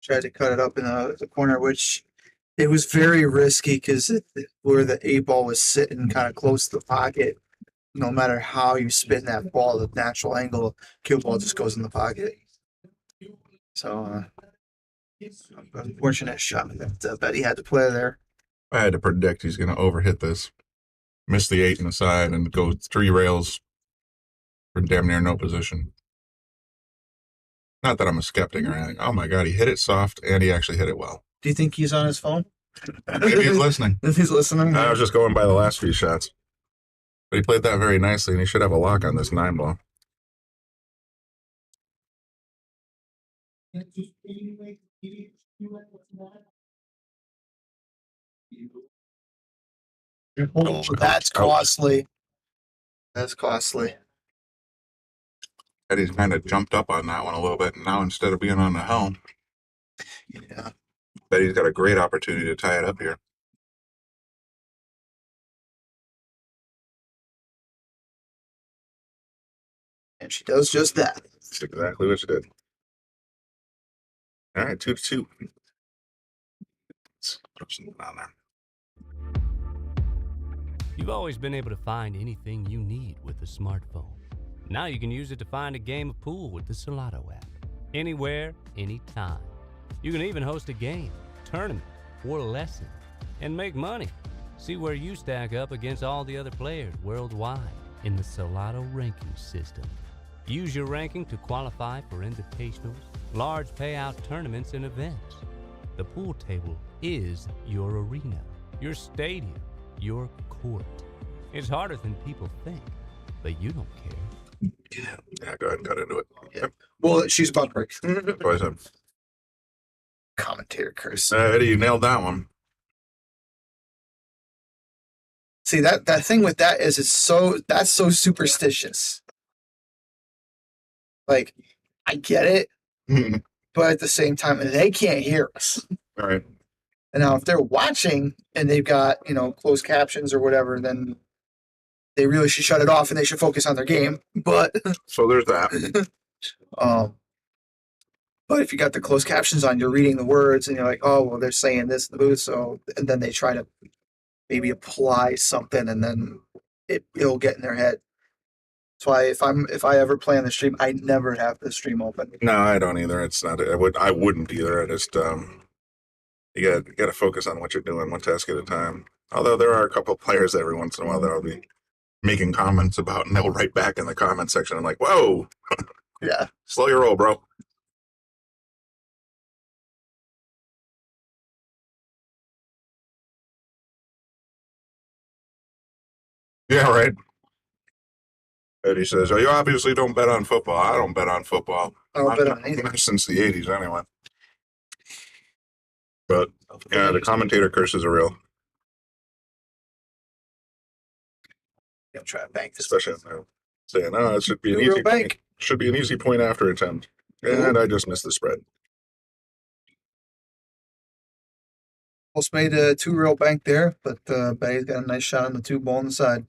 Speaker 7: Tried to cut it up in the corner, which it was very risky because where the 8-ball was sitting kind of close to the pocket, no matter how you spin that ball, the natural angle, cue ball just goes in the pocket. So, unfortunate shot that Betty had to play there.
Speaker 6: I had to predict he's going to overhit this, miss the 8 in the side, and go 3 rails for damn near no position. Not that I'm a skeptic or anything. Oh my God, he hit it soft and he actually hit it well.
Speaker 7: Do you think he's on his phone?
Speaker 6: Maybe he's listening.
Speaker 7: If he's listening,
Speaker 6: I was just going by the last few shots. But he played that very nicely, and he should have a lock on this 9-ball.
Speaker 7: Oh, that's costly. That's costly.
Speaker 6: Eddie's kind of jumped up on that one a little bit, and now instead of being on the helm,
Speaker 7: Yeah.
Speaker 6: Eddie's got a great opportunity to tie it up here.
Speaker 7: And she does just that.
Speaker 6: That's exactly what she did. All right, 2-2. Let's throw something on there.
Speaker 5: You've always been able to find anything you need with a smartphone. Now you can use it to find a game of pool with the Salado app. Anywhere, anytime. You can even host a game, tournament, or lesson, and make money. See where you stack up against all the other players worldwide in the Salado ranking system. Use your ranking to qualify for invitationals, large payout tournaments, and events. The pool table is your arena, your stadium, your court. It's harder than people think, but you don't care.
Speaker 6: Yeah, go ahead and cut into it.
Speaker 7: Yeah. Well, she's about to break.
Speaker 6: That's what I said.
Speaker 7: Commentator curse.
Speaker 6: Eddie, you nailed that one.
Speaker 7: See, that thing with that is that's so superstitious. Like, I get it, but at the same time, they can't hear us.
Speaker 6: All right.
Speaker 7: And now if they're watching and they've got, closed captions or whatever, then they really should shut it off and they should focus on their game. But
Speaker 6: So there's that.
Speaker 7: but if you got the closed captions on, you're reading the words and you're like, oh, well, they're saying this in the booth. So, and then they try to maybe apply something and then it'll get in their head. That's why if I ever play on the stream, I never have the stream open.
Speaker 6: No, I don't either. It's not. I wouldn't either. I just you got to focus on what you're doing, one task at a time. Although there are a couple of players every once in a while that I'll be making comments about, and they'll write back in the comment section. I'm like, whoa,
Speaker 7: Yeah.
Speaker 6: slow your roll, bro. Yeah, right. Eddie says, "Oh, you obviously don't bet on football." I don't bet on football.
Speaker 7: I don't bet on anything.
Speaker 6: Since the 80s, anyway. But yeah, the commentator curses are real,
Speaker 7: I'm trying to bank this.
Speaker 6: especially when they're saying, "Oh, it should be an
Speaker 7: Real
Speaker 6: easy
Speaker 7: bank.
Speaker 6: point. Should be an easy point after attempt," and I just missed the spread.
Speaker 7: Almost made a 2 real bank there, but Bay's got a nice shot on the 2 ball on the side.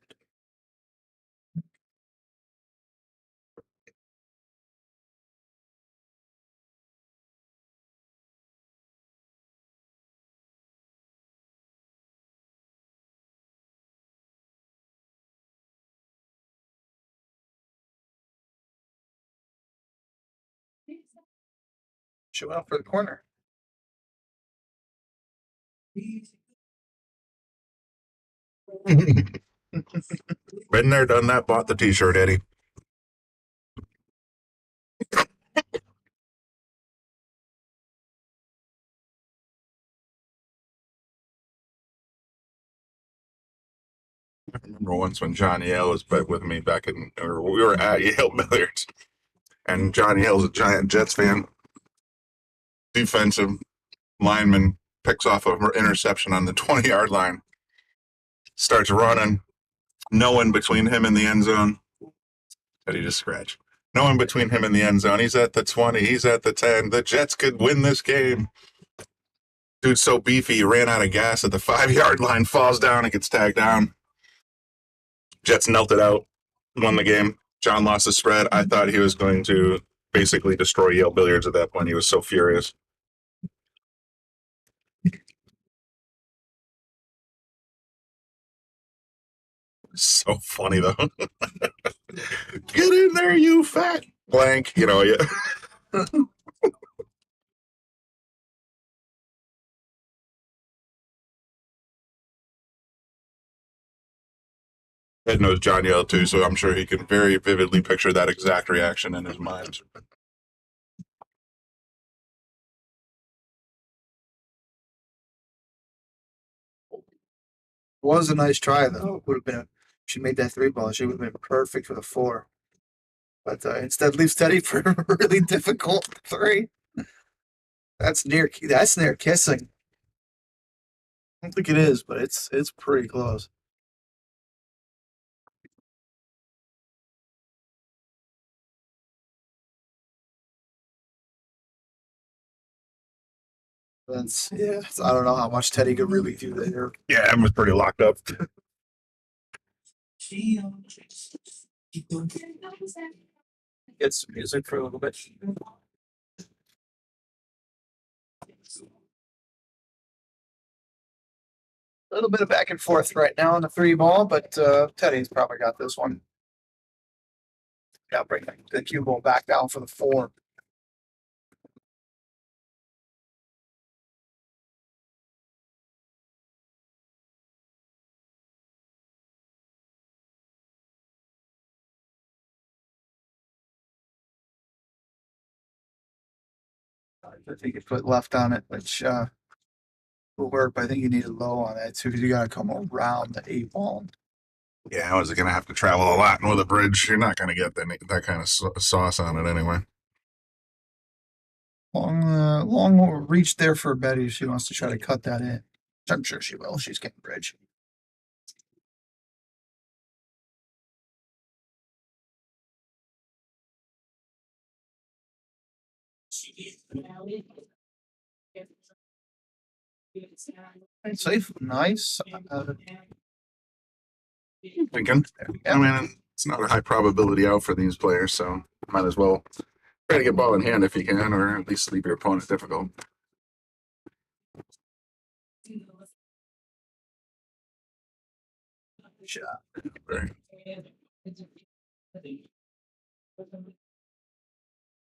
Speaker 7: She went out for the corner.
Speaker 6: Been there, done that. Bought the T-shirt, Eddie. I remember once when John Yale was with me back or we were at Yale Billiards, and John Yale's a giant Jets fan. Defensive lineman picks off an interception on the 20-yard line, starts running, no one between him and the end zone. Eddie just scratch. No one between him and the end zone. He's at the 20. He's at the 10. The Jets could win this game. Dude's so beefy, he ran out of gas at the 5-yard line, falls down, and gets tagged down. Jets knelt it out, won the game. John lost the spread. I thought he was going to basically destroy Yale Billiards at that point. He was so furious. So funny, though. Get in there, you fat blank. Yeah. Ed knows John Yale too, so I'm sure he can very vividly picture that exact reaction in his mind.
Speaker 7: Was a nice try though. Would have been she made that 3 ball. She would have been perfect for the 4. But instead leaves Teddy for a really difficult 3. That's near kissing. I don't think it is, but it's pretty close. That's yeah. I don't know how much Teddy could really do there.
Speaker 6: Yeah, I was pretty locked up.
Speaker 7: Get some music for a little bit. A little bit of back and forth right now on the 3 ball, but Teddy's probably got this one. Yeah, bring the cue ball back down for the 4. I think you put left on it, which will work, but I think you need a low on that too, because you got to come around the 8 ball.
Speaker 6: Yeah, I was going to have to travel a lot with a bridge. You're not going to get that kind of sauce on it anyway.
Speaker 7: Long reach there for Betty. She wants to try to cut that in. I'm sure she will. She's getting bridge. Safe, nice.
Speaker 6: Thinking. I mean, it's not a high probability out for these players, so might as well try to get ball in hand if you can, or at least leave your opponent difficult.
Speaker 7: Shot.
Speaker 6: Right.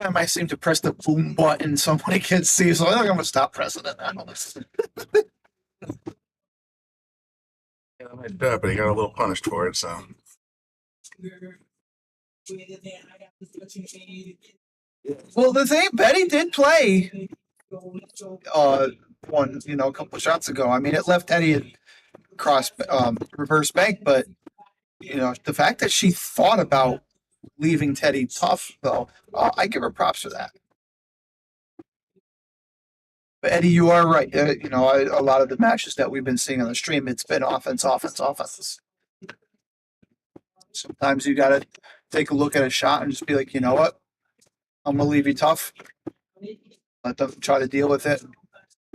Speaker 7: I might seem to press the boom button somebody can see, so I think I'm gonna stop pressing it now.
Speaker 6: Yeah, but he got a little punished for it, so.
Speaker 7: Well, the thing, Betty did play one, a couple of shots ago. I mean, it left Eddie at cross reverse bank, but the fact that she thought about leaving Teddy tough, though, I give her props for that. But Eddie, you are right. A lot of the matches that we've been seeing on the stream, it's been offense, offense, offense. Sometimes you got to take a look at a shot and just be like, you know what? I'm going to leave you tough. Let them try to deal with it.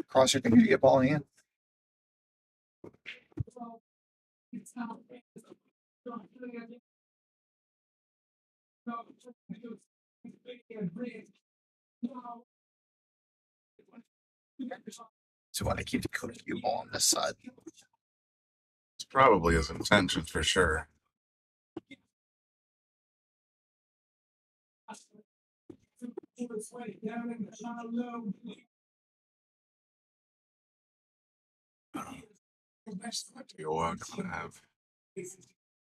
Speaker 7: Cross your fingers, you get ball in the hand. So you want to keep the cue ball on this side.
Speaker 6: It's probably his intention for sure. I'm gonna have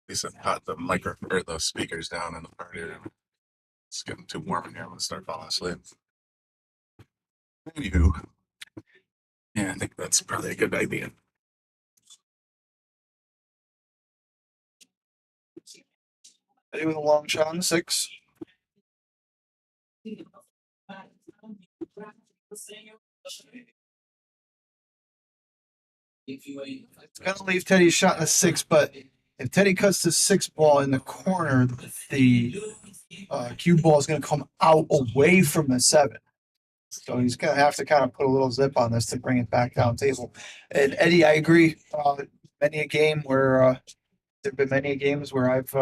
Speaker 6: Lisa put the micro or the speakers down in the party room. It's getting too warm in here. I'm gonna start falling asleep. Anywho, yeah, I think that's probably a good idea.
Speaker 7: Eddie with a long shot on the 6. It's gonna leave Teddy's shot in the 6, but if Teddy cuts the 6 ball in the corner, the cue ball is gonna come out away from the 7. So he's gonna have to kind of put a little zip on this to bring it back down table. And Eddie, I agree. Many a game where there've been many games where I've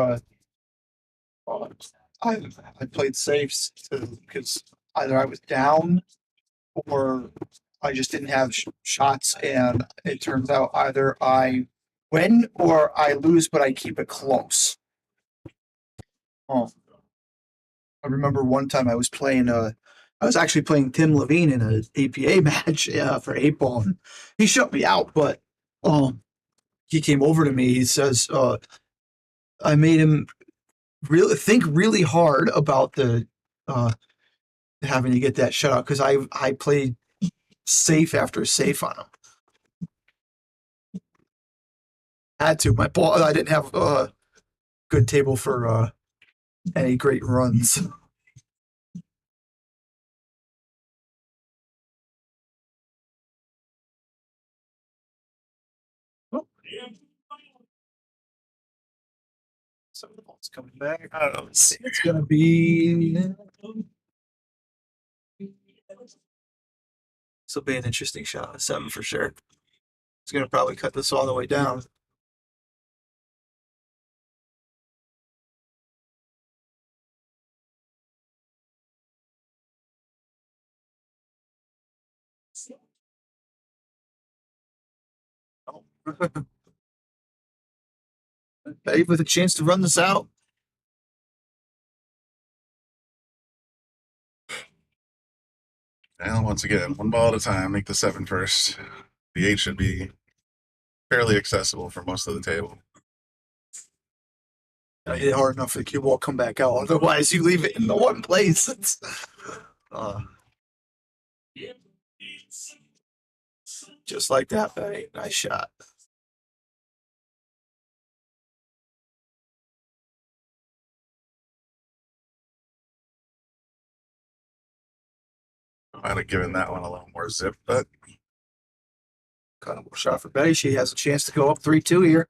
Speaker 7: I played safes because either I was down or I just didn't have shots, and it turns out either I win or I lose, but I keep it close. I remember one time I was actually playing Tim Levine in an APA match for 8 ball, and he shut me out, but he came over to me. He says, I made him really think really hard about the having to get that shutout because I played safe after safe on him. Had to. My ball. I didn't have a good table for any great runs. So the ball's coming back. I don't know. Let's see. It's gonna be This will be an interesting shot. A 7 for sure. He's going to probably cut this all the way down. Oh. Dave with a chance to run this out.
Speaker 6: And once again, one ball at a time, make the 7 first. The 8 should be fairly accessible for most of the table.
Speaker 7: Hit it hard enough for the cue ball to come back out. Otherwise, you leave it in the one place. It's, just like that, Betty. Nice shot.
Speaker 6: Might have given that one a little more zip, but
Speaker 7: Kind of shot for Betty. She has a chance to go up 3-2 here.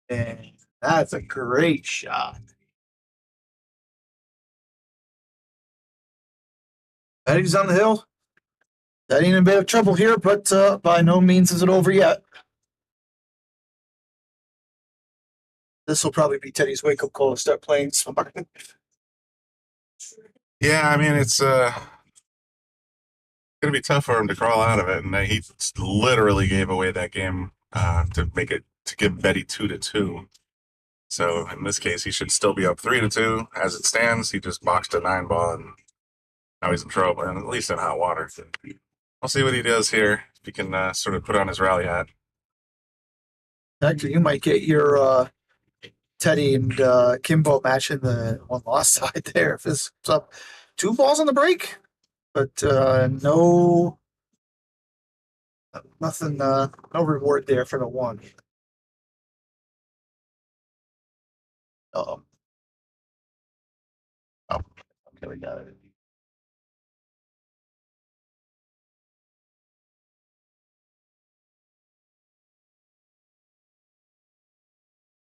Speaker 7: And that's a great shot. Betty's on the hill. That ain't in a bit of trouble here, but by no means is it over yet. This will probably be Teddy's wake-up call to start playing smart.
Speaker 6: yeah, I mean, it's going to be tough for him to crawl out of it. And he literally gave away that game to give Betty 2-2. So in this case, he should still be up 3-2. As it stands, he just boxed a 9 ball and now he's in trouble, and at least in hot water. We'll see what he does here. If he can sort of put on his rally hat.
Speaker 7: Actually, you might get your Teddy and Kimbo match in the one loss side there. If it's up 2 balls on the break, but no, nothing, no reward there for the 1. Oh, okay, we got it.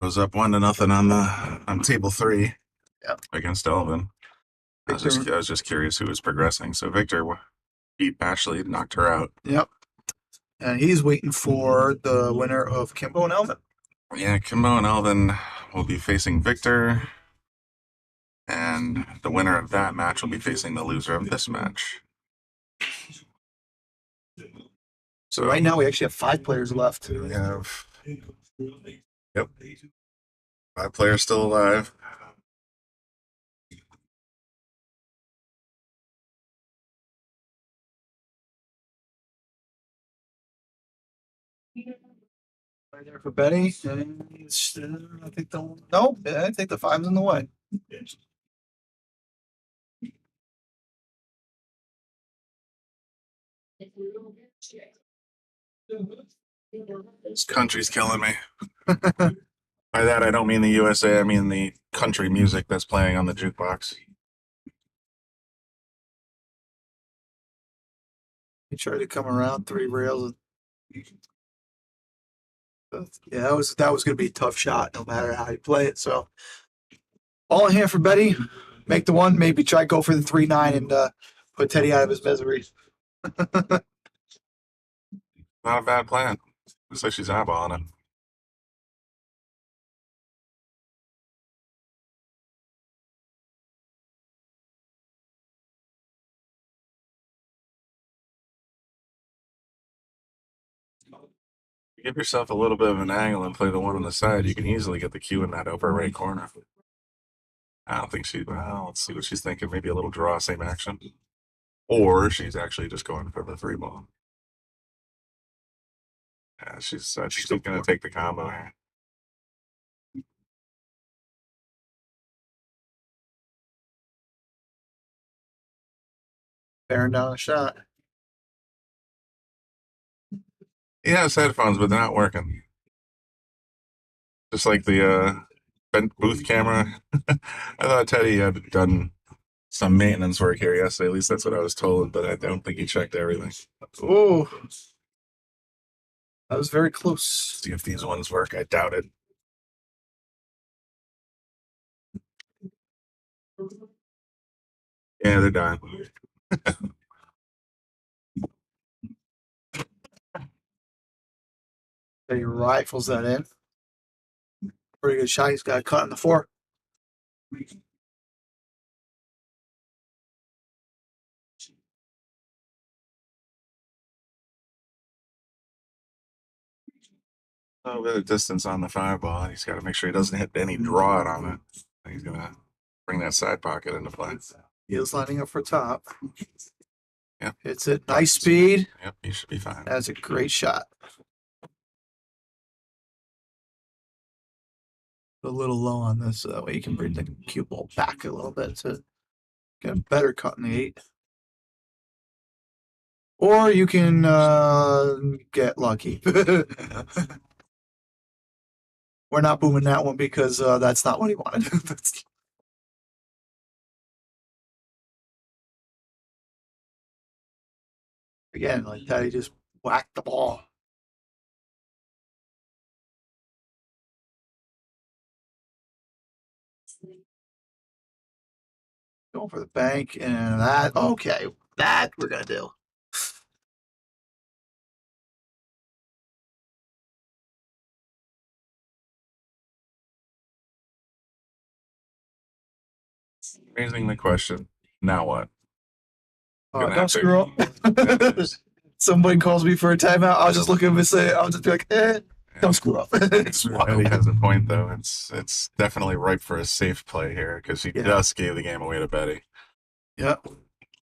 Speaker 6: Goes up 1-0 on table 3.
Speaker 7: Yep.
Speaker 6: Against Elvin. I was just curious who was progressing. So Victor beat Ashley, knocked her out.
Speaker 7: Yep. And he's waiting for the winner of Kimbo and Elvin.
Speaker 6: Yeah, Kimbo and Elvin will be facing Victor. And the winner of that match will be facing the loser of this match.
Speaker 7: So right now we actually have 5 players left.
Speaker 6: We have, yep, 5 players still alive.
Speaker 7: Right there for Betty. And I think I think the 5's in the way.
Speaker 6: This country's killing me. By that, I don't mean the USA. I mean the country music that's playing on the jukebox.
Speaker 7: He tried to come around 3 rails. Yeah, that was going to be a tough shot, no matter how you play it. So, all in hand for Betty. Make the 1. Maybe try go for the 3-9 and put Teddy out of his misery.
Speaker 6: Not a bad plan. Looks like she's eyeballing it. Give yourself a little bit of an angle and play the 1 on the side. You can easily get the cue in that upper right corner. I don't think well, let's see what she's thinking. Maybe a little draw, same action. Or she's actually just going for the 3 ball. Yeah, she's going to take the combo here.
Speaker 7: Bearing down a shot.
Speaker 6: He has headphones, but they're not working. Just like the bent booth camera. I thought Teddy had done some maintenance work here yesterday. At least that's what I was told, but I don't think he checked everything.
Speaker 7: Oh, That was very close.
Speaker 6: See if these ones work. I doubt it. Yeah, they're done.
Speaker 7: So he rifles that in. Pretty good shot. He's got a cut in the 4.
Speaker 6: A little bit of distance on the 5-ball. He's got to make sure he doesn't hit any draw it on it. He's going to bring that side pocket into play.
Speaker 7: He is lining up for top.
Speaker 6: Yep.
Speaker 7: Hits it. Nice speed.
Speaker 6: Yep, he should be fine.
Speaker 7: That's a great shot. A little low on this, so that way you can bring the cue ball back a little bit to get a better cut in the 8. Or you can get lucky. We're not booming that one because that's not what he wanted. Again, like that, he just whacked the ball. Going for the bank and that. Okay, that we're gonna do.
Speaker 6: Raising the question. Now what? Gonna have
Speaker 7: Don't
Speaker 6: to-
Speaker 7: screw up. Somebody calls me for a timeout. I'll just look at him and say, I'll just be like, don't screw up. It's
Speaker 6: Eddie has a point though. It's definitely ripe for a safe play here because he
Speaker 7: Yeah.
Speaker 6: just gave the game away to Betty.
Speaker 7: Yep.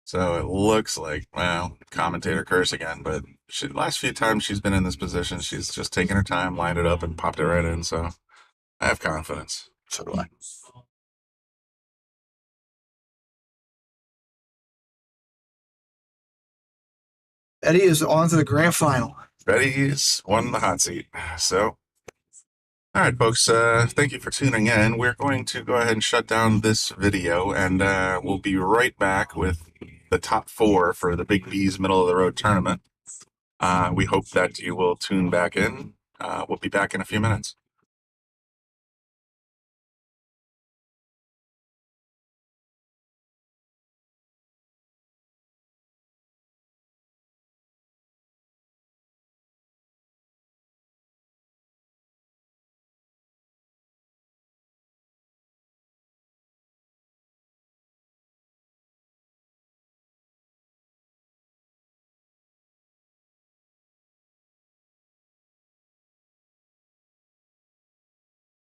Speaker 6: So it looks like, well, commentator curse again, but last few times she's been in this position, she's just taken her time, lined it up, and popped it right in. So I have confidence.
Speaker 7: So do I. Eddie is on to the grand final.
Speaker 6: Betty's won the hot seat. So, all right, folks, thank you for tuning in. We're going to go ahead and shut down this video, and we'll be right back with the top 4 for the Big B's Middle of the Road tournament. We hope that you will tune back in. We'll be back in a few minutes.